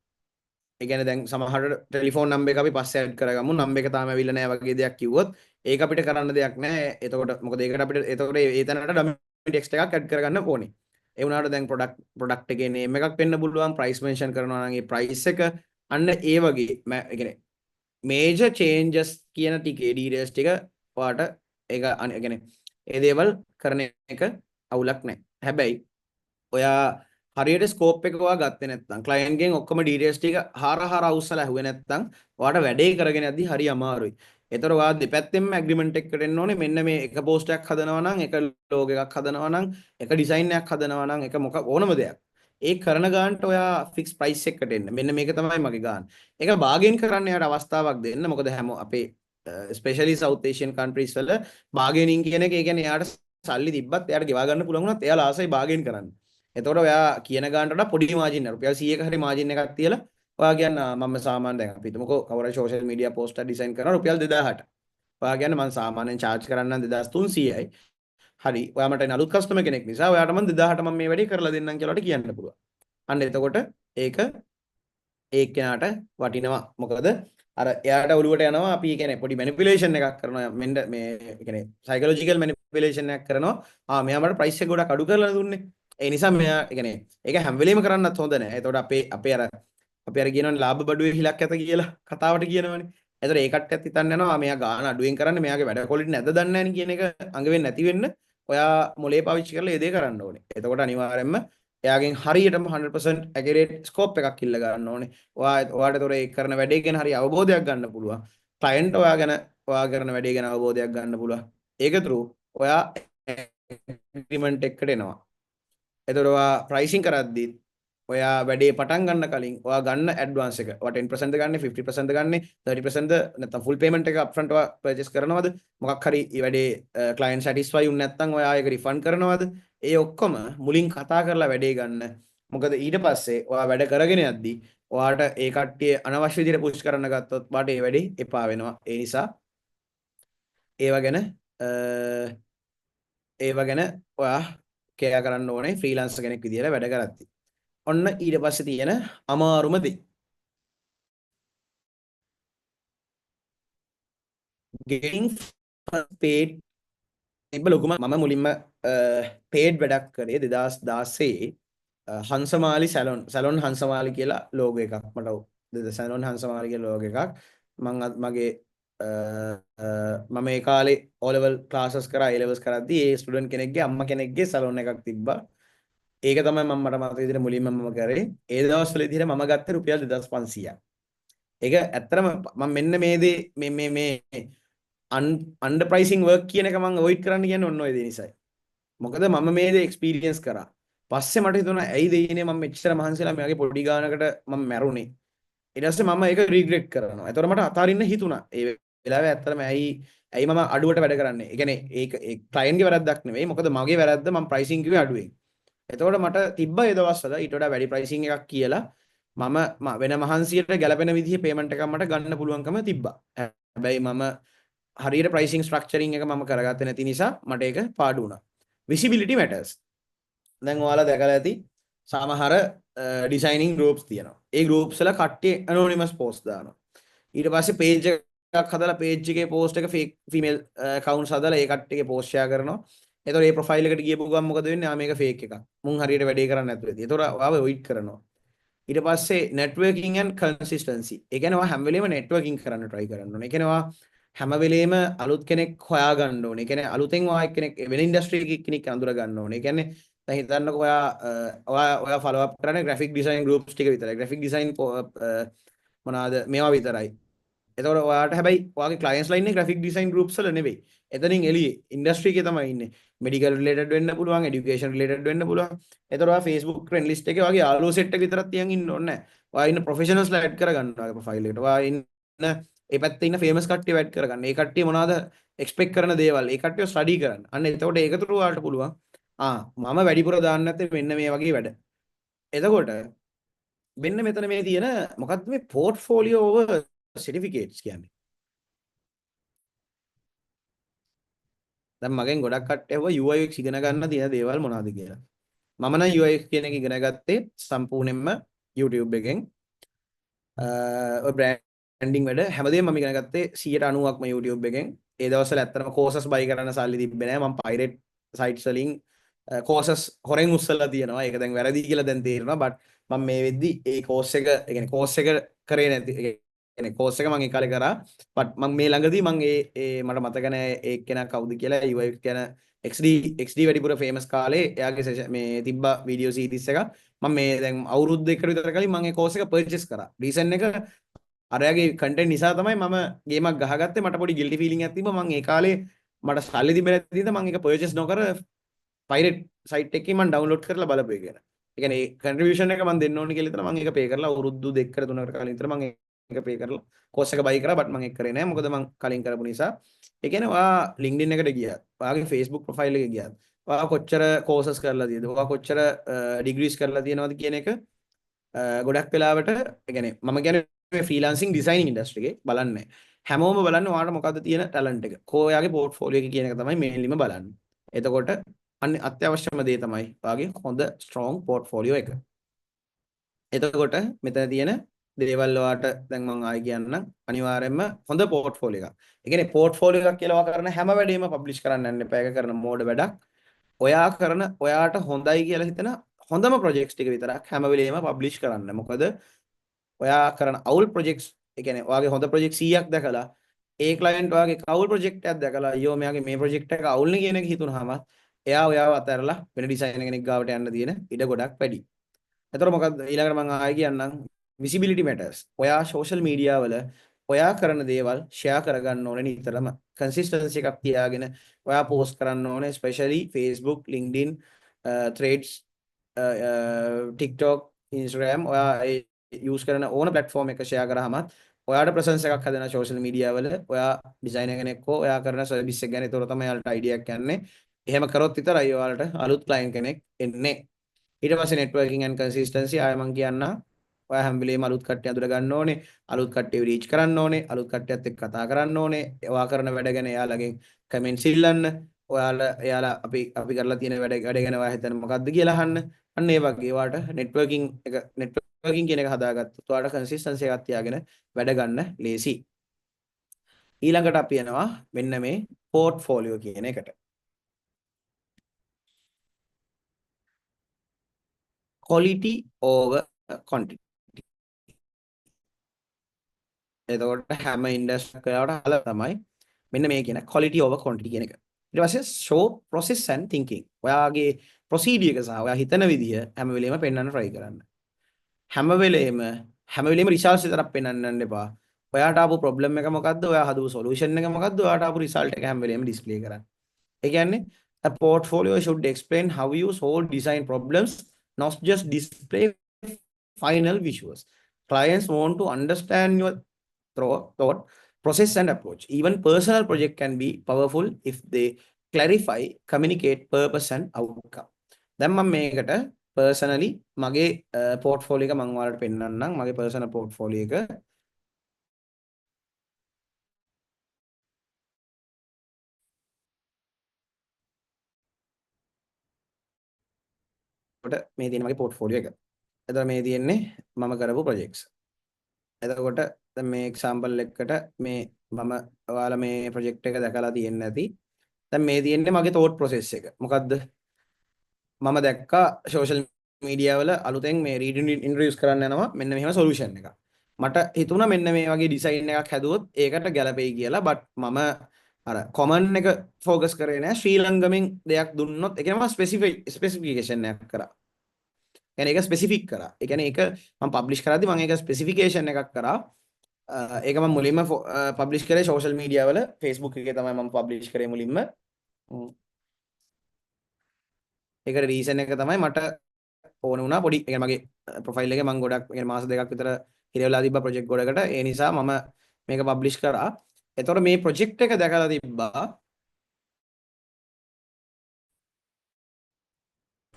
ඒ කියන්නේ දැන් සමහරට ටෙලිෆෝන් නම්බර් එක අපි පස්සේ ඇඩ් කරගමු. නම්බර් එක තාම ඇවිල්ලා නැහැ වගේ දෙයක් කිව්වොත් ඒක අපිට කරන්න දෙයක් නැහැ. එතකොට මොකද ඒකට අපිට එතකොට ඒ තැනට ඩමි ටෙක්ස්ට් එකක් ඇඩ් කරගන්න ඕනේ. ඒ වුණාට දැන් ප්‍රොඩක්ට් එකේ නේම් එකක් වෙන්න පුළුවන් ප්‍රයිස් මෙන්ෂන් කරනවා නම් ඒ ප්‍රයිස් එක අන්න ඒ වගේ ඒ කියන්නේ මේජර් චේන්ජස් කියන ටිකේ ඩීටේල්ස් ටික ඔයාට ඒක ඒ කියන්නේ ඒ දේවල් කරන එක අවුලක් නැහැ. හැබැයි ඔයා හරියට ස්කෝප් එක ඔයා ගත්තේ නැත්නම් ක්ලයන්ට් ගෙන් ඔක්කොම ඩීටේල්ස් ටික හාර අවුස්සලා ඇහුවේ නැත්නම් ඔයාට වැඩේ කරගෙන යද්දි හරි අමාරුයි. ඒතර ඔයා දෙපැත්තෙන්ම ඇග්‍රීමන්ට් එකකට එන්න ඕනේ. මෙන්න මේ එක පෝස්ට් එකක් හදනවා නම් එක ලෝගෝ එකක් හදනවා නම් එක ඩිසයින් එකක් හදනවා නම් එක මොක ඕනම දෙයක්. ඒ කරන ගානට ඔයා ෆික්ස් ප්‍රයිස් එකකට එන්න. මෙන්න මේක තමයි මගේ ගාන. ඒක බාගේන් කරන්න යාට අවස්ථාවක් දෙන්න. මොකද හැම අපේ ස්පෙෂලි සවුත් ඒෂියන් කන්ට්‍රීස් වල බාගේනින් කියන එක ඒ කියන්නේ එයාට සල්ලි තිබ්බත් එයාට ගෙවා ගන්න පුළුවන් වුණත් එයාලා ආසයි බාගේන් කරන්න. එතකොට ඔයා කියන ගානට වඩා පොඩි මාජින් එක රුපියල් 100ක හරි මාජින් එකක් තියලා ඔයා කියන්න මම සාමාන්‍යයෙන් දැන් අපි හිතමුකෝ කවර සෝෂල් මීඩියා පෝස්ට් එක ඩිසයින් කරනවා රුපියල් 2000ට. ඔයා කියන්න මම සාමාන්‍යයෙන් charge කරන්නම් 2300යි. හරි ඔයා මට අලුත් කස්ටමර් කෙනෙක් නිසා ඔයාට මම 2000ට මම මේ වැඩේ කරලා දෙන්නම් කියලා කියන්න පුළුවන්. අන්න එතකොට ඒක ඒ කෙනාට වටිනවා. මොකද අර එයාට ඔළුවට යනවා අපි කියන්නේ පොඩි මැනිපියුලේෂන් එකක් කරනවා මෙන්න මේ කියන්නේ සයිකොලොජිකල් මැනිපියුලේෂන් එකක් කරනවා. මෙයා මට ප්‍රයිස් එක ගොඩක් අඩු කරලා දුන්නේ. ඒ නිසා මෙයා කියන්නේ ඒක හැම වෙලෙම කරන්නත් හොඳ නැහැ. එතකොට අපේ අර කියනවනේ ලාභ බඩුවේ හිලක් ඇත කියලා කතාවට කියනවනේ. එතකොට ඒ කට්ටියත් හිතන්න යනවා මෙයා ගාන අඩුවෙන් කරන්නේ මෙයාගේ වැඩ ක්වොලිටි නැද්ද දන්නේ නැහැ කියන එක අඟ වෙන්නේ නැති වෙන්න ඔයා මොලේ පාවිච්චි කරලා ඒ දේ කරන්න ඕනේ. එතකොට අනිවාර්යයෙන්ම එයාගෙන් හරියටම 100% ඇකියුරේට් ස්කෝප් එකක් ඉල්ල ගන්න ඕනේ. ඔයාට ඒතකොට ඒ කරන වැඩේ ගැන හරිය අවබෝධයක් ගන්න පුළුවන්. ක්ලයන්ට් ඔයා කරන වැඩේ ගැන අවබෝධයක් ගන්න පුළුවන්. ඒක through ඔයා ඇග්‍රීමන්ට් එකකට එනවා. එතකොට ඔයා ප්‍රයිසිං කරද්දී ඔයා වැඩේ පටන් ගන්න කලින් ඔයා ගන්න ඇඩ්වාන්ස් එක ඔයා 10% ගන්න 50% ගන්න 30% නැත්නම් ෆුල් පේමන්ට් එක අප්ෆ්‍රන්ට් ඔයා පර්චේස් කරනවද මොකක් හරි මේ වැඩේ ක්ලයන්ට් සැටිස්ෆයි වුනේ නැත්නම් ඔයා ඒක රිෆන්ඩ් කරනවද ඒ ඔක්කොම මුලින් කතා කරලා වැඩේ ගන්න මොකද ඊට පස්සේ ඔයා වැඩ කරගෙන යද්දී ඔයාට ඒ කට්ටිය අනවශ්‍ය විදිහට පුෂ් කරන්න ගත්තොත් වාට ඒ වැඩේ එපා වෙනවා ඒ නිසා ඒව ගැන ඔයා කේයා කරන්න ඕනේ ෆ්‍රීලාන්සර් කෙනෙක් විදිහට වැඩ කරද්දී ඔන්න ඊට පස්සේ තියෙන අමාරුම දේ getting paid ඉබ්බ ලොකුම මම මුලින්ම paid වැඩක් කරේ 2016 හංසමාලි සැලොන් හංසමාලි කියලා ලෝගෝ එකක් මට සැලොන් හංසමාලි කියලා ලෝගෝ එකක් මගේ මම ඒ කාලේ O level classes කරා A levels කරද්දී ඒ ස්ටුඩන්ට් කෙනෙක්ගේ අම්මා කෙනෙක්ගේ සැලොන් එකක් තිබ්බා ඒක තමයි මම මට මතක විදිහට මුලින්ම මම කරේ. ඒ දවස්වල විදිහට මම ගත්තේ රුපියල් 2500ක්. ඒක ඇත්තටම මම මෙන්න මේ දේ මේ අන්ඩර් ප්‍රයිසිං වර්ක් කියන එක මම අවොයිඩ් කරන්න කියන්නේ ඔන්න ඔය දේ නිසායි. මොකද මම මේ දේ එක්ස්පීරියන්ස් කරා. පස්සේ මට හිතුණා ඇයි දෙයිනේ මම මෙච්චර මහන්සිලා මෙයාගේ පොඩි ගානකට මම මැරුණේ. ඊට පස්සේ මම ඒක රීග්‍රෙට් කරනවා. ඒතකොට මට අතාරින්න හිතුණා. ඒ වෙලාවේ ඇත්තටම ඇයි මම අඩුවට වැඩ කරන්නේ. ඒ කියන්නේ ඒ ක්ලයන්ට්ගේ වැරද්දක් නෙවෙයි. මොකද මගේ වැරද්ද මම ප්‍රයිසින් කිව්වේ අඩුවෙන්. එතකොට මට තිබ්බ ඒ දවස්වල ඊට වඩා වැඩි ප්‍රයිසින් එකක් කියලා වෙන මහන්සියට ගැලපෙන විදිහේ පේමන්ට් එකක් මට ගන්න පුළුවන්කම තිබ්බා. හැබැයි මම හරියට ප්‍රයිසින් ස්ට්‍රක්චරින් එක මම කරගත්තේ නැති නිසා මට ඒක පාඩු වුණා. visibility matters. දැන් ඔයාලා දැකලා ඇති සමහර ඩිසයිනින් ගෲප්ස් තියෙනවා. ඒ ගෲප්ස් වල කට්ටිය ඇනොනිමස් පෝස්ට් දානවා. ඊට පස්සේ පේජ් එකක් හදලා පේජ් එකේ පෝස්ට් එක ෆේක් ෆීමේල් accounts හදලා ඒ කට්ටියගේ පෝස්ට් ෂෙයා කරනවා. එතකොට මේ ප්‍රොෆයිල් එකට ගියපු ගමන් මොකද වෙන්නේ? මේක ෆේක් එකක්. මුන් හරියට වැඩේ කරන්නේ නැතුව ඉතින්. එතකොට ආව ඔයිට් කරනවා. ඊට පස්සේ networking and consistency. ඒ කියන්නේ ඔයා හැම වෙලේම networking කරන්න try කරන්න ඕනේ. ඒ කියන්නේ ඔයා හැම වෙලේම අලුත් කෙනෙක් හොයා ගන්න ඕනේ. ඒ කියන්නේ අලුතෙන් ඔයා කෙනෙක් වෙන ඉන්ඩස්ට්‍රි එකක කෙනෙක් අඳුර ගන්න ඕනේ. ඒ කියන්නේ දැන් හිතන්නකෝ ඔයා follow up කරන්නේ graphic design groups ටික විතරයි. graphic design මොනවාද මේවා විතරයි. එතකොට ඔයාට හැබැයි ඔයාගේ clients ලා ඉන්නේ graphic design groups වල නෙවෙයි. එතනින් එළියේ ඉන්ඩස්ට්‍රි එකේ තමයි ඉන්නේ. medical related වෙන්න පුළුවන්, education related වෙන්න පුළුවන්. එතකොට ඔයා Facebook friend list එකේ ඔයාගේ යාළුවෝ set එක විතරක් තියන් ඉන්න ඕනේ නැහැ. ඔයා ඉන්න professionals ලා add කරගන්න ඔයාගේ profile එකට. ඔයා ඉන්න ඒ පැත්තේ ඉන්න famous කට්ටිය add කරගන්න. ඒ කට්ටිය මොනවද expect කරන දේවල් ඒ කට්ටිය study කරන්න. අන්න එතකොට ඒක තුරු ඔයාලට පුළුවන් මම වැඩිපුර දාන්න නැත්තේ මෙන්න මේ වගේ වැඩ. එතකොට මෙන්න මෙතන මේ තියෙන මොකක්ද මේ portfolio over certificates කියන්නේ. දැන් මගෙන් ගොඩක් කට්ටිය UI UX ඉගෙන ගන්න තියෙන දේවල් මොනවද කියලා. මම නම් UI කියන එක ඉගෙන ගත්තේ සම්පූර්ණයෙන්ම YouTube එකෙන්. ඔය බ්‍රෑන්ඩින් වැඩ හැමදේම මම ඉගෙන ගත්තේ 90%ක්ම YouTube එකෙන්. ඒ දවස්වල ඇත්තටම courses buy කරන්න සල්ලි තිබ්බේ නැහැ. මම pirate sites වලින් courses හොරෙන් උස්සලා තියෙනවා. ඒක දැන් වැරදි කියලා දැන් තේරෙනවා. but මම මේ වෙද්දි ඒ course එක ඒ කියන්නේ course එක කරේ නැති කියන්නේ course එක මම ඒ කාලේ කරා. but මම මේ ළඟදී මම මට මතක නැහැ ඒ කෙනා කවුද කියලා UI කියන XD වැඩිපුර famous කාලේ එයාගේ මේ තිබ්බ වීඩියෝ සීරීස් එක මම මේ දැන් අවුරුද්දකට විතර කලින් මම ඒ course එක purchase කරා. reason එක අරයාගේ content නිසා තමයි මම ගේමක් ගහගත්තේ. මට පොඩි guilty feeling එකක් තිබ්බා. මම ඒ කාලේ මට සල්ලි තිබෙන්නේ නැති නිසා මම ඒක purchase නොකර pirate site එකේ මම download කරලා බලපු එක. ඒ කියන්නේ contribution එක මම දෙන්න ඕනේ කියලා හිතලා මම ඒක pay කරලා අවුරුදු 2කට 3කට කලින් විතර මම ඒක pay කරලා course එක buy කරා. but මම ඒක කරේ නැහැ. මොකද මම කලින් කරපු නිසා. ඒ කියන්නේ ඔයා LinkedIn එකට ගියත්, ඔයාගේ Facebook profile එකේ ගියත්, ඔයා කොච්චර courses කරලා තියෙද, ඔයා කොච්චර degrees කරලා තියෙනවද කියන එක ගොඩක් වෙලාවට ඒ කියන්නේ මම කියන්නේ මේ freelancing designing industry එකේ බලන්නේ. හැමෝම බලන්නේ ඔයාට මොකද්ද තියෙන talent එක. ඔයාගේ portfolio එක කියන එක තමයි mainlyම බලන්නේ. එතකොට අත්‍යවශ්‍යම දේ තමයි ඔයාගේ හොඳ strong portfolio එක. එතකොට මෙතන තියෙන දේවල් ඔයාට දැන් මම ආයි කියන්නම් අනිවාර්යයෙන්ම හොඳ portfolio එකක්. ඒ කියන්නේ portfolio එකක් කියලා ඔයා කරන හැම වැඩේම publish කරන්න යන්න එපා. ඒක කරන මෝඩ වැඩක්. ඔයාට හොඳයි කියලා හිතන හොඳම projects ටික විතරක් හැම වෙලේම publish කරන්න. මොකද ඔයා කරන අවුල් projects ඒ කියන්නේ ඔයාගේ හොඳ project 100ක් දැකලා ඒ client ඔයාගේ අවුල් project එකක් දැකලා අයියෝ මෙයාගේ මේ project එක අවුල්නේ කියන එක හිතුනහම එයා ඔයාව අතහැරලා වෙන ඩිසයිනර් කෙනෙක් ගාවට යන්න තියෙන ඉඩ ගොඩක් වැඩි. එතකොට මොකක්ද ඊළඟට මම ආයෙ කියන්නම් visibility matters. ඔයා social media වල ඔයා කරන දේවල් share කරගන්න ඕනේ නිතරම. consistency එකක් තියාගෙන ඔයා post කරන්න ඕනේ especially Facebook, LinkedIn, Threads, TikTok, Instagram ඔයා use කරන ඕන platform එක share කරාමත් ඔයාට presence එකක් හදන social media වල ඔයා designer කෙනෙක් හෝ ඔයා කරන service එක ගැන ඒතර තමයි ඔයාලට idea එකක් යන්නේ. එහෙම කරොත් විතරයි ඔයාලට අලුත් client කෙනෙක් එන්නේ. ඊට පස්සේ networking and consistency ආයෙ මම කියන්නම්. ඔයා හැම වෙලේම අලුත් කට්ටිය අඳුර ගන්න ඕනේ. අලුත් කට්ටියව reach කරන්න ඕනේ. අලුත් කට්ටියත් එක්ක කතා කරන්න ඕනේ. ඔයා කරන වැඩ ගැන එයාලගෙන් comments ඉල්ලන්න. එයාලා අපි කරලා තියෙන වැඩ ගැන ඔයා හිතන්නේ මොකද්ද කියලා අහන්න. අන්න ඒ වගේ ඔයාට networking කියන එක හදාගත්තොත් ඔයාට consistency එකක් තියාගෙන වැඩ ගන්න ලේසි. ඊළඟට අපි යනවා මෙන්න මේ portfolio කියන එකට. quality over quantity. එතකොට හැම ඉන්ඩස්ට්‍රි එකකට අහලා තමයි මෙන්න මේ කියන quality over quantity කියන එක. ඊට පස්සේ show process and thinking. ඔයාගේ procedure එක සහ ඔයා හිතන විදිය හැම වෙලෙම පෙන්වන්න try කරන්න. හැම වෙලෙම results විතරක් පෙන්වන්න යන්න එපා. ඔයාට ආපු problem එක මොකද්ද? ඔයා හදපු solution එක මොකද්ද? ඔයාට ආපු result එක හැම වෙලෙම display කරන්න. ඒ කියන්නේ A portfolio should explain how you solve design problems, not just display final visuals. Clients want to understand your thought, process, and approach. Even personal project can be powerful if they clarify, communicate purpose and outcome. දැන් මම මේකට personally මගේ portfolio එක මම ඔයාලට පෙන්නන්නම්. මගේ personal portfolio එක කොට මේ තියෙන මගේ portfolio එක. එතකොට මේ තියෙන්නේ මම කරපු projects. එතකොට දැන් මේ example එකකට මේ මම ඔයාලා මේ project එක දැකලා තියෙන්නේ නැති. දැන් මේ තියෙන්නේ මගේ thought process එක. මොකද්ද? මම දැක්කා social media වල අලුතෙන් මේ reading introduce කරන්න යනවා මෙන්න මෙහෙම solution එකක්. මට හිතුණා මෙන්න මේ වගේ design එකක් හැදුවොත් ඒකට ගැලපෙයි කියලා. but මම අර common එක focus කරේ නෑ. ශ්‍රී ලංකමෙන් දෙයක් දුන්නොත් ඒ කියන්නේ මම specification එකක් කරා. يعني ඒක ස්පෙસિෆික් කරා. ඒ කියන්නේ ඒක මම පබ්ලිෂ් කරද්දි මම ඒක ස්පෙસિෆිකේෂන් එකක් කරා. ඒක මම මුලින්ම පබ්ලිෂ් කරේ සෝෂල් මීඩියා වල Facebook එකේ තමයි මම පබ්ලිෂ් කරේ මුලින්ම. ඒකට රීසන් එක තමයි මට ඕන වුණා පොඩි ඒ කියන්නේ මගේ ප්‍රොෆයිල් එකේ මම ගොඩක් يعني මාස දෙකක් විතර හිරවෙලා තිබ්බා ප්‍රොජෙක්ට් ගොඩකට. ඒ නිසා මම මේක පබ්ලිෂ් කරා. එතකොට මේ ප්‍රොජෙක්ට් එක දැකලා තිබ්බා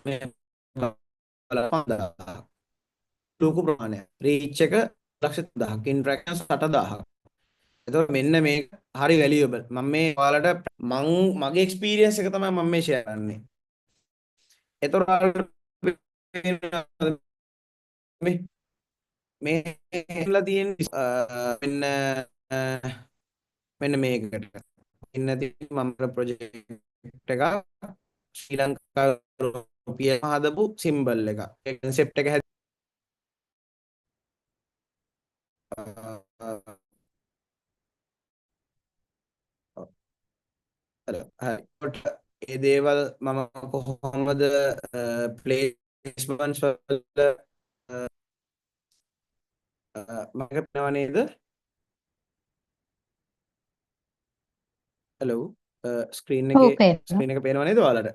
මේ ලොකු ප්‍රමාණයක් රීච් එක 1,10,000ක් ඉන්ට්‍රැක්ෂන්ස් 60,000ක්. එතකොට මෙන්න මේ හරි වැලියබල්. මම මේ ඔයාලට මගේ එක්ස්පීරියන්ස් එක තමයි මම මේ ෂෙයා කරන්නේ. එතකොට මේ හෙලා තියෙන මෙන්න මේකට ඉන්න තියෙන මම ප්‍රොජෙක්ට් එක ශ්‍රී ලංකා රුපියල් හදපු සිම්බල් එක. ඒ කන්සෙප්ට් එක ඒ දේවල් මම කොහොමද ප්ලේස්මන්ට්ස් වල මම කරනවා නේද? හලෝ ස්ක්‍රීන් ඔව් එකේ පේනවා. ස්ක්‍රීන් එක පේනව නේද ඔයාලට?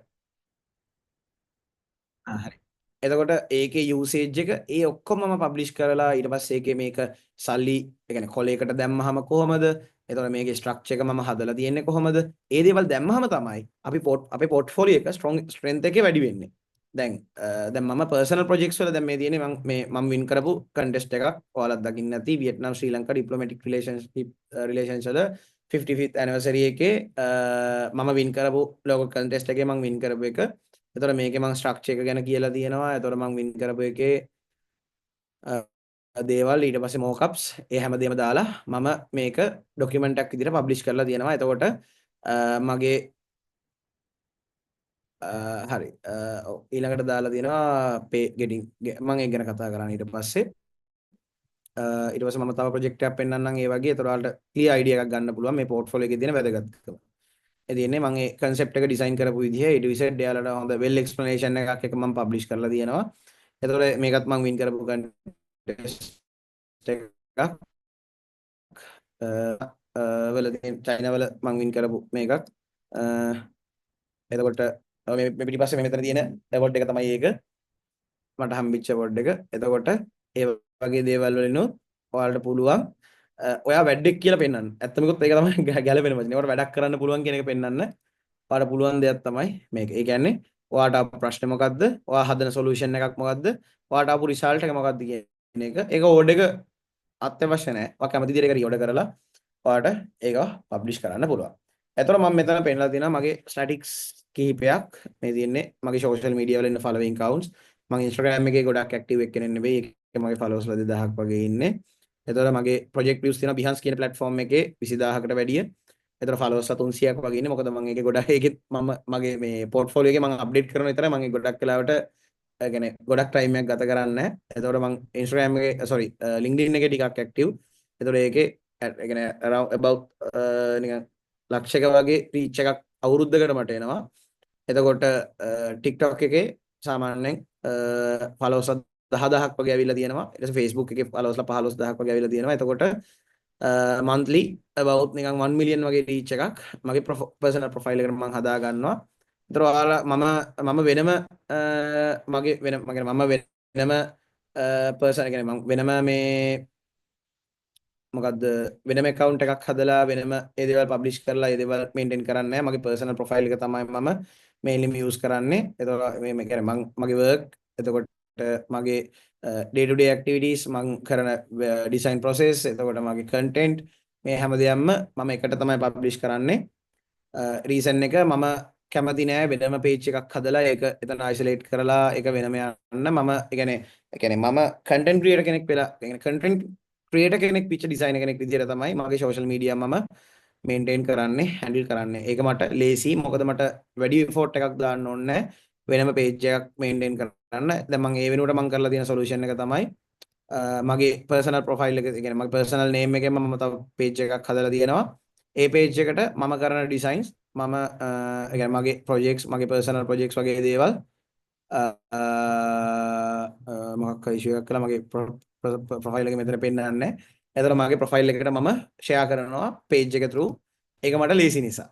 හරි. එතකොට ඒකේ යූසේජ් එක ඒ ඔක්කොම මම පබ්ලිෂ් කරලා ඊට පස්සේ ඒකේ මේක සල්ලි ඒ කියන්නේ කොලයකට දැම්මහම කොහමද? එතකොට මේකේ ස්ට්‍රක්චර් එක මම හදලා තියෙන්නේ කොහමද? ඒ දේවල් දැම්මහම තමයි අපි අපේ පෝර්ට්ෆෝලියෝ එක ස්ට්‍රෙන්ත් එකේ වැඩි වෙන්නේ. දැන් මම පර්සනල් ප්‍රොජෙක්ට්ස් වල දැන් මේ තියෙන්නේ මම වින් කරපු කන්ටෙස්ට් එකක් ඔයාලත් දකින්න නැති වියට්නාම් ශ්‍රී ලංකා ඩිප්ලොමැටික් රිලේෂන්ස් වල 55th anniversary එකේ මම වින් කරපු ලෝක කන්ටෙස්ට් එකේ මම වින් කරපු එක. එතකොට මේකේ මම ස්ට්‍රක්චර් එක ගැන කියලා තියෙනවා. එතකොට මම වින් කරපු එකේ දේවල් ඊට පස්සේ මොකප්ස් ඒ හැමදේම දාලා මම මේක ડોකියුමන්ට් එකක් විදිහට පබ්ලිෂ් කරලා තියෙනවා. එතකොට මගේ හරි ඊළඟට දාලා තියෙනවා pay getting මම ඒක ගැන කතා කරා ඊට පස්සේ මම තව ප්‍රොජෙක්ට් එකක් පෙන්නන්නම් ඒ වගේ. ඒතර ඔයාලට ක්ලියර් අයිඩියා එකක් ගන්න පුළුවන් මේ පෝර්ට්ෆෝලියෝ එකේ තියෙන වැදගත්කම. ඒ තියෙන්නේ මම ඒ concept එක ඩිසයින් කරපු විදිහ A to Z එයාලට හොඳ well explanation එකක් එක මම පබ්ලිෂ් කරලා තියෙනවා. ඒතකොට මේකත් මම වින් කරපු contest එකක් වල චයිනා වල මම වින් කරපු මේකක්. එතකොට මේ පිටිපස්සේ මෙතන තියෙන award එක තමයි ඒක. මට හම්බෙච්ච award එක. එතකොට ඒ වගේ දේවල් වලිනුත් ඔයාලට පුළුවන් ඔයා වැඩක් කියලා පෙන්වන්න. ඇත්තමකොත් ඒක තමයි ගැලපෙන වචනේ. ඔයාලට වැඩක් කරන්න පුළුවන් කියන එක පෙන්වන්න. ඔයාලට පුළුවන් දෙයක් තමයි මේක. ඒ කියන්නේ ඔයාට ආපු ප්‍රශ්නේ මොකද්ද? ඔයා හදන සොලියුෂන් එකක් මොකද්ද? ඔයාට ආපු රිසල්ට් එක මොකද්ද කියන එක. ඒක ඕඩ් එක අත්‍යවශ්‍ය නැහැ. ඔයා කැමති විදිහට ඒක රීઓඩර් කරලා ඔයාට ඒක පබ්ලිෂ් කරන්න පුළුවන්. එතකොට මම මෙතන පෙන්නලා තියෙනවා මගේ ස්ටැටික්ස් කිහිපයක්. මේ තියෙන්නේ මගේ සෝෂල් මීඩියා වල ඉන්න ෆලෝවින් කවුන්ට්ස්. මම Instagram එකේ ගොඩක් ඇක්ටිව් එක්කෙනෙක් නෙවෙයි. ඒකේ මගේ ෆලෝවර්ස්ලා 2000ක් වගේ ඉන්නේ. එතකොට මගේ ප්‍රොජෙක්ට් views තියෙනවා Behance කියන platform එකේ 20000කට වැඩිය. එතකොට followers 300ක් වගේ ඉන්නේ. මොකද මම ඒකේ ගොඩක් ඒකෙත් මම මගේ මේ portfolio එකේ මම අප්ඩේට් කරන විතරයි මම ගොඩක් වෙලාවට يعني ගොඩක් ටයිම් එකක් ගත කරන්නේ නැහැ. එතකොට මම Instagram එකේ sorry LinkedIn එකේ ටිකක් ඇක්ටිව්. එතකොට ඒකේ يعني around about නිකන් ලක්ෂයක වගේ රීච් එකක් අවුරුද්දකට මට එනවා. එතකොට TikTok එකේ සාමාන්‍යයෙන් followers 10,000ක් වගේ ඇවිල්ලා තියෙනවා. ඊට පස්සේ Facebook එකේ followers 15,000ක් වගේ ඇවිල්ලා තියෙනවා. එතකොට monthly about නිකන් 1 million වගේ reach එකක් මගේ personal profile එකට මම හදා ගන්නවා. ඒතර ඔයාලා මම වෙනම මගේ මම වෙනම පර්සන් කියන්නේ මම වෙනම මේ මොකද්ද වෙනම account එකක් හදලා වෙනම ඒ දේවල් publish කරලා ඒ දේවල් maintain කරන්නේ නැහැ. මගේ personal profile එක තමයි මම mainly use කරන්නේ. එතකොට මේ කියන්නේ මගේ work එතකොට මගේ day to day activities මම කරන design process එතකොට මගේ content මේ හැම දෙයක්ම මම එකට තමයි publish කරන්නේ. reason එක මම කැමති නෑ වෙනම page එකක් හදලා ඒක එතන isolate කරලා ඒක වෙනම යන්න මම ඒ කියන්නේ මම content creator කෙනෙක් වෙලා ඒ කියන්නේ content creator කෙනෙක් picture designer කෙනෙක් විදිහට තමයි මගේ social media මම maintain කරන්නේ handle කරන්නේ. ඒක මට lazy මොකද මට වැඩි effort එකක් දාන්න ඕනේ නෑ වෙනම page එකක් maintain කරන්න. දැන් මම ඒ වෙනුවට මම කරලා තියෙන solution එක තමයි මගේ personal profile එක කියන්නේ මගේ personal name එකෙන්ම මම තව page එකක් හදලා තියෙනවා. ඒ page එකට මම කරන designs මම ඒ කියන්නේ මගේ projects මගේ personal projects වගේ දේවල් මොකක් හරි issue එකක් කළා මගේ profile එක මෙතන පෙන්නන්නේ නැහැ. එතකොට මගේ profile එකට මම share කරනවා page එක through. ඒක මට lazy නිසා.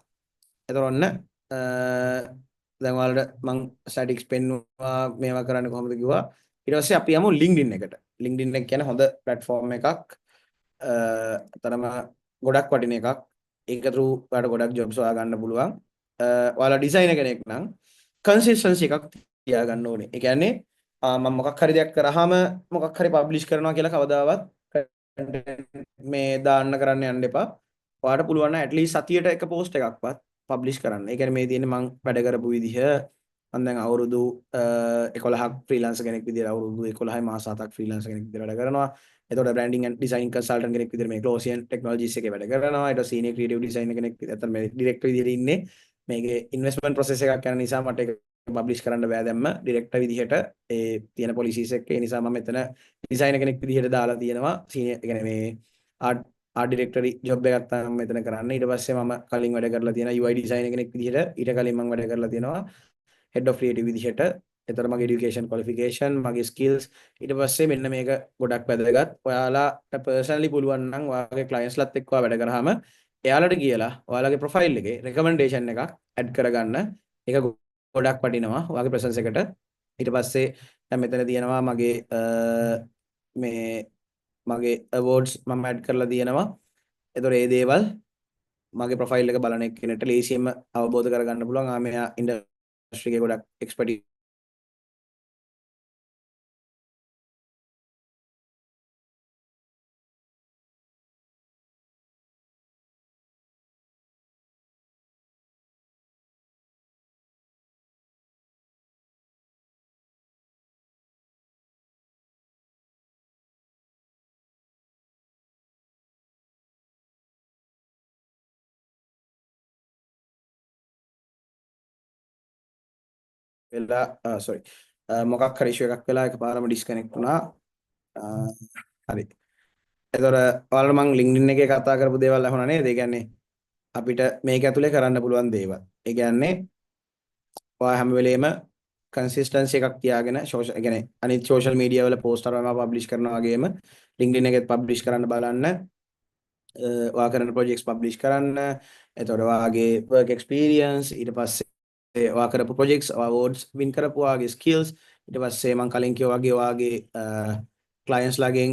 එතකොට ඔන්න දැන් ඔයාලට මම statistics පෙන්නුවා මේවා කරන්න කොහොමද කිව්වා. ඊට පස්සේ අපි යමු LinkedIn එකට. LinkedIn එක කියන්නේ හොඳ platform එකක්. තරම ගොඩක් වටින එකක්. ඒක through ඔයාලට ගොඩක් jobs හොයා ගන්න පුළුවන්. ඔයාලා designer කෙනෙක් නම් consistency එකක් තියාගන්න ඕනේ. ඒ කියන්නේ මම මොකක් හරි දෙයක් කරාම මොකක් හරි publish කරනවා කියලා කවදාවත් මේ දාන්න කරන්න යන්න එපා. ඔයාලට පුළුවන් නම් at least සතියට එක post එකක්වත් publish කරන්න. ඒ කියන්නේ මේ තියෙන්නේ මම වැඩ කරපු විදිහ මම දැන් අවුරුදු 11ක් freelancer කෙනෙක් විදිහට අවුරුදු 11 මාස 7ක් freelancer කෙනෙක් විදිහට වැඩ කරනවා. එතකොට branding and design consultant කෙනෙක් විදිහට මේ Closian Technologies එකේ වැඩ කරනවා. ඊට senior creative designer කෙනෙක් විදිහට මේ director විදිහට ඉන්නේ. මේකේ investment process එකක් යන නිසා මට ඒක publish කරන්න බෑ දැම්ම director විදිහට ඒ තියෙන policies එක ඒ නිසා මම මෙතන designer කෙනෙක් විදිහට දාලා තියෙනවා. senior ඒ කියන්නේ මේ art directory job එකක් තමයි මෙතන කරන්නේ. ඊට පස්සේ මම කලින් වැඩ කරලා තියෙනවා UI designer කෙනෙක් විදිහට. ඊට කලින් මම වැඩ කරලා තියෙනවා head of creative විදිහට. එතකොට මගේ education qualification මගේ skills ඊට පස්සේ මෙන්න මේක ගොඩක් වැදගත්. ඔයාලාට personally පුළුවන් නම් ඔයාගේ clients ලත් එක්ක වැඩ කරාම එයාලට කියලා ඔයාලගේ profile එකේ recommendation එකක් add කරගන්න. ඒක ගොඩක් වටිනවා ඔයාගේ presence එකට. ඊට පස්සේ දැන් මෙතන තියෙනවා මගේ මේ මගේ awards මම add කරලා තියෙනවා. එතකොට මේ දේවල් මගේ profile එක බලන එක්කෙනෙක්ට ලේසියෙන්ම අවබෝධ කරගන්න පුළුවන්. මෙයා industry එකේ ගොඩක් expertise වෙලා sorry මොකක් හරි issue එකක් වෙලා එකපාරම disconnect වුණා. හරි. එතකොට ඔයාලට මම LinkedIn එකේ කතා කරපු දේවල් අහුණා නේද? ඒ කියන්නේ අපිට මේක ඇතුලේ කරන්න පුළුවන් දේවල්. ඒ කියන්නේ ඔයා හැම වෙලේම consistency එකක් තියාගෙන social ඒ කියන්නේ අනිත් social media වල post අරවම publish කරනවා වගේම LinkedIn එකෙත් publish කරන්න බලන්න. ඔයා කරන projects publish කරන්න. එතකොට ඔයාගේ work experience ඊට පස්සේ ඔයා කරපු projects awards win කරපු ඔයාගේ skills ඊට පස්සේ මම කලින් කිව්වා වගේ ඔයාගේ clients ලාගෙන්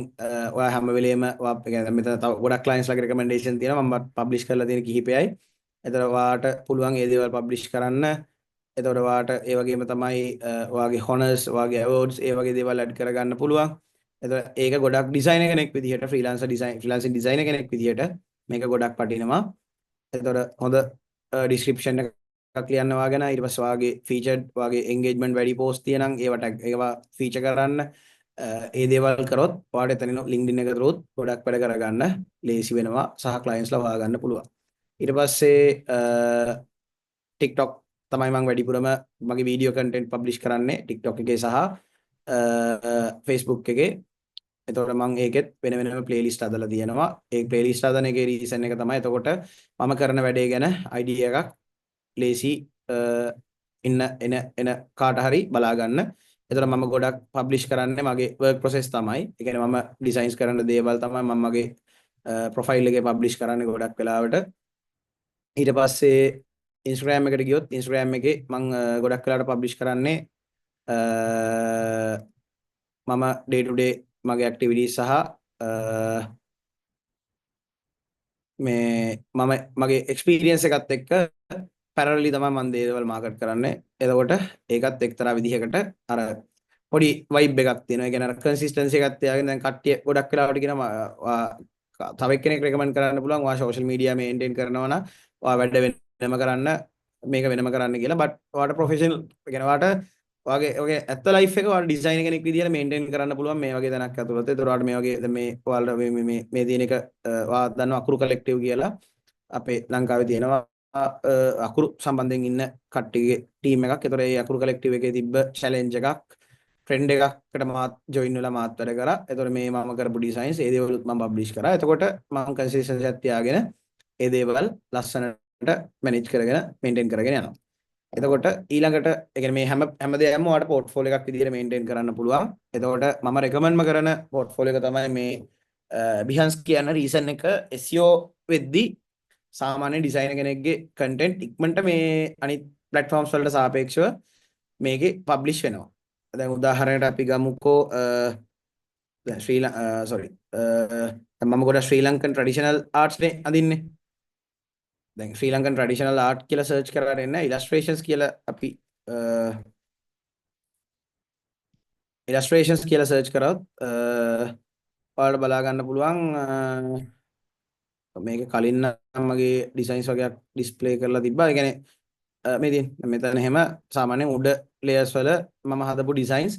ඔයා හැම වෙලේම ඔයා කියන්නේ මෙතන තව ගොඩක් clients ලාගේ recommendation තියෙනවා මම publish කරලා තියෙන කිහිපයයි. එතකොට ඔයාට පුළුවන් ඒ දේවල් publish කරන්න. එතකොට ඔයාට ඒ වගේම තමයි ඔයාගේ honors ඔයාගේ awards ඒ වගේ දේවල් add කරගන්න පුළුවන්. එතකොට ඒක ගොඩක් designer කෙනෙක් විදිහට freelancing designer කෙනෙක් විදිහට මේක ගොඩක් වටිනවා. එතකොට හොඳ description එකක් ලියන්න වාගෙන ඊට පස්සේ ඔයාගේ featured ඔයාගේ engagement වැඩි post තියෙනම් ඒවා feature කරන්න. ඒ දේවල් කරොත් ඔයාලට එතනින් LinkedIn එක through ගොඩක් වැඩ කරගන්න ලේසි වෙනවා සහ clients ලා හොයාගන්න පුළුවන්. ඊට පස්සේ TikTok තමයි මම වැඩිපුරම මගේ වීඩියෝ කන්ටෙන්ට් පබ්ලිෂ් කරන්නේ TikTok එකේ සහ Facebook එකේ. එතකොට මම ඒකෙත් වෙන වෙනම ප්ලේලිස්ට් හදලා තියෙනවා. ඒ ප්ලේලිස්ට් හදන එකේ රීසන් එක තමයි එතකොට මම කරන වැඩේ ගැන අයිඩියා එකක් ලේසි එන කාට හරි බලා ගන්න. එතකොට මම ගොඩක් පබ්ලිෂ් කරන්නේ මගේ work process තමයි. ඒ කියන්නේ මම ඩිසයින්ස් කරන දේවල් තමයි මම මගේ ප්‍රොෆයිල් එකේ පබ්ලිෂ් කරන්නේ ගොඩක් වෙලාවට. ඊට පස්සේ Instagram එකට ගියොත් Instagram එකේ මම ගොඩක් වෙලාවට පබ්ලිෂ් කරන්නේ මම day to day මගේ activities සහ මේ මම මගේ experience එකත් එක්ක parallelly තමයි මම දේවල් මාකට් කරන්නේ. එතකොට ඒකත් එක්තරා විදිහකට අර පොඩි vibe එකක් තියෙනවා. ඒ කියන්නේ අර consistency එකක් තියාගෙන දැන් කට්ටිය ගොඩක් වෙලාවට කියනවා තව එක්කෙනෙක් recommend කරන්න පුළුවන් ඔයා social media maintain කරනවා නම් ඔයා වැඩ වෙනම කරන්න මේක වෙනම කරන්න කියලා. but ඔයාට professional කියන්නේ ඔයාගේ ඇත්ත life එක ඔයාලා design කෙනෙක් විදියට maintain කරන්න පුළුවන් මේ වගේ තැනක් ඇතුළත. ඒතකොට ඔයාලට මේ වගේ දැන් මේ ඔයාලට මේ තියෙන එක ඔයා දන්නවා අකුරු collective කියලා අපේ ලංකාවේ තියෙනවා අකුරු සම්බන්ධයෙන් ඉන්න කට්ටියගේ ටීම් එකක්. ඒතකොට ඒ අකුරු collective එකේ තිබ්බ challenge එකක් ට්‍රෙන්ඩ් එකකට මාත් ජොයින් වෙලා මාත් වැඩ කරා. ඒතකොට මේ මම කරපු ඩිසයින්ස් ඒ දේවලුත් මම පබ්ලිෂ් කරා. එතකොට මම කන්සිස්ටන්සි එකක් තියාගෙන ඒ දේවල් ලස්සනට මැනේජ් කරගෙන මේන්ටේන් කරගෙන යනවා. එතකොට ඊළඟට ඒ කියන්නේ මේ හැම දෙයක්ම ඔයාලට පෝර්ට්ෆෝලියෝ එකක් විදිහට මේන්ටේන් කරන්න පුළුවන්. එතකොට මම රෙකමන්ඩ්ම කරන පෝර්ට්ෆෝලියෝ එක තමයි මේ Behance කියන රීසන් එක SEO වෙද්දී සාමාන්‍ය ඩිසයිනර් කෙනෙක්ගේ කන්ටෙන්ට් ඉක්මනට මේ අනිත් platforms වලට සාපේක්ෂව මේකේ පබ්ලිෂ් වෙනවා. දැන් උදාහරණයක් අපි ගමුකෝ මම ගොඩක් ශ්‍රී ලංකන් ට්‍රැඩිෂනල් ආර්ට්ස් නේ අඳින්නේ. දැන් ශ්‍රී ලංකන් ට්‍රැඩිෂනල් ආර්ට් කියලා සර්ච් කරලා එන්න ඉලස්ට්‍රේෂන්ස් කියලා අපි ඉලස්ට්‍රේෂන්ස් කියලා සර්ච් කරොත් ඔයාලට බලා ගන්න පුළුවන් මේක කලින් නම් මගේ ඩිසයින්ස් වගේක් ඩිස්ප්ලේ කරලා තිබ්බා. ඒ කියන්නේ මේ තියෙන මෙතන එහෙම සාමාන්‍යයෙන් උඩ ලේයර්ස් වල මම හදපු ඩිසයින්ස්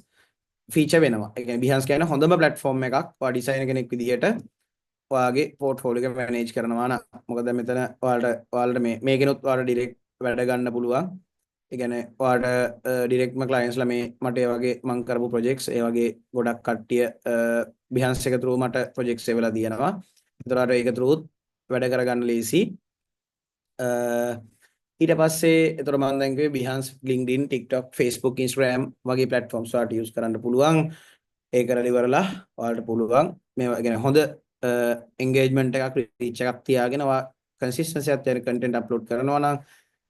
ෆීචර් වෙනවා. ඒ කියන්නේ Behance කියන හොඳම platform එකක් ඔයා ඩිසයිනර් කෙනෙක් විදිහට ඔයාගේ පෝර්ට්ෆෝලියෝ එක මැනේජ් කරනවා නම්. මොකද මෙතන ඔයාලට මේකෙනුත් ඔයාලට ඩිරෙක්ට් වැඩ ගන්න පුළුවන්. ඒ කියන්නේ ඔයාලට ඩිරෙක්ට්ම ක්ලයන්ට්ස්ලා මේ මට ඒ වගේ මම කරපු ප්‍රොජෙක්ට්ස් ඒ වගේ ගොඩක් කට්ටිය Behance එක through මට ප්‍රොජෙක්ට්ස් එවලා තියෙනවා. ඒතරට ඒක through වැඩ කරගන්න ලේසි. ඊට පස්සේ එතකොට මම දැන් කිව්වේ Behance, LinkedIn, TikTok, Facebook, Instagram වගේ platforms වලට use කරන්න පුළුවන්. ඒක කරලා ඉවරලා ඔයාලට පුළුවන් මේ කියන්නේ හොඳ engagement එකක් reach එකක් තියාගෙන ඔයා consistency එකක් තියෙන content upload කරනවා නම්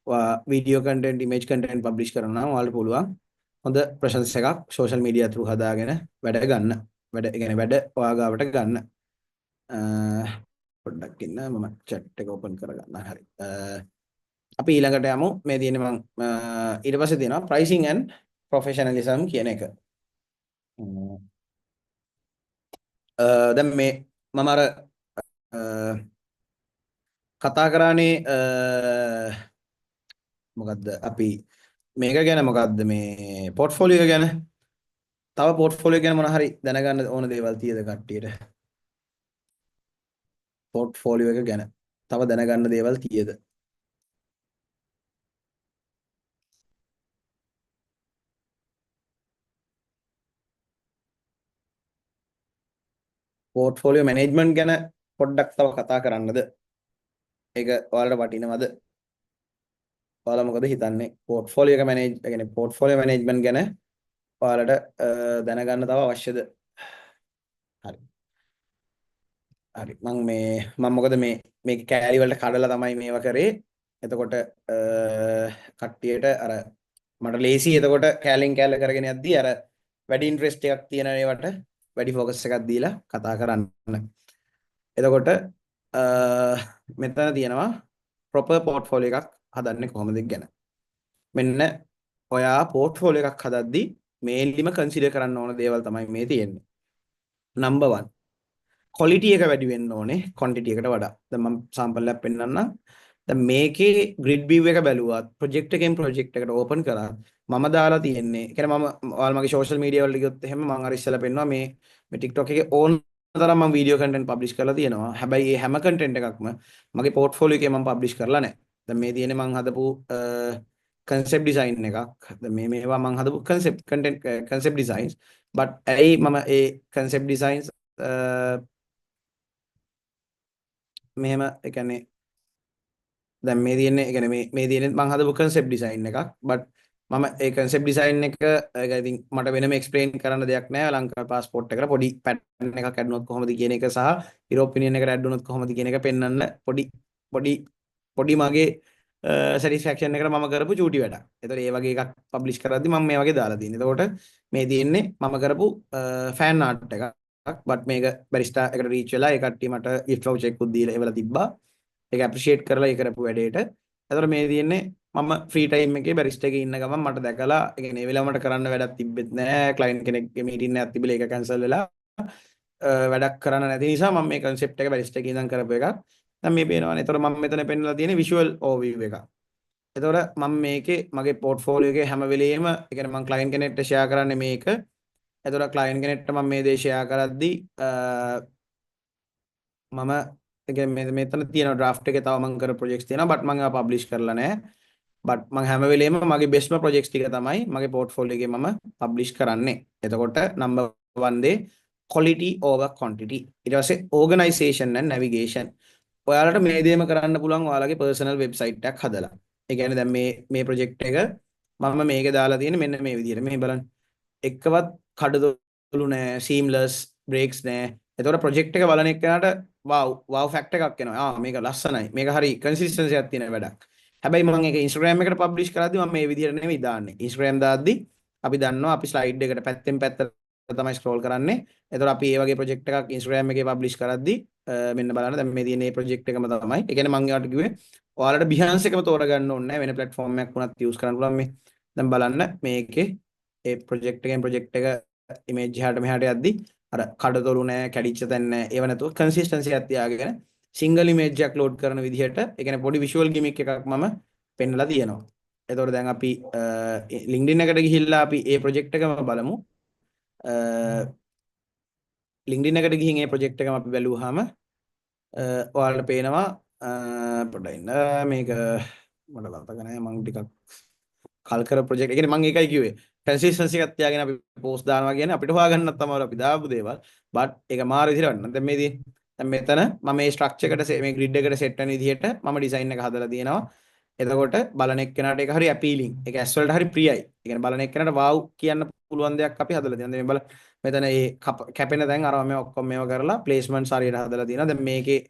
ඔයා video content, image content publish කරනවා නම් ඔයාලට පුළුවන් හොඳ presence එකක් social media through හදාගෙන වැඩ ගන්න. කියන්නේ වැඩ ඔයා ගාවට ගන්න. පොඩ්ඩක් ඉන්න මම chat එක open කරගන්න. හරි. අපි ඊළඟට යමු. මේ තියෙන්නේ මම ඊට පස්සේ තියෙනවා pricing and professionalism කියන එක. දැන් මේ මම අර කතා කරානේ මොකද්ද අපි මේක ගැන මොකද්ද මේ පෝර්ට්ෆෝලියෝ ගැන. තව පෝර්ට්ෆෝලියෝ ගැන මොන හරි දැනගන්න ඕන දේවල් තියෙද කට්ටියට? පෝර්ට්ෆෝලියෝ එක ගැන තව දැනගන්න දේවල් තියෙද? පෝර්ට්ෆෝලියෝ මැනේජ්මන්ට් ගැන පොඩ්ඩක් තව කතා කරන්නද? ඒක ඔයාලට වටිනවද? ඔයාලා මොකද හිතන්නේ? පෝර්ට්ෆෝලියෝ එක මැනේජ් කියන්නේ පෝර්ට්ෆෝලියෝ මැනේජ්මන්ට් ගැන ඔයාලට දැනගන්න තව අවශ්‍යද? හරි. හරි. මම මොකද මේ කෑලි වලට කඩලා තමයි මේවා කරේ. එතකොට කට්ටියට අර මට ලේසි. එතකොට කෑලෙන් කෑල්ල කරගෙන යද්දී අර වැඩි ඉන්ට්‍රෙස්ට් එකක් තියෙන ඒවට වැඩි ફોකස් එකක් දීලා කතා කරන්න. එතකොට මෙතන තියෙනවා ප්‍රොපර් පෝර්ට්ෆෝලියෝ එකක් හදන්නේ කොහොමද ගැන. මෙන්න ඔයා පෝර්ට්ෆෝලියෝ එකක් හදද්දී මේන්ලිම කන්සිඩර් කරන්න ඕන දේවල් තමයි මේ තියෙන්නේ. නම්බර් 1 quality එක වැඩි වෙන්න ඕනේ quantity එකට වඩා. දැන් මම sample එකක් පෙන්නන්නම්. දැන් මේකේ grid view එක බැලුවත් project එකෙන් project එකට open කරා මම දාලා තියෙන්නේ. ඒ කියන්නේ මම ඔයාලා මගේ social media වලට ගියොත් එහෙම මම අර ඉස්සෙල්ලා පෙන්නවා මේ TikTok එකේ ඕන තරම් මම video content publish කරලා තියෙනවා. හැබැයි මේ හැම content එකක්ම මගේ portfolio එකේ මම publish කරලා නැහැ. දැන් මේ තියෙන්නේ මම හදපු concept design එකක්. දැන් මේවා මම හදපු concept designs. but ඇයි මම ඒ concept designs මෙහෙම ඒ කියන්නේ දැන් මේ තියෙන්නේ ඒ කියන්නේ මේ තියෙන්නේ මම හදපු concept design එකක්. but මම ඒ concept design එක I think මට වෙනම explain කරන්න දෙයක් නැහැ. ලංකාවේ passport එකට පොඩි pattern එකක් add වුණොත් කොහොමද කියන එක සහ European එකට add වුණොත් කොහොමද කියන එක පෙන්වන්න පොඩි මගේ සැටිස්ෆැක්ෂන් එකට මම කරපු චූටි වැඩක්. ඒතකොට ඒ වගේ එකක් පබ්ලිෂ් කරද්දි මම මේ වගේ දාලා තියෙනවා. එතකොට මේ තියෙන්නේ මම කරපු ෆෑන් ආර්ට් එකක්. බට් මේක බැරිස්ටා එකට රීච් වෙලා ඒ කට්ටිය මට gift voucher එකකුත් දීලා ඒවල තිබ්බා. ඒක ඇප්‍රීෂিয়েට් කරලා ඒ කරපු වැඩේට. එතකොට මේ තියෙන්නේ මම ෆ්‍රී ටයිම් එකේ බැරිස්ටා එකේ ඉන්න ගමන් මට දැකලා ඒ කියන්නේ ඒ වෙලාව මට කරන්න වැඩක් තිබෙත් නැහැ. ක්ලයන්ට් කෙනෙක්ගේ මීටින් එකක් තිබිලා ඒක කැන්සල් වෙලා වැඩක් කරන්න නැති නිසා මම මේ concept එක බැරිස්ටා එකේ ඉඳන් කරපු එකක්. දැන් මේ පේනවානේ. එතකොට මම මෙතන පෙන්නලා තියෙන්නේ visual overview එකක්. එතකොට මම මේකේ මගේ පෝර්ට්ෆෝලියෝ එකේ හැම වෙලෙම ඒ කියන්නේ මම ක්ලයන්ට් කෙනෙක්ට ෂෙයා කරන්නේ මේක. එතකොට ක්ලයන්ට් කෙනෙක්ට මම මේ දේ ෂෙයා කරද්දී මම ඒ කියන්නේ මෙතන තියෙන draft එකේ තව මම කරපු projects තියෙනවා but මම ඒවා publish කරලා නැහැ. but මම හැම වෙලෙම මගේ bestම projects ටික තමයි මගේ portfolio එකේ මම publish කරන්නේ. එතකොට number 1 දේ quality over quantity. ඊට පස්සේ organization and navigation. ඔයාලට මේ දේම කරන්න පුළුවන් ඔයාලගේ personal website එකක් හදලා. ඒ කියන්නේ දැන් මේ project එක මම මේකේ දාලා තියෙන්නේ මෙන්න මේ විදිහට. මේ බලන්න. එක්කවත් කඩදොළු නැහැ, seamless, breaks නැහැ. එතකොට project එක බලන එක්කනට wow fact එකක් එනවා. මේක ලස්සනයි. මේක හරි consistency එකක් තියෙන වැඩක්. හැබැයි මම ඒක Instagram එකට publish කරද්දී මම මේ විදිහට නෙමෙයි දාන්නේ. Instagram දාද්දී අපි දන්නවා අපි slide එකට පැත්තෙන් පැත්තට තමයි scroll කරන්නේ. එතකොට අපි මේ වගේ project එකක් Instagram එකේ publish කරද්දී මෙන්න බලන්න දැන් මේ තියෙන මේ project එකම තමයි. ඒ කියන්නේ මම ඒවට කිව්වේ ඔයාලට Behance එකම තෝරගන්න ඕනේ නැහැ. වෙන platform එකක් වුණත් use කරන්න පුළුවන් මේ. දැන් බලන්න මේකේ ඒ project එකෙන් project එක image එහාට මෙහාට යද්දී අර කඩතොළු නැහැ, කැඩිච්ච තැන් නැහැ. ඒව නැතුව consistency එකක් තියාගෙන single image එකක් load කරන විදිහට ඒ කියන්නේ පොඩි visual gimmick එකක් මම පෙන්නලා තියෙනවා. එතකොට දැන් අපි LinkedIn එකට ගිහිල්ලා අපි මේ project එකම බලමු. LinkedIn එකට ගිහින් මේ project එකම අපි බැලුවාම ඔයාලට පේනවා පොඩ්ඩක් ඉන්න මේක මට මතක නැහැ මම ටිකක් කල් කර project. ඒ කියන්නේ මම ඒකයි කිව්වේ consistency එකක් තියාගෙන අපි post දානවා කියන්නේ අපිට හොයාගන්නත් තමයි අපි දාපු දේවල්. but ඒක මාර විදිහට වන්න. දැන් මේ දැන් මෙතන මම මේ structure එකට මේ grid එකට set වෙන විදිහට මම design එක හදලා තියෙනවා. එතකොට බලන එක්කෙනාට ඒක හරි appealing. ඒක ඇස් වලට හරි ප්‍රියයි. ඒ කියන්නේ බලන එක්කෙනාට wow කියන්න පුළුවන් දෙයක් අපි හදලා තියෙනවා. දැන් මේ බලන්න මෙතන මේ කැපෙන දැන් අරම මේ ඔක්කොම මේව කරලා placements හරියට හදලා තියෙනවා. දැන් මේකේ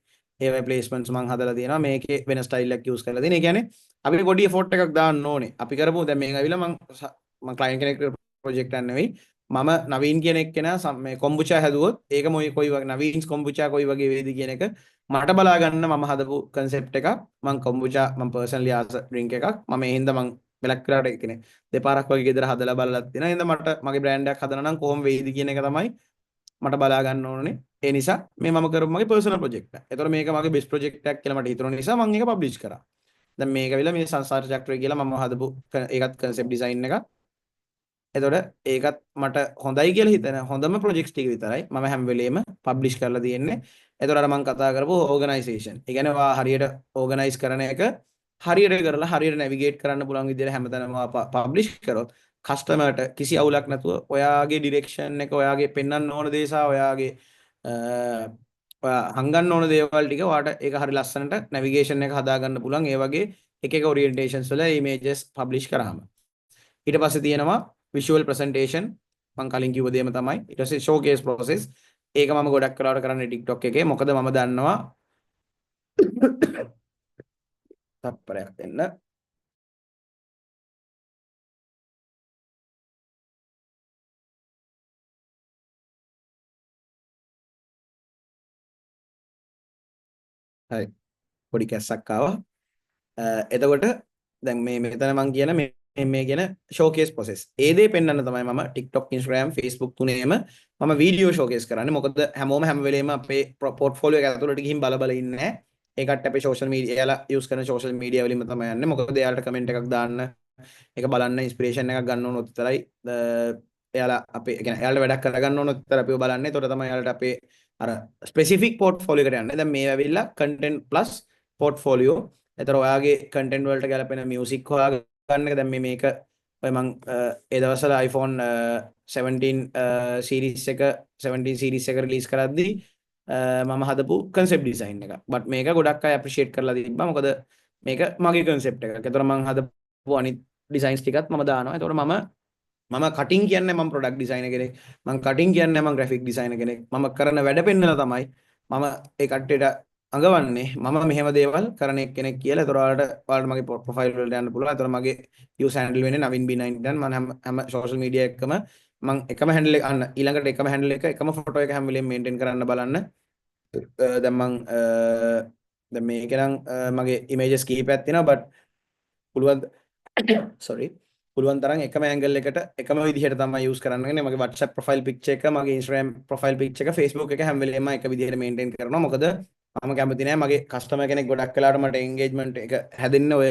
ඒවයි placements මම හදලා තියෙනවා. මේකේ වෙන style එකක් use කරලා තියෙනවා. ඒ කියන්නේ අපි පොඩි effort එකක් දාන්න ඕනේ. අපි කරමු දැන් මේක ඇවිල්ලා මම client කෙනෙක්ට project එකක් නෙවෙයි. මම නවීන් කියන එක්කෙනා මේ කොම්බුචා හැදුවොත් ඒක කොයි වගේ නවීන්ස් කොම්බුචා කොයි වගේ වේද කියන එක මට බලා ගන්න මම හදපු concept එකක්. මම කොම්බුචා මම personally ආස drink එකක්. මම ඒ හින්දා මම black කරාට කියන්නේ දෙපාරක් වගේ ගෙදර හදලා බලලත් තියෙනවා. ඒ හින්දා මට මගේ brand එකක් හදනවා නම් කොහොම වෙයිද කියන එක තමයි මට බලා ගන්න ඕනේ. ඒ නිසා මේ මම කරපු මගේ personal project එක. ඒතකොට මේක මගේ best project එකක් කියලා මට හිතුන නිසා මම ඒක publish කරා. දැන් මේක ඇවිල්ලා මේ සංසාර චක්‍රය කියලා මම හදපු ඒකත් concept design එකක්. එතකොට ඒකත් මට හොඳයි කියලා හිතන හොඳම projects ටික විතරයි මම හැම වෙලේම publish කරලා තියෙන්නේ. එතකොට අර මම කතා කරපු organization. ඒ කියන්නේ ඔයා හරියට organize කරන එක හරියට කරලා හරියට navigate කරන්න පුළුවන් විදිහට හැමතැනම publish කරොත් කස්ටමර්ට කිසි අවුලක් නැතුව ඔයාගේ direction එක ඔයාගේ පෙන්වන්න ඕන දේ සහ ඔයාගේ ඔයා හංගන්න ඕන දේවල් ටික ඔයාට ඒක හරි ලස්සනට navigation එක හදා ගන්න පුළුවන්. ඒ වගේ එක එක orientations වල images publish කරාම ඊට පස්සේ තියෙනවා visual presentation. මම කලින් කිව්ව දෙයම තමයි. ඊට පස්සේ showcase process. ඒක මම ගොඩක් වෙලාවට කරන්නේ TikTok එකේ. මොකද මම දන්නවා තප්පරයක් දෙන්න. හරි. පොඩි කැස්සක් ආවා. එතකොට දැන් මේ මෙතන මම කියන මේ කියන showcase process. ඒ දේ පෙන්වන්න තමයි මම TikTok, Instagram, Facebook තුනේම මම වීඩියෝ showcase කරන්නේ. මොකද හැමෝම හැම වෙලේම අපේ portfolio එක ඇතුළට ගිහින් බල ඉන්නේ නැහැ. ඒකට අපේ social media එයාලා use කරන social media වලින්ම තමයි යන්නේ. මොකද එයාලට comment එකක් දාන්න, ඒක බලන්න inspiration එකක් ගන්න ඕනොත් විතරයි එයාලා අපේ ඒ කියන්නේ එයාලට වැඩක් කරගන්න ඕනොත් විතර අපිව බලන්නේ. ඒතකොට තමයි එයාලට අපේ අර specific portfolio එකට යන්නේ. දැන් මේ ඇවිල්ලා content plus portfolio. ඒතර ඔයාගේ content වලට ගැලපෙන music හොයාගන්න එක දැන් මේක ඔය මම ඒ දවස්වල iPhone 17 series එක 17 series එක release කරද්දී මම හදපු concept design එක. but මේක ගොඩක් අය appreciate කරලා තිබ්බා. මොකද මේක මගේ concept එකක්. ඒතර මම හදපු අනිත් designs ටිකත් මම දානවා. ඒතර මම cutting කියන්නේ මම product designer කෙනෙක්. මම cutting කියන්නේ මම graphic designer කෙනෙක්. මම කරන වැඩ පෙන්නලා තමයි මම ඒ කට්ටියට අඟවන්නේ මම මෙහෙම දේවල් කරන එක්කෙනෙක් කියලා. ඒතර ඔයාලට මගේ ප්‍රොෆයිල් වලට යන්න පුළුවන්. ඒතර මගේ යූසර් හැන්ඩල් වෙන්නේ නවින් B99. මම හැම සෝෂල් මීඩියා එකම මම එකම හැන්ඩල් එක අන්න ඊළඟට එකම හැන්ඩල් එක එකම ෆොටෝ එක හැම වෙලේම මේන්ටේන් කරන්න බලන්න. දැන් මම දැන් මේක නම් මගේ ඉමේජස් කීපයක් තියෙනවා බට් පුළුවන් sorry පුළුවන් තරම් එකම ඇන්ගල් එකට එකම විදිහට තමයි යූස් කරන්නේ. මගේ WhatsApp ප්‍රොෆයිල් පික්චර් එක මගේ Instagram ප්‍රොෆයිල් පික්චර් එක Facebook එක හැම වෙලේම එක විදිහට මේන්ටේන් කරනවා. මොකද මම කැමති නෑ මගේ කස්ටමර් කෙනෙක් ගොඩක් වෙලාවට මට එන්ගේජ්මන්ට් එක හැදෙන්න ඔය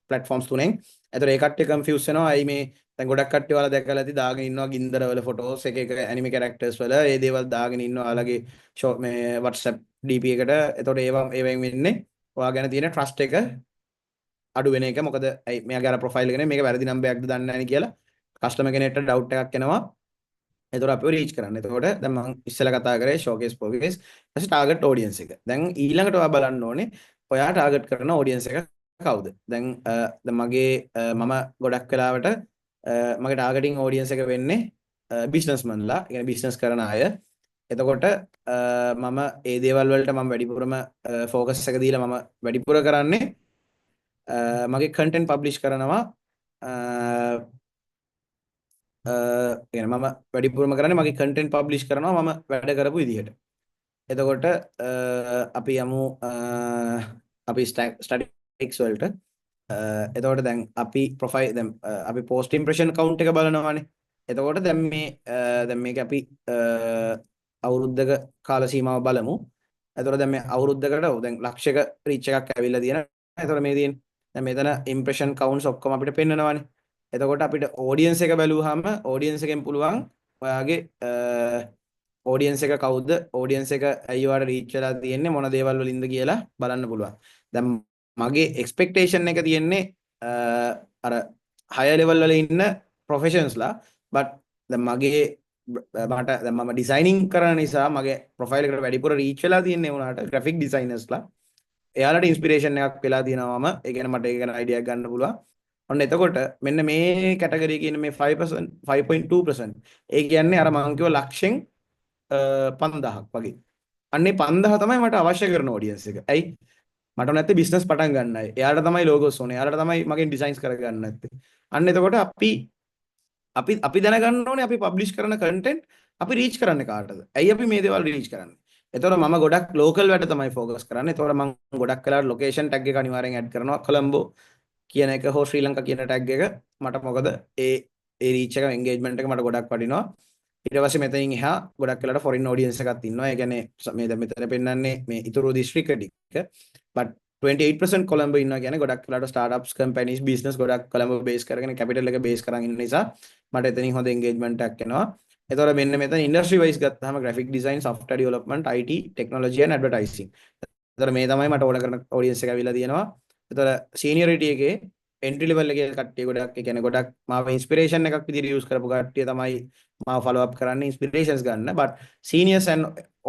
platforms තුනෙන්. ඒතර ඒ කට්ටිය කන්ෆියුස් වෙනවා. අයි මේ දැන් ගොඩක් කට්ටිය ඔයාලා දැකලා ඇති දාගෙන ඉන්නවා ගින්දර වල ෆොටෝස් එක එක ඇනිමේ කැරක්ටර්ස් වල ඒ දේවල් දාගෙන ඉන්නවා ඔයාලගේ මේ WhatsApp DP එකට. ඒතකොට ඒවෙන් වෙන්නේ ඔයා ගැන තියෙන ට්‍රස්ට් එක අඩු වෙන එක. මොකද මෙයාගේ අර ප්‍රොෆයිල් එකනේ මේක වැරදි නම්බරයක්ද දන්නේ නැහැ කියලා කස්ටමර් කෙනෙක්ට ඩවුට් එකක් එනවා. ඒතකොට අපිව රීච් කරන්න. එතකොට දැන් මම ඉස්සෙල්ලා කතා කරේ ෂෝකේස් පොකේස් ඊට ටාගට් ඔඩියන්ස් එක. දැන් ඊළඟට ඔයා බලන්න ඕනේ ඔයා ටාගට් කරන ඔඩියන්ස් එක කවුද? දැන් මගේ මම ගොඩක් වෙලාවට මගේ ටාගටින් ඔඩියන්ස් එක වෙන්නේ බිස්නස්මන්ලා, ඒ කියන්නේ බිස්නස් කරන අය. එතකොට මම ඒ දේවල් වලට මම වැඩිපුරම ફોකස් එක දීලා මම වැඩිපුර කරන්නේ මගේ කන්ටෙන්ට් පබ්ලිෂ් කරනවා. මම වැඩිපුරම කරන්නේ මගේ කන්ටෙන්ට් පබ්ලිෂ් කරනවා මම වැඩ කරපු විදිහට. එතකොට අපි යමු අපි ස්ටැටික්ස් වලට. එතකොට දැන් අපි ප්‍රොෆයිල් දැන් අපි පෝස්ට් ඉම්ප්‍රෙෂන් කවුන්ට් එක බලනවානේ. එතකොට දැන් මේක අපි අවුරුද්දක කාල සීමාව බලමු. එතකොට දැන් මේ අවුරුද්දකට දැන් ලක්ෂයක රීච් එකක් ඇවිල්ලා තියෙනවා. එතකොට මේ තියෙන්නේ දැන් මෙතන ඉම්ප්‍රෙෂන් කවුන්ට්ස් ඔක්කොම අපිට පෙන්නනවානේ. එතකොට අපිට ඔඩියන්ස් එක බැලුවාම ඔඩියන්ස් එකෙන් පුළුවන් ඔයාගේ ඔඩියන්ස් එක කවුද, ඔඩියන්ස් එක ඇයි ඔයාලට රීච් වෙලා තියෙන්නේ, මොන දේවල් වලින්ද කියලා බලන්න පුළුවන්. දැන් මගේ එක්ස්පෙක්ටේෂන් එක තියෙන්නේ අර හයර් ලෙවල් වල ඉන්න ප්‍රොෆෙෂනල්ස්ලා. බට් දැන් මට දැන් මම ඩිසයිනින් කරන නිසා මගේ ප්‍රොෆයිල් එකට වැඩිපුර රීච් වෙලා තියෙන්නේ උනාට ග්‍රැෆික් ඩිසයිනර්ස්ලා. එයාලට ඉන්ස්පිරේෂන් එකක් වෙලා තියෙනවා මම. ඒ කියන්නේ මට ඒක ගැන අයිඩියා එකක් ගන්න පුළුවන්. ඔන්න එතකොට මෙන්න මේ කැටගරි කියන මේ 5% 5.2% ඒ කියන්නේ අර මම කිව්ව ලක්ෂෙන් 5000ක් වගේ. අන්නේ 5000 තමයි මට අවශ්‍ය කරන ඔඩියන්ස් එක. ඇයි? මට නැත්තේ බිස්නස් පටන් ගන්නයි. එයාට තමයි ලෝගෝස් ඕනේ. එයාට තමයි මගෙන් ඩිසයින්ස් කරගන්න නැත්තේ. අන්න එතකොට අපි දැනගන්න ඕනේ අපි පබ්ලිෂ් කරන කන්ටෙන්ට් අපි රීච් කරන්නේ කාටද? ඇයි අපි මේ දේවල් රීච් කරන්නේ? එතකොට මම ගොඩක් ලෝකල් වැඩ තමයි ફોකස් කරන්නේ. එතකොට මම ගොඩක් වෙලාවට ලොකේෂන් ටැග් එක අනිවාර්යෙන් ඇඩ් කරනවා. කොලම්බෝ කියන එක හෝ ශ්‍රී ලංකා කියන ටැග් එක මට මොකද ඒ රීච් එක එන්ගේජ්මන්ට් එක මට ගොඩක් වටිනවා. ඊට පස්සේ මෙතනින් එහා ගොඩක් වෙලාවට ෆොරින් ඔඩියන්ස් එකක් ඉන්නවා. ඒ කියන්නේ මේ දැන් මෙතන පෙන්නන්නේ මේ ඉතුරු දිස්ත්‍රික්ක ටික. but 28% කොළඹ ඉන්නවා කියන්නේ ගොඩක් වෙලාවට ස්ටාර්ට්අප්ස් කම්පැනිස් බිස්නස් ගොඩක් කොළඹ බේස් කරගෙන කැපිටල් එක බේස් කරන් ඉන්න නිසා මට එතනින් හොඳ එන්ගේජ්මන්ට් එකක් එනවා. එතකොට මෙන්න මෙතන ඉන්ඩස්ට්‍රි වයිස් ගත්තාම graphic design, software development, IT, technology and advertising. එතකොට මේ තමයි මට ඕන කරන ඔඩියන්ස් එක අවිලා තියෙනවා. එතකොට සීනියරිටි එකේ එන්ට්‍රි ලෙවල් එකේ කට්ටිය ගොඩක් ඒ කියන්නේ ගොඩක් මාව ඉන්ස්පිරේෂන් එකක් විදිහට යූස් කරපු කට්ටිය තමයි මාව ෆලෝ අප් කරන්නේ ඉන්ස්පිරේෂන්ස් ගන්න. but seniors and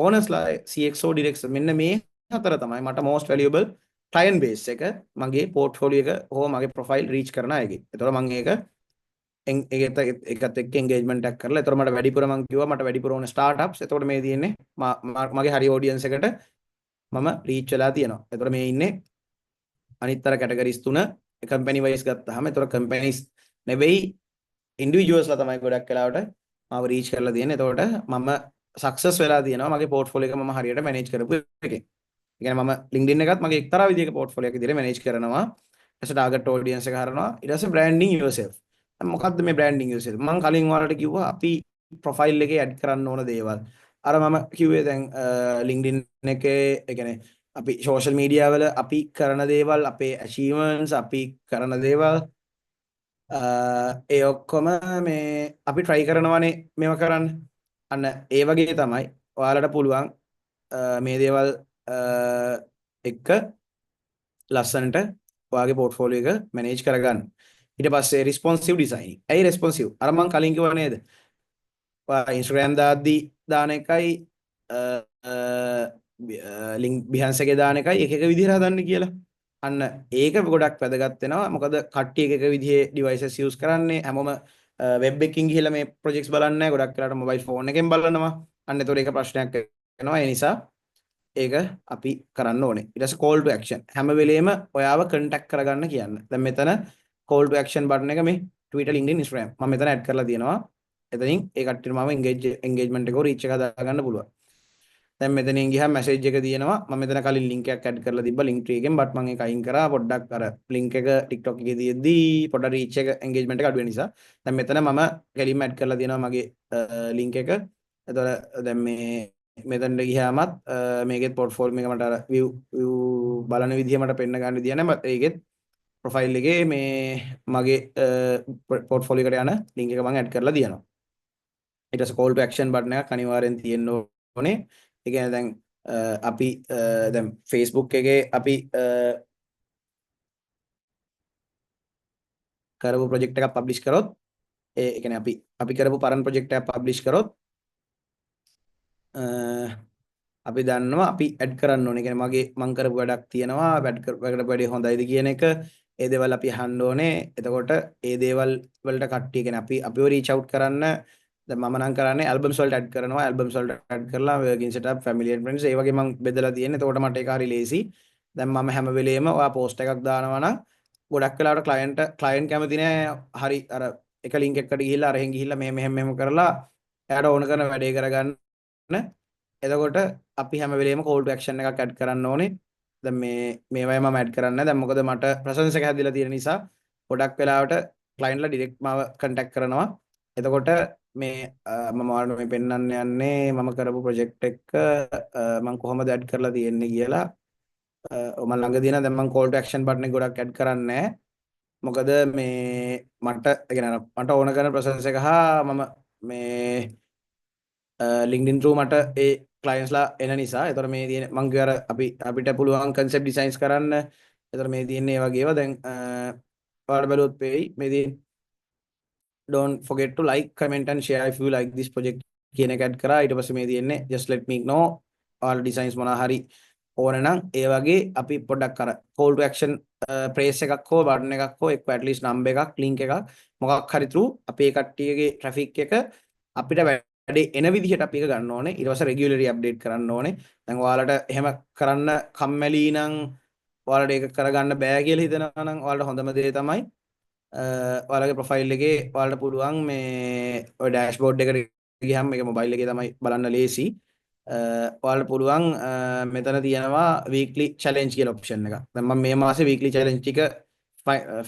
owners ලා CXO directors මෙන්න මේ හතර තමයි මට most valuable client base එක මගේ portfolio එක හෝ මගේ profile reach කරන අයගේ. එතකොට මම ඒකත් එක්ක engagement එකක් කරලා එතකොට මට වැඩිපුර මම කිව්වා මට වැඩිපුර ඕන startups. එතකොට මේ තියෙන්නේ මගේ හරි audience එකට මම reach වෙලා තියෙනවා. එතකොට මේ ඉන්නේ අනිත්තර categories තුන කම්පැනි වයිස් ගත්තාම එතකොට කම්පැනිස් නෙවෙයි ඉන්ඩිවිජුවල්ස්ලා තමයි ගොඩක් වෙලාවට මාව රීච් කරලා තියෙන්නේ. එතකොට මම සක්සස් වෙලා තියෙනවා මගේ පෝර්ට්ෆෝලියෝ එක මම හරියට මැනේජ් කරපු එකෙන්. ඒ කියන්නේ මම LinkedIn එකත් මගේ එක්තරා විදිහක පෝර්ට්ෆෝලියෝ එකක් විදිහට මැනේජ් කරනවා. ඊට පස්සේ ටාගට් ඔඩියන්ස් එක හරනවා. ඊට පස්සේ බ්‍රෑන්ඩින් yourself. දැන් මොකද්ද මේ බ්‍රෑන්ඩින් yourself? මම කලින් ඔයාලට කිව්වා අපි ප්‍රොෆයිල් එකේ ඇඩ් කරන්න ඕන දේවල්. අර මම කිව්වේ දැන් LinkedIn එකේ ඒ කියන්නේ අපි සෝෂල් මීඩියා වල අපි කරන දේවල් අපේ achievements අපි කරන දේවල් ඒ ඔක්කොම මේ අපි try කරනවානේ මේව කරන්න. අන්න ඒ වගේ තමයි ඔයාලට පුළුවන් මේ දේවල් එක්ක ලස්සනට ඔයාගේ පෝර්ට්ෆෝලියෝ එක මැනේජ් කරගන්න. ඊට පස්සේ responsive design. ඇයි responsive? අර මම කලින් කිව්වා නේද? ඔයා Instagram දාද්දි දාන එකයි ලින්ක් Behance එකේ දාන එකයි එක එක විදිහට හදන්න කියලා. අන්න ඒක ගොඩක් වැදගත් වෙනවා. මොකද කට්ටිය එක එක විදිහේ devices use කරන්නේ. හැමෝම web එකකින් ගිහලා මේ projects බලන්නේ නැහැ. ගොඩක් වෙලාවට mobile phone එකෙන් බලනවා. අන්න ඒතකොට ඒක ප්‍රශ්නයක් වෙනවා. ඒ නිසා ඒක අපි කරන්න ඕනේ. ඊට පස්සේ call to action. හැම වෙලේම ඔයාව contact කරගන්න කියන්න. දැන් මෙතන call to action button එක මේ Twitter, LinkedIn, Instagram මම මෙතන add කරලා තියෙනවා. එතනින් ඒ කට්ටියට මම engagement එක reach එක හදාගන්න පුළුවන්. දැන් මෙතනින් ගියාම message එක තියෙනවා. මම මෙතන කලින් link එකක් add කරලා තිබ්බා link tree එකෙන් but මම ඒක අයින් කරා. පොඩ්ඩක් අර link එක TikTok එකේ තියෙද්දි පොඩ්ඩක් reach එක engagement එක අඩු වෙන නිසා. දැන් මෙතන මම ගැලීම add කරලා තියෙනවා මගේ link එක. එතකොට දැන් මේ මෙතනට ගියාමත් මේකෙත් පෝර්ට්ෆෝලියෝ එක මට අර view බලන විදිහ මට පෙන්න ගන්න විදිය නැහැ. ඒකෙත් ප්‍රොෆයිල් එකේ මේ මගේ පෝර්ට්ෆෝලියෝ එකට යන link එක මම add කරලා තියෙනවා. ඊට පස්සේ call to action button එකක් අනිවාර්යෙන් තියෙන්න ඕනේ. ඒ කියන්නේ දැන් අපි දැන් Facebook එකේ අපි කරපු ප්‍රොජෙක්ට් එකක් පබ්ලිෂ් කරොත් ඒ කියන්නේ අපි කරපු පරණ ප්‍රොජෙක්ට් එකක් පබ්ලිෂ් කරොත් අපි දන්නවා අපි ඇඩ් කරන්න ඕනේ. කියන්නේ මං කරපු වැඩක් තියෙනවා වැඩකට වැඩි හොඳයිද කියන එක ඒ දේවල් අපි අහන්න ඕනේ. එතකොට ඒ දේවල් වලට කට්ටිය කියන්නේ අපිව රීච් අවුට් කරන්න දැන් මම නම් කරන්නේ ඇල්බම්ස් වලට ඇඩ් කරනවා. ඇල්බම්ස් වලට ඇඩ් කරලා working setup family and friends ඒ වගේ මං බෙදලා තියෙන්නේ. එතකොට මට ඒක හරි ලේසි. දැන් මම හැම වෙලේම ඔයා පෝස්ට් එකක් දානවා නම් ගොඩක් වෙලාවට ක්ලයන්ට් කැමති නෑ හරි අර එක ලින්ක් එකකට ගිහිල්ලා අරහෙන් ගිහිල්ලා මෙහෙම කරලා එයාට ඕන කරන වැඩේ කරගන්න. එතකොට අපි හැම වෙලේම call to action එකක් add කරන්න ඕනේ. දැන් මේවයි මම add කරන්නේ නැහැ. දැන් මොකද මට presence එක හැදිලා තියෙන නිසා ගොඩක් වෙලාවට client ලා direct මාව contact කරනවා. එතකොට මේ මම ඔයාලට මේ පෙන්වන්න යන්නේ මම කරපු project එක මම කොහොමද add කරලා තියෙන්නේ කියලා. මම ළඟ දින දැන් මම call to action button එක ගොඩක් add කරන්නේ නැහැ. මොකද මේ මට ඕන කරන presence එක හා මම මේ LinkedIn through මට ඒ clients ලා එන නිසා ඒතර මේ තියෙන මං කියවර අපිට පුළුවන් concept designs කරන්න. ඒතර මේ තියෙන ඒ වගේ ඒවා දැන් ඔයාලා බලුවොත් වෙයි මේ තියෙන don't forget to like comment and share if you like this project කියන එක add කරා. ඊට පස්සේ මේ තියෙන්නේ just let me know all designs මොනවා හරි ඕන නම් ඒ වගේ අපි පොඩ්ඩක් අර call to action press එකක් හෝ button එකක් හෝ එක්ක at least number එකක් link එකක් මොකක් හරි through අපේ කට්ටියගේ traffic එක අපිට වැඩේ එන විදිහට අපි එක ගන්න ඕනේ. ඊට පස්සේ regularly update කරන්න ඕනේ. දැන් ඔයාලට එහෙම කරන්න කම්මැලි නම් ඔයාලට ඒක කරගන්න බෑ කියලා හිතනවා නම් ඔයාලට හොඳම දේ තමයි ඔයාලගේ ප්‍රොෆයිල් එකේ ඔයාලට පුළුවන් මේ ඔය ඩෑෂ්බෝඩ් එකට ගියහම මේක මොබයිල් එකේ තමයි බලන්න ලේසි. ඔයාලට පුළුවන් මෙතන තියෙනවා weekly challenge කියලා option එකක්. දැන් මම මේ මාසේ weekly challenge ටික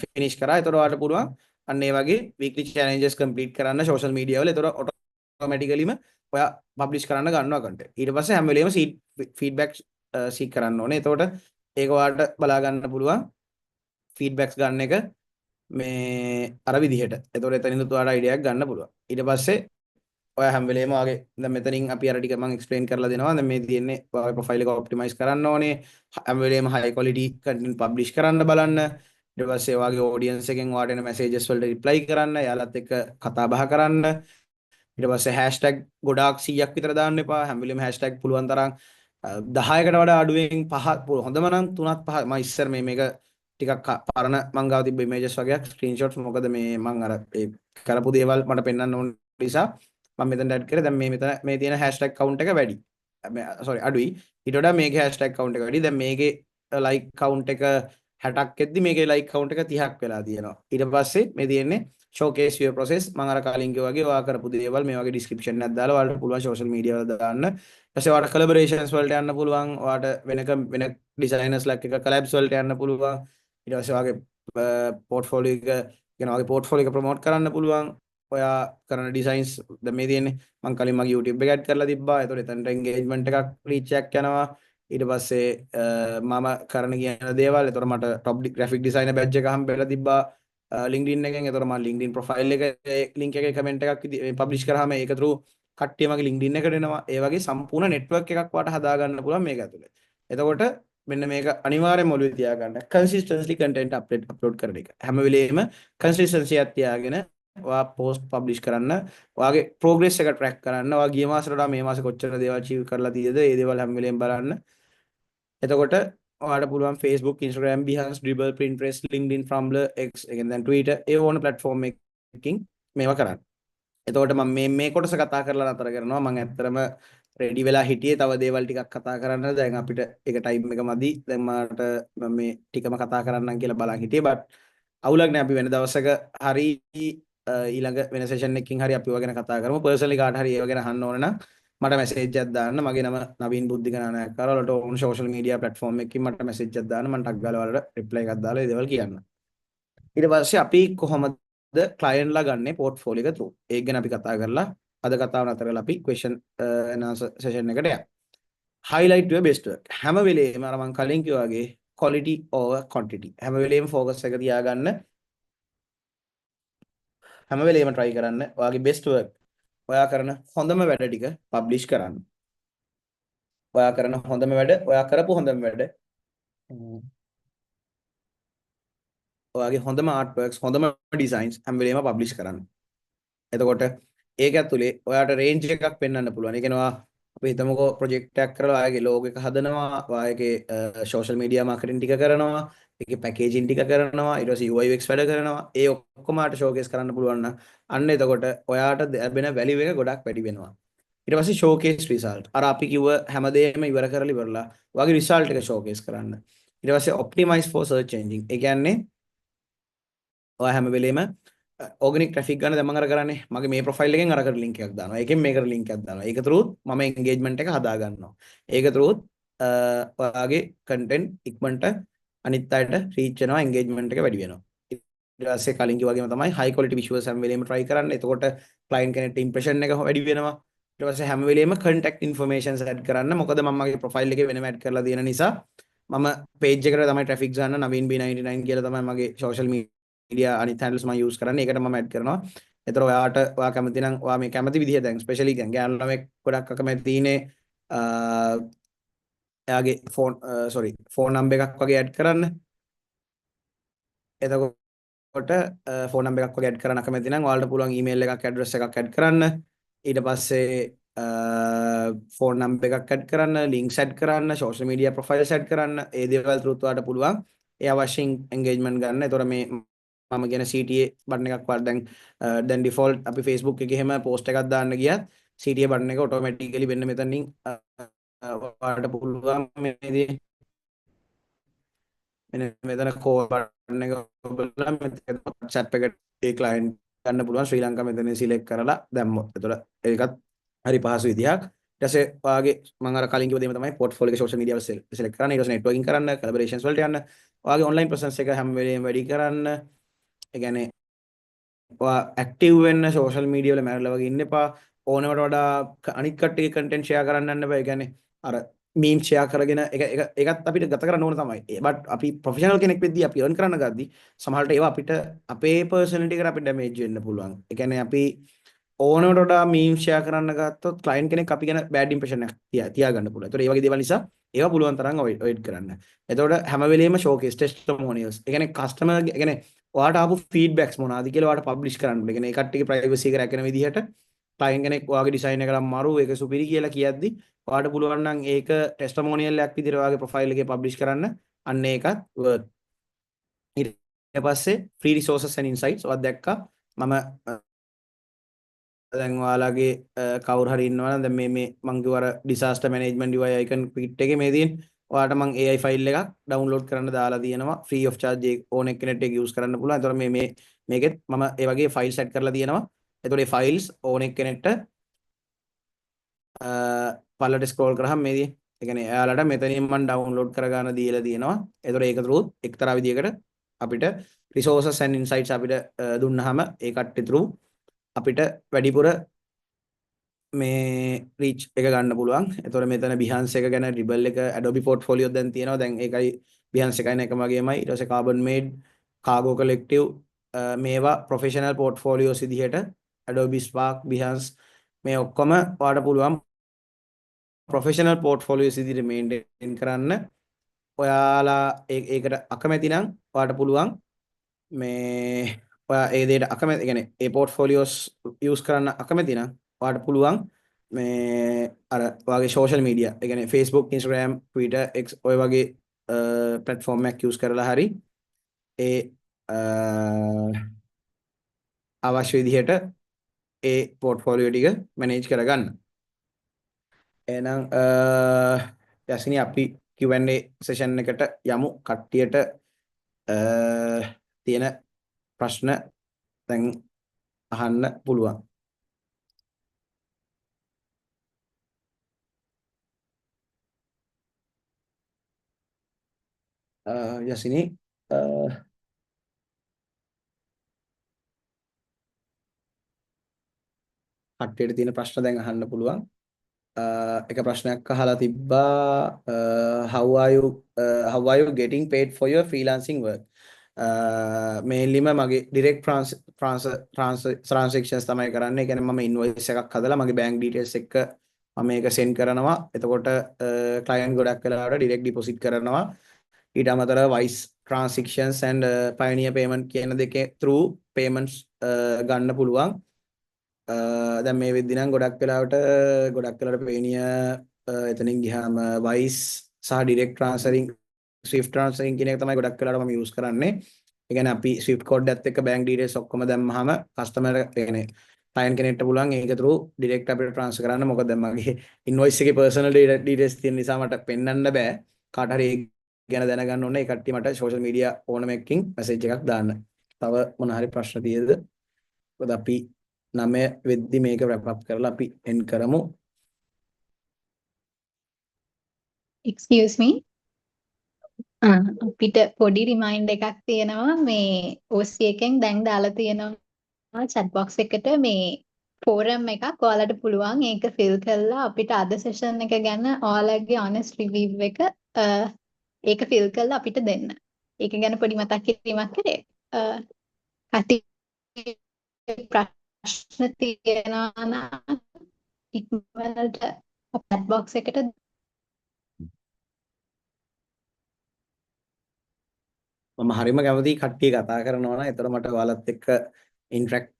finish කරා. ඒතකොට ඔයාලට පුළුවන් අන්න ඒ වගේ weekly challenges complete කරන්න social media වල. ඒතකොට automaticallyම ඔයා publish කරන්න ගන්නවා content. ඊට පස්සේ හැම වෙලේම feedback seek කරන්න ඕනේ. එතකොට ඒක ඔයාලට බලා ගන්න පුළුවන් feedbacks ගන්න එක මේ අර විදිහට. එතකොට එතනින්ද ඔයාලට idea එකක් ගන්න පුළුවන්. ඊට පස්සේ ඔයා හැම වෙලේම ඔයාගේ දැන් මෙතනින් අපි අර ටික මම explain කරලා දෙනවා. දැන් මේ තියෙන්නේ ඔයාගේ profile එක optimize කරන්න ඕනේ. හැම වෙලේම high quality content publish කරන්න බලන්න. ඊට පස්සේ ඔයාගේ audience එකෙන් ඔයාට එන messages වලට reply කරන්න. එයාලත් එක්ක කතා බහ කරන්න. ඊට පස්සේ hashtag ගොඩාක් 100ක් විතර දාන්න එපා. හැම වෙලේම hashtag පුළුවන් තරම් 10කට වඩා අඩුවෙන් 5 හොඳම නම් 3ක් 5 මම ඉස්සර මේක ටිකක් පරණ මං ගාව තිබ්බ images වගේක් screenshots මොකද මේ මං අර ඒ කරපු දේවල් මට පෙන්වන්න ඕන නිසා මම මෙතනට add කරේ. දැන් මෙතන මේ තියෙන hashtag count එක වැඩි. sorry අඩුයි. ඊට වඩා මේකේ hashtag count එක වැඩි. දැන් මේකේ like count එක 60ක් එද්දි මේකේ like count එක 30ක් වෙලා තියෙනවා. ඊට පස්සේ මේ තියෙන්නේ showcase your process මම අර කලින් කිව්වා වගේ ඔයා කරපු දේවල් මේ වගේ description එකක් දාලා ඔයාලට පුළුවන් social media වල දාන්න. ඊපස්සේ ඔයාලට collaborations වලට යන්න පුළුවන්. ඔයාලට වෙන designers ලා එක්ක collabs වලට යන්න පුළුවන්. ඊට පස්සේ ඔයාගේ portfolio එක කියන ඔයාගේ portfolio එක promote කරන්න පුළුවන්. ඔයා කරන designs දැන් මේ තියෙන්නේ මම කලින් මගේ YouTube එක add කරලා තිබ්බා. ඒතකොට එතනට engagement එකක් reach එකක් යනවා. ඊට පස්සේ මම කරන කියන දේවල් ඒතකොට මට top graphic designer badge එක හම්බෙලා තිබ්බා. LinkedIn එකෙන්. ඒතකොට මම LinkedIn profile එක link එකේ comment එකක් publish කරාම ඒක through කට්ටිය මගේ LinkedIn එකට එනවා. ඒ වගේ සම්පූර්ණ network එකක් වාට හදා ගන්න පුළුවන් මේක ඇතුලේ. එතකොට මෙන්න මේක අනිවාර්යයෙන්ම ඔළුවේ තියාගන්න. consistently content upload කරන එක. හැම වෙලේම consistency එකක් තියාගෙන ඔයා post publish කරන්න. ඔයාගේ progress එක track කරන්න. ඔයා ගිය මාසෙට වඩා මේ මාසෙ කොච්චර දේවල් achieve කරලා තියෙද? ඒ දේවල් හැම වෙලේම බලන්න. එතකොට ඔයාලට පුළුවන් Facebook, Instagram, Behance, Dribbble, Pinterest, LinkedIn, Tumblr, X, again then Twitter ඒ ඕන platform එකකින් මේවා කරන්න. එතකොට මම මේ කොටස කතා කරලා නතර කරනවා. මම ඇත්තටම රෙඩි වෙලා හිටියේ තව දේවල් ටිකක් කතා කරන්න. දැන් අපිට ඒක ටයිම් එක මදි. දැන් මට මම මේ ටිකම කතා කරන්නම් කියලා බලන් හිටියේ. බට් අවුලක් නෑ අපි වෙන දවසක හරි ඊළඟ වෙන සෙෂන් එකකින් හරි අපි ඔය ගැන කතා කරමු. පර්සනලි කාට හරි ඒව ගැන අහන්න ඕන නම් මට මැසේජ් එකක් දාන්න. මගේ නම නවීන් බුද්ධික නානායක්කාර. ඔයාලට ඕන සෝෂල් මීඩියා ප්ලැට්ෆෝම් එකකින් මට මැසේජ් එකක් දාන්න. මම ටග් ගාලා ඔයාලට රිප්ලයි එකක් දාලා ඒ දේවල් කියන්න. ඊට පස්සේ අපි කොහොමද ක්ලයන්ට්ලා ගන්නේ පෝර්ට්ෆෝලියෝ එක through. ඒක ගැන අපි කතා කරලා අද කතාව නතර කරලා අපි question and answer session එකට යමු. highlight your best work. හැම වෙලේම අර මම කලින් කිව්වා වගේ quality over quantity. හැම වෙලේම focus එක තියාගන්න. හැම වෙලේම try කරන්න ඔයාගේ best work. ඔයා කරන හොඳම වැඩ ටික publish කරන්න. ඔයා කරන හොඳම වැඩ, ඔයා කරපු හොඳම වැඩ, ඔයාගේ හොඳම ආර්ට් වර්ක්ස්, හොඳම ඩිසයින්ස් හැම වෙලේම publish කරන්න. එතකොට ඒක ඇතුලේ ඔයාට රේන්ජ් එකක් පෙන්වන්න පුළුවන්. ඒ කියන්නේ අපි හිතමුකෝ ප්‍රොජෙක්ට් එකක් කරලා ඔයාගේ ලෝගෝ එක හදනවා, ඔයාගේ සෝෂල් මීඩියා මාකටිං ටික කරනවා, ඒකේ පැකේජින් ටික කරනවා, ඊට පස්සේ UI UX වැඩ කරනවා. ඒ ඔක්කොම ආට ෂෝකේස් කරන්න පුළුවන් නම් අන්න එතකොට ඔයාට ලැබෙන වැලියු එක ගොඩක් වැඩි වෙනවා. ඊට පස්සේ ෂෝකේස් රිසල්ට්. අර අපි කිව්ව හැමදේම ඉවර කරලා ඉවරලා ඔයාගේ රිසල්ට් එක ෂෝකේස් කරන්න. ඊට පස්සේ ඔප්ටිමයිස් ෆෝ සර්ච් එන්ජින්. ඒ කියන්නේ ඔයා හැම වෙලේම ඕගනික් ට්‍රැෆික් ගන්න දැන් මම අර කරන්නේ මගේ මේ ප්‍රොෆයිල් එකෙන් අරකට ලින්ක් එකක් දානවා. ඒකෙන් මේකට ලින්ක් එකක් දානවා. ඒක through මම එන්ගේජ්මන්ට් එක හදා ගන්නවා. ඒක through ඔයාගේ කන්ටෙන්ට් ඉක්මනට අනිත් අයට රීච් වෙනවා, එන්ගේජ්මන්ට් එක වැඩි වෙනවා. ඊට පස්සේ කලින් කිව්වා වගේම තමයි හයි ක්වොලිටි විෂුවල්ස් හැම වෙලේම try කරන්න. එතකොට ක්ලයන්ට් කෙනෙක්ට ඉම්ප්‍රෙෂන් එක වැඩි වෙනවා. ඊට පස්සේ හැම වෙලේම contact informations add කරන්න. මොකද මම මගේ ප්‍රොෆයිල් එකේ වෙනම add කරලා තියෙන නිසා මම page එකට තමයි traffic ගන්න නවීන් B99 කියලා තමයි මගේ social media අනිත් handles මම use කරන්නේ. ඒකට මම add කරනවා. ඒතර ඔයා කැමති නම් ඔයා මේ කැමති විදිහ දැන් ස්පෙෂලි දැන් ගෑනු ළමෙක් ගොඩක් අකමැති තියෙන්නේ එයාගේ ෆෝන් නම්බර් එකක් වගේ add කරන්න. එතකොට ෆෝන් නම්බර් එකක් වගේ add කරන්න අකමැති නම් ඔයාලට පුළුවන් email එකක් address එකක් add කරන්න. ඊට පස්සේ ෆෝන් නම්බර් එකක් add කරන්න, links add කරන්න, social media profiles add කරන්න. ඒ දේවල් through ඔයාලට පුළුවන් ඒ අවශ්‍ය engagement ගන්න. ඒතොර මේ මම කියන CTA බටන් එකක් වාට දැන් default අපි Facebook එකේ එහෙම post එකක් දාන්න ගියත් CTA බටන් එක automatically වෙන්න මෙතනින් ඔයාලට පුළුවන් මේ මෙතන කෝල් බටන් එක ඔබලා මෙතන WhatsApp එකට ඒ client ගන්න පුළුවන් ශ්‍රී ලංකා මෙතන select කරලා දැම්මොත්. ඒතකොට ඒකත් හරි පහසු විදිහක්. ඊට පස්සේ ඔයාගේ මම අර කලින් කිව්ව දේම තමයි portfolio එක social media වල select කරන්න. ඊට පස්සේ networking කරන්න, collaborations වලට යන්න. ඔයාගේ online presence එක හැම වෙලේම වැඩි කරන්න. ඒ කියන්නේ ඔයා ඇක්ටිව් වෙන්න සෝෂල් මීඩියා වල මැරලා වගේ ඉන්න එපා. ඕනවට වඩා අනිත් කට්ටියගේ කන්ටෙන්ට් ෂෙයා කරන්න යන්න බෑ. ඒ කියන්නේ අර මීම් ෂෙයා කරගෙන ඒකත් අපිට ගත කරන්න ඕන තමයි. බට් අපි ප්‍රොෆෙෂනල් කෙනෙක් වෙද්දී අපි earn කරන්න ගද්දී සමහරවිට ඒවා අපිට අපේ පර්සනැලිටි එකට අපිට ඩැමේජ් වෙන්න පුළුවන්. ඒ කියන්නේ අපි ඕනවට වඩා මීම් ෂෙයා කරන්න ගත්තොත් ක්ලයන්ට් කෙනෙක් අපි ගැන බෑඩ් ඉම්ප්‍රෙෂන් එකක් තියාගන්න පුළුවන්. ඒතකොට ඒ වගේ දේවල් නිසා ඒවා පුළුවන් තරම් අවොයිඩ් කරන්න. එතකොට හැම වෙලෙම ෂෝකේස් ටෙස්ටිමෝනියල්ස්. ඒ කියන්නේ කස්ටමර් ඒ කියන්නේ ඔයාට ආපු ෆීඩ්බැක්ස් මොනවාද කියලා ඔයාට පබ්ලිෂ් කරන්න. ඒ කියන්නේ ඒ කට්ටියගේ ප්‍රයිවසි එක රැකෙන විදිහට ක්ලයන්ට් කෙනෙක් ඔයාගේ ඩිසයින් එක නම් මරු ඒක සුපිරි කියලා කියද්දි ඔයාට පුළුවන් නම් ඒක ටෙස්ටිමෝනියල් එකක් විදිහට ඔයාගේ ප්‍රොෆයිල් එකේ පබ්ලිෂ් කරන්න. අන්න ඒකත් worth. ඊට පස්සේ free resources and insights ඔයා දැක්කා මම දැන් ඔයාලගේ කවුරු හරි ඉන්නවා නම් දැන් මේ මං කිව්ව අර disaster management UI icon kit එකේ මේ තියෙන ඔයාලට මං AI ෆයිල් එකක් ඩවුන්ලෝඩ් කරන්න දාලා තියෙනවා free of charge ඕන එක්කෙනෙක්ට ඒක use කරන්න පුළුවන්. ඒතකොට මේකෙත් මම ඒ වගේ ෆයිල් සෙට් කරලා තියෙනවා. ඒතකොට මේ ෆයිල්ස් ඕන එක්කෙනෙක්ට පල්ලට ස්ක්‍රෝල් කරාම මේ තියෙන. ඒ කියන්නේ එයාලට මෙතනින් මම ඩවුන්ලෝඩ් කරගන්න දීලා තියෙනවා. ඒතකොට ඒක through එක්තරා විදියකට අපිට resources and insights අපිට දුන්නාම ඒ කට්ටිය through අපිට වැඩිපුර මේ රීච් එක ගන්න පුළුවන්. ඒතකොට මෙතන Behance එක ගැන Dribble එක Adobe Portfolio දැන් තියෙනවා. දැන් ඒකයි Behance එකයි එකම වගේමයි. ඊට පස්සේ Carbon Made, Cargo Collective මේවා professional portfolios විදිහට Adobe Spark, Behance මේ ඔක්කොම ඔයාලට පුළුවන් professional portfolios විදිහට maintain කරන්න. ඔයාලා ඒකට අකමැති නම් ඔයාලට පුළුවන් මේ ඔයා ඒ දෙයට අකමැති කියන්නේ ඒ පෝර්ට්ෆෝලියෝස් යූස් කරන්න අකමැති නම් ඔයාලට පුළුවන් මේ අර ඔයාගේ සෝෂල් මීඩියා ඒ කියන්නේ Facebook, Instagram, Twitter, X ඔය වගේ platform එකක් යූස් කරලා හරි ඒ අවශ්‍ය විදිහට ඒ පෝර්ට්ෆෝලියෝ ටික මැනේජ් කරගන්න. එහෙනම් යසිනි අපි Q&A session එකට යමු. කට්ටියට තියෙන ප්‍රශ්න දැන් අහන්න පුළුවන්. යසිනි කට්ටියට තියෙන ප්‍රශ්න දැන් අහන්න පුළුවන්. එක ප්‍රශ්නයක් අහලා තිබ්බා how are you getting paid for your freelancing work? මේලිම මගේ direct transactions තමයි කරන්නේ. ඒ කියන්නේ මම invoice එකක් හදලා මගේ bank details එක්ක මම මේක send කරනවා. එතකොට client ගොඩක් වෙලාවට direct deposit කරනවා. ඊට අමතරව Wise transactions and Pioneer payment කියන දෙකේ through payments ගන්න පුළුවන්. දැන් මේ වෙද්දි නම් ගොඩක් වෙලාවට Payoneer එතනින් ගියාම Wise සහ direct transferring Swift transferring කියන එක තමයි ගොඩක් වෙලාවට මම use කරන්නේ. ඒ කියන්නේ අපි Swift code එකත් එක්ක bank details ඔක්කොම දැම්මහම customer කියන්නේ client කෙනෙක්ට පුළුවන් ඒක through direct අපිට transfer කරන්න. මොකද දැන් මගේ invoice එකේ personal details තියෙන නිසා මට පෙන්වන්න බෑ. කාට හරි ඒක ගැන දැනගන්න ඕනේ. ඒ කට්ටිය මට social media ඕනම එකකින් message එකක් දාන්න. තව මොන හරි ප්‍රශ්න තියෙද? මොකද අපි 9 වෙද්දි මේක wrap up කරලා අපි end කරමු. Excuse me. අපිට පොඩි රිමයින්ඩ් එකක් තියෙනවා මේ OC එකෙන් දැන් දාලා තියෙනවා chat box එකට මේ ෆෝරම් එකක් ඔයාලට පුළුවන් ඒක fill කරලා අපිට අද session එක ගැන ඔයාලගේ honest review එක ඒක fill කරලා අපිට දෙන්න. ඒක ගැන පොඩි මතක් කිරීමක් කරේ. කටි ප්‍රශ්න තියෙනවා නම් ඉක්මනට chat box එකට මම හරිම කැමතියි කට්ටිය කතා කරනවා නම් එතකොට මට ඔයාලත් එක්ක interact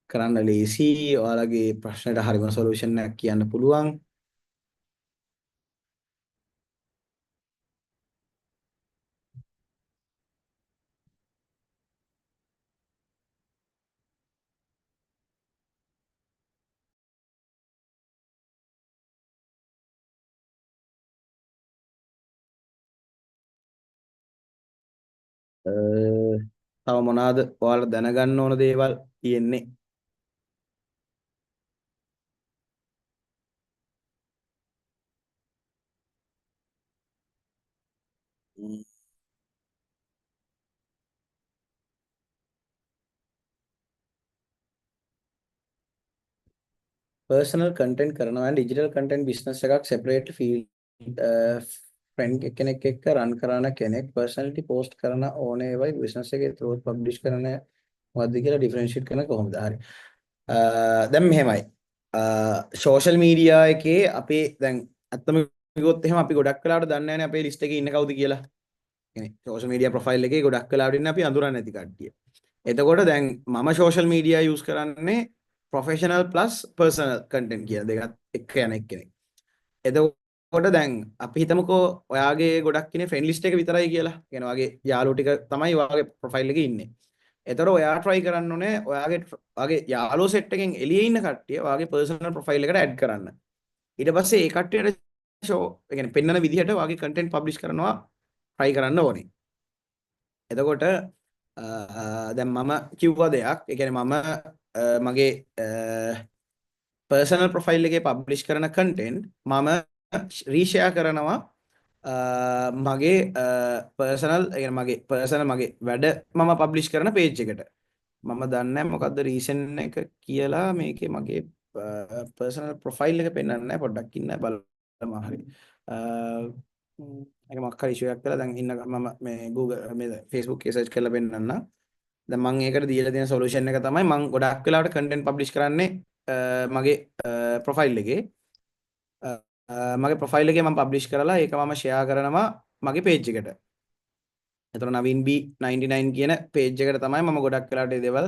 කරන්න ලේසි. ඔයාලගේ ප්‍රශ්නෙට හරිම solution එකක් කියන්න පුළුවන්. තව මොනවාද ඔයාලා දැනගන්න ඕන දේවල් තියෙන්නේ? personal content කරනවා and digital content business එකක් separate field friend කෙනෙක් එක්ක run කරන කෙනෙක් personality post කරන ඕනේ ඒවයි business එකේ through publish කරන මොකද්ද කියලා differentiate කරන කොහොමද? හරි. දැන් මෙහෙමයි. social media එකේ අපේ දැන් අත්තම කිව්වොත් එහෙම අපි ගොඩක් වෙලාවට දන්නේ නැහැනේ අපේ list එකේ ඉන්න කවුද කියලා. කියන්නේ social media profile එකේ ගොඩක් වෙලාවට ඉන්නේ අපි අඳුරන්නේ නැති කට්ටිය. එතකොට දැන් මම social media use කරන්නේ professional plus personal content කියන දෙකත් එක්ක යන එක්කෙනෙක්. එතකොට දැන් අපි හිතමුකෝ ඔයාගේ ගොඩක් ඉන්නේ friend list එක විතරයි කියලා. කියන්නේ ඔයාගේ යාළුවෝ ටික තමයි ඔයාගේ profile එකේ ඉන්නේ. එතකොට ඔයා try කරන්න ඕනේ ඔයාගේ යාළුවෝ set එකෙන් එළියේ ඉන්න කට්ටිය ඔයාගේ personal profile එකට add කරන්න. ඊට පස්සේ ඒ කට්ටියට show ඒ කියන්නේ පෙන්වන විදිහට ඔයාගේ content publish කරනවා try කරන්න ඕනේ. එතකොට දැන් මම කිව්වා දෙයක්. ඒ කියන්නේ මම මගේ personal profile එකේ publish කරන content මම reshare කරනවා මගේ personal ඒ කියන්නේ මගේ වැඩ මම publish කරන page එකට. මම දන්නේ නැහැ මොකද්ද reason එක කියලා මේකේ මගේ personal profile එක පෙන්වන්නේ නැහැ. පොඩ්ඩක් ඉන්න බලමු හරි. ඒක මොකක් හරි issue එකක් කියලා දැන් ඉන්න මම මේ Google මේ Facebook එකේ search කරලා පෙන්නන්න. දැන් මම ඒකට දීලා තියෙන solution එක තමයි මම ගොඩක් වෙලාවට content publish කරන්නේ මගේ profile එකේ. මගේ profile එකේ මම publish කරලා ඒක මම share කරනවා මගේ page එකට. එතකොට නවීන් B99 කියන page එකට තමයි මම ගොඩක් වෙලාවට මේ දේවල්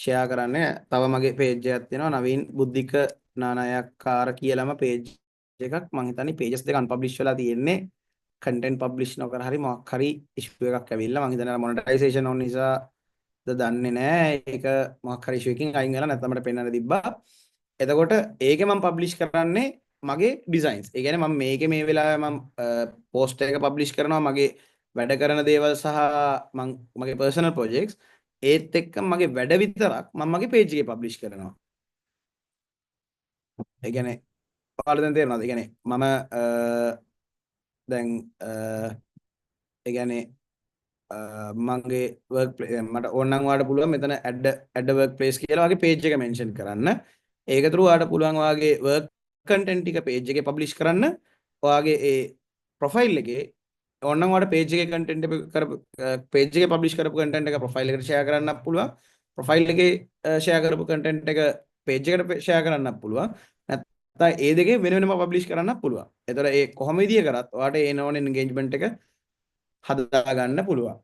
share කරන්නේ. තව මගේ page එකක් තියෙනවා නවීන් බුද්ධික නානායක්කාර කියලාම page එකක්. මම හිතන්නේ pages දෙක unpublish වෙලා තියෙන්නේ. content publish නොකර හරි මොකක් හරි issue එකක් ඇවිල්ලා මම හිතන්නේ monetization on නිසා දන්නේ නැහැ. ඒක මොකක් හරි issue එකකින් අයින් වෙලා නැත්නම් මට පෙන්වන්න තිබ්බා. එතකොට ඒකේ මම publish කරන්නේ මගේ ඩිසයින්ස්. ඒ කියන්නේ මම මේකේ මේ වෙලාවේ මම පෝස්ට් එක පබ්ලිෂ් කරනවා මගේ වැඩ කරන දේවල් සහ මගේ පර්සනල් ප්‍රොජෙක්ට්ස් ඒත් එක්ක මගේ වැඩ විතරක් මම මගේ පේජ් එකේ පබ්ලිෂ් කරනවා. ඒ කියන්නේ ඔයාලා දැන් තේරෙනවද? ඒ කියන්නේ මම දැන් ඒ කියන්නේ මගේ වර්ක් මට ඕනනම් ඔයාලට පුළුවන් මෙතන ඇඩ් වර්ක් ප්ලේස් කියලා වගේ පේජ් එක මෙන්ෂන් කරන්න. ඒක තුරු ඔයාලට පුළුවන් ඔයාගේ වර්ක් කන්ටෙන්ට් ටික පේජ් එකේ පබ්ලිෂ් කරන්න. ඔයාගේ ඒ ප්‍රොෆයිල් එකේ ඕනනම් ඔයාලට පේජ් එකේ කන්ටෙන්ට් එක කරපු පේජ් එකේ පබ්ලිෂ් කරපු කන්ටෙන්ට් එක ප්‍රොෆයිල් එකට ෂෙයා කරන්නත් පුළුවන්. ප්‍රොෆයිල් එකේ ෂෙයා කරපු කන්ටෙන්ට් එක පේජ් එකට ෂෙයා කරන්නත් පුළුවන්. නැත්නම් ඒ දෙකේ වෙන වෙනම පබ්ලිෂ් කරන්නත් පුළුවන්. ඒතර ඒ කොහොම විදිය කරත් ඔයාලට ඒ නෝන එන්ගේජ්මන්ට් එක හදා ගන්න පුළුවන්.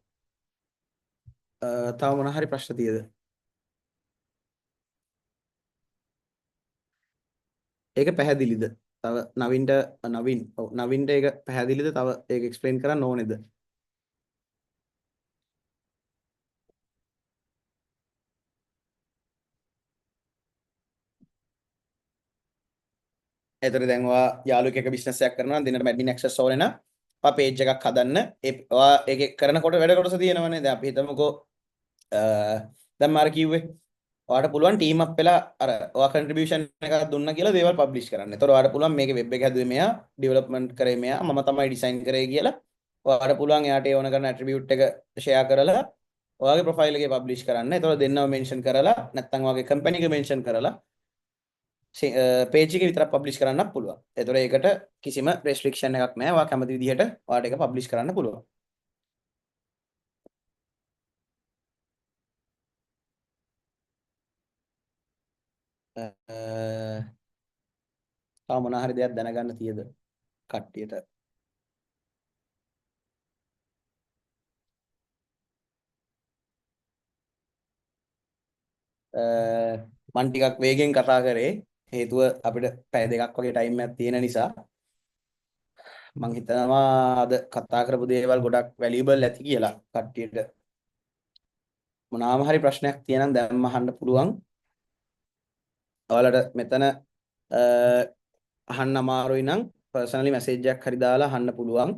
තව මොන හරි ප්‍රශ්න තියෙද? ඒක පැහැදිලිද? තව නවින්ට ඒක පැහැදිලිද? තව ඒක එක්ස්ප්ලেইন කරන්න ඕනේද? එතකොට දැන් ඔයා යාළුවෙක් එක බිස්නස් එකක් කරනවා නම් දිනට ඇඩ්මින් ඇක්සස් ඕනේ නම් ඔයා පේජ් එකක් හදන්න. ඔයා ඒකේ කරනකොට වැඩ කොටස තියෙනවනේ. දැන් අපි හිතමුකෝ දැන් මාර කිව්වේ ඔයාට පුළුවන් ටීම් අප් වෙලා අර ඔයා කන්ට්‍රිබියුෂන් එකක් දුන්නා කියලා දේවල් පබ්ලිෂ් කරන්න. එතකොට ඔයාට පුළුවන් මේකේ වෙබ් එක හැදුවේ මෙයා, ඩෙවලොප්මන්ට් කරේ මෙයා, මම තමයි ඩිසයින් කරේ කියලා. ඔයාට පුළුවන් එයාට ඒ ඕන කරන ඇට්‍රිබියුට් එක ෂෙයා කරලා ඔයාගේ ප්‍රොෆයිල් එකේ පබ්ලිෂ් කරන්න. එතකොට දෙන්නව මෙන්ෂන් කරලා නැත්නම් ඔයාගේ කම්පැනි එක මෙන්ෂන් කරලා පේජ් එකේ විතරක් පබ්ලිෂ් කරන්නත් පුළුවන්. එතකොට ඒකට කිසිම රෙස්ට්‍රික්ෂන් එකක් නැහැ. ඔයා කැමති විදිහට ඔයාට ඒක පබ්ලිෂ් කරන්න පුළුවන්. තව මොන හරි දෙයක් දැනගන්න තියෙද කට්ටියට? මම ටිකක් වේගෙන් කතා කරේ හේතුව අපිට පැය දෙකක් වගේ ටයිම් එකක් තියෙන නිසා මම හිතනවා අද කතා කරපු දේවල් ගොඩක් වැලියබල් ඇති කියලා කට්ටියට මොනවාම හරි ප්‍රශ්නයක් තියෙනම් දැන්ම අහන්න පුළුවන්. ඔයාලට මෙතන අහන්න අමාරුයි නම් පර්සනලි මැසේජ් එකක් හරි දාලා අහන්න පුළුවන්.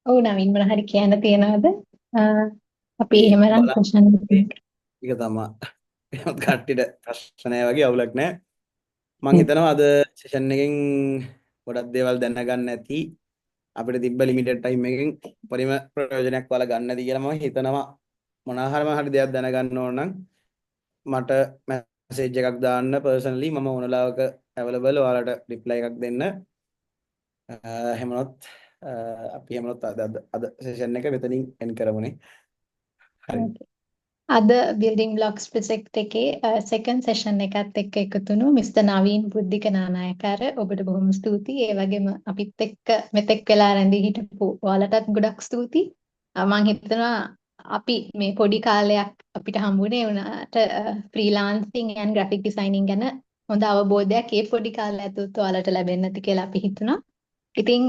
ඔව් නවීන් මොන හරි කියන්න තියනවද? අපි එහෙමනම් බලන්න ප්‍රශ්න ඒක තමයි කට්ටියට ප්‍රශ්නය වගේ අවුලක් නැහැ. මම හිතනවා අද සෙෂන් එකෙන් ගොඩක් දේවල් දැනගන්න ඇති. අපිට තිබ්බ ලිමිටඩ් ටයිම් එකෙන් පරිම ප්‍රයෝජනයක් වල ගන්න ඇති කියලා මම හිතනවා. මොනවා හරි දෙයක් දැනගන්න ඕන නම් මට මැසේජ් එකක් දාන්න පර්සනලි මම ඕනලාවක අවైలබල් ඔයාලට රිප්ලයි එකක් දෙන්න. එහෙමනොත් අපි එහෙමනොත් අද සෙෂන් එක මෙතනින් එන්ඩ් කරමුනේ. හරි. අද බිල්ඩින් බ්ලොක්ස් ප්‍රොජෙක්ට් එකේ සෙකන්ඩ් සෙෂන් එකත් එක්ක එකතු වුණු මිස්ටර් නවීන් බුද්ධික නානායකර ඔබට බොහොම ස්තුතියි. ඒ වගේම අපිත් එක්ක මෙතෙක් වෙලා රැඳී හිටපු ඔයාලටත් ගොඩක් ස්තුතියි. මම හිතනවා අපි මේ පොඩි කාලයක් අපිට හම්බුනේ වුණාට ෆ්‍රීලාන්සින් and graphic designing ගැන හොඳ අවබෝධයක් ඒ පොඩි කාලය ඇතුළත ඔයාලට ලැබෙන්න ඇති කියලා අපි හිතනවා. ඉතින්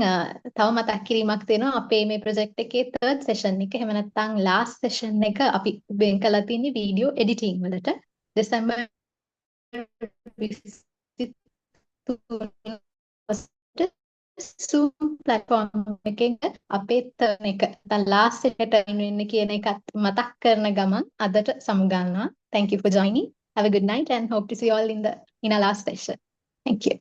තව මතක් කිරීමක් තියෙනවා අපේ මේ ප්‍රොජෙක්ට් එකේ third session එක එහෙම නැත්නම් last session එක අපි වෙන් කරලා තියෙන්නේ වීඩියෝ එඩිටිං වලට දෙසැම්බර් 23 Zoom platform එකෙන් අපේ turn එක දැන් last එකට වෙන්න කියන එකත් මතක් කරන ගමන් අදට සමුගන්නවා. Thank you for joining. Have a good night and hope to see you all in our last session. Thank you.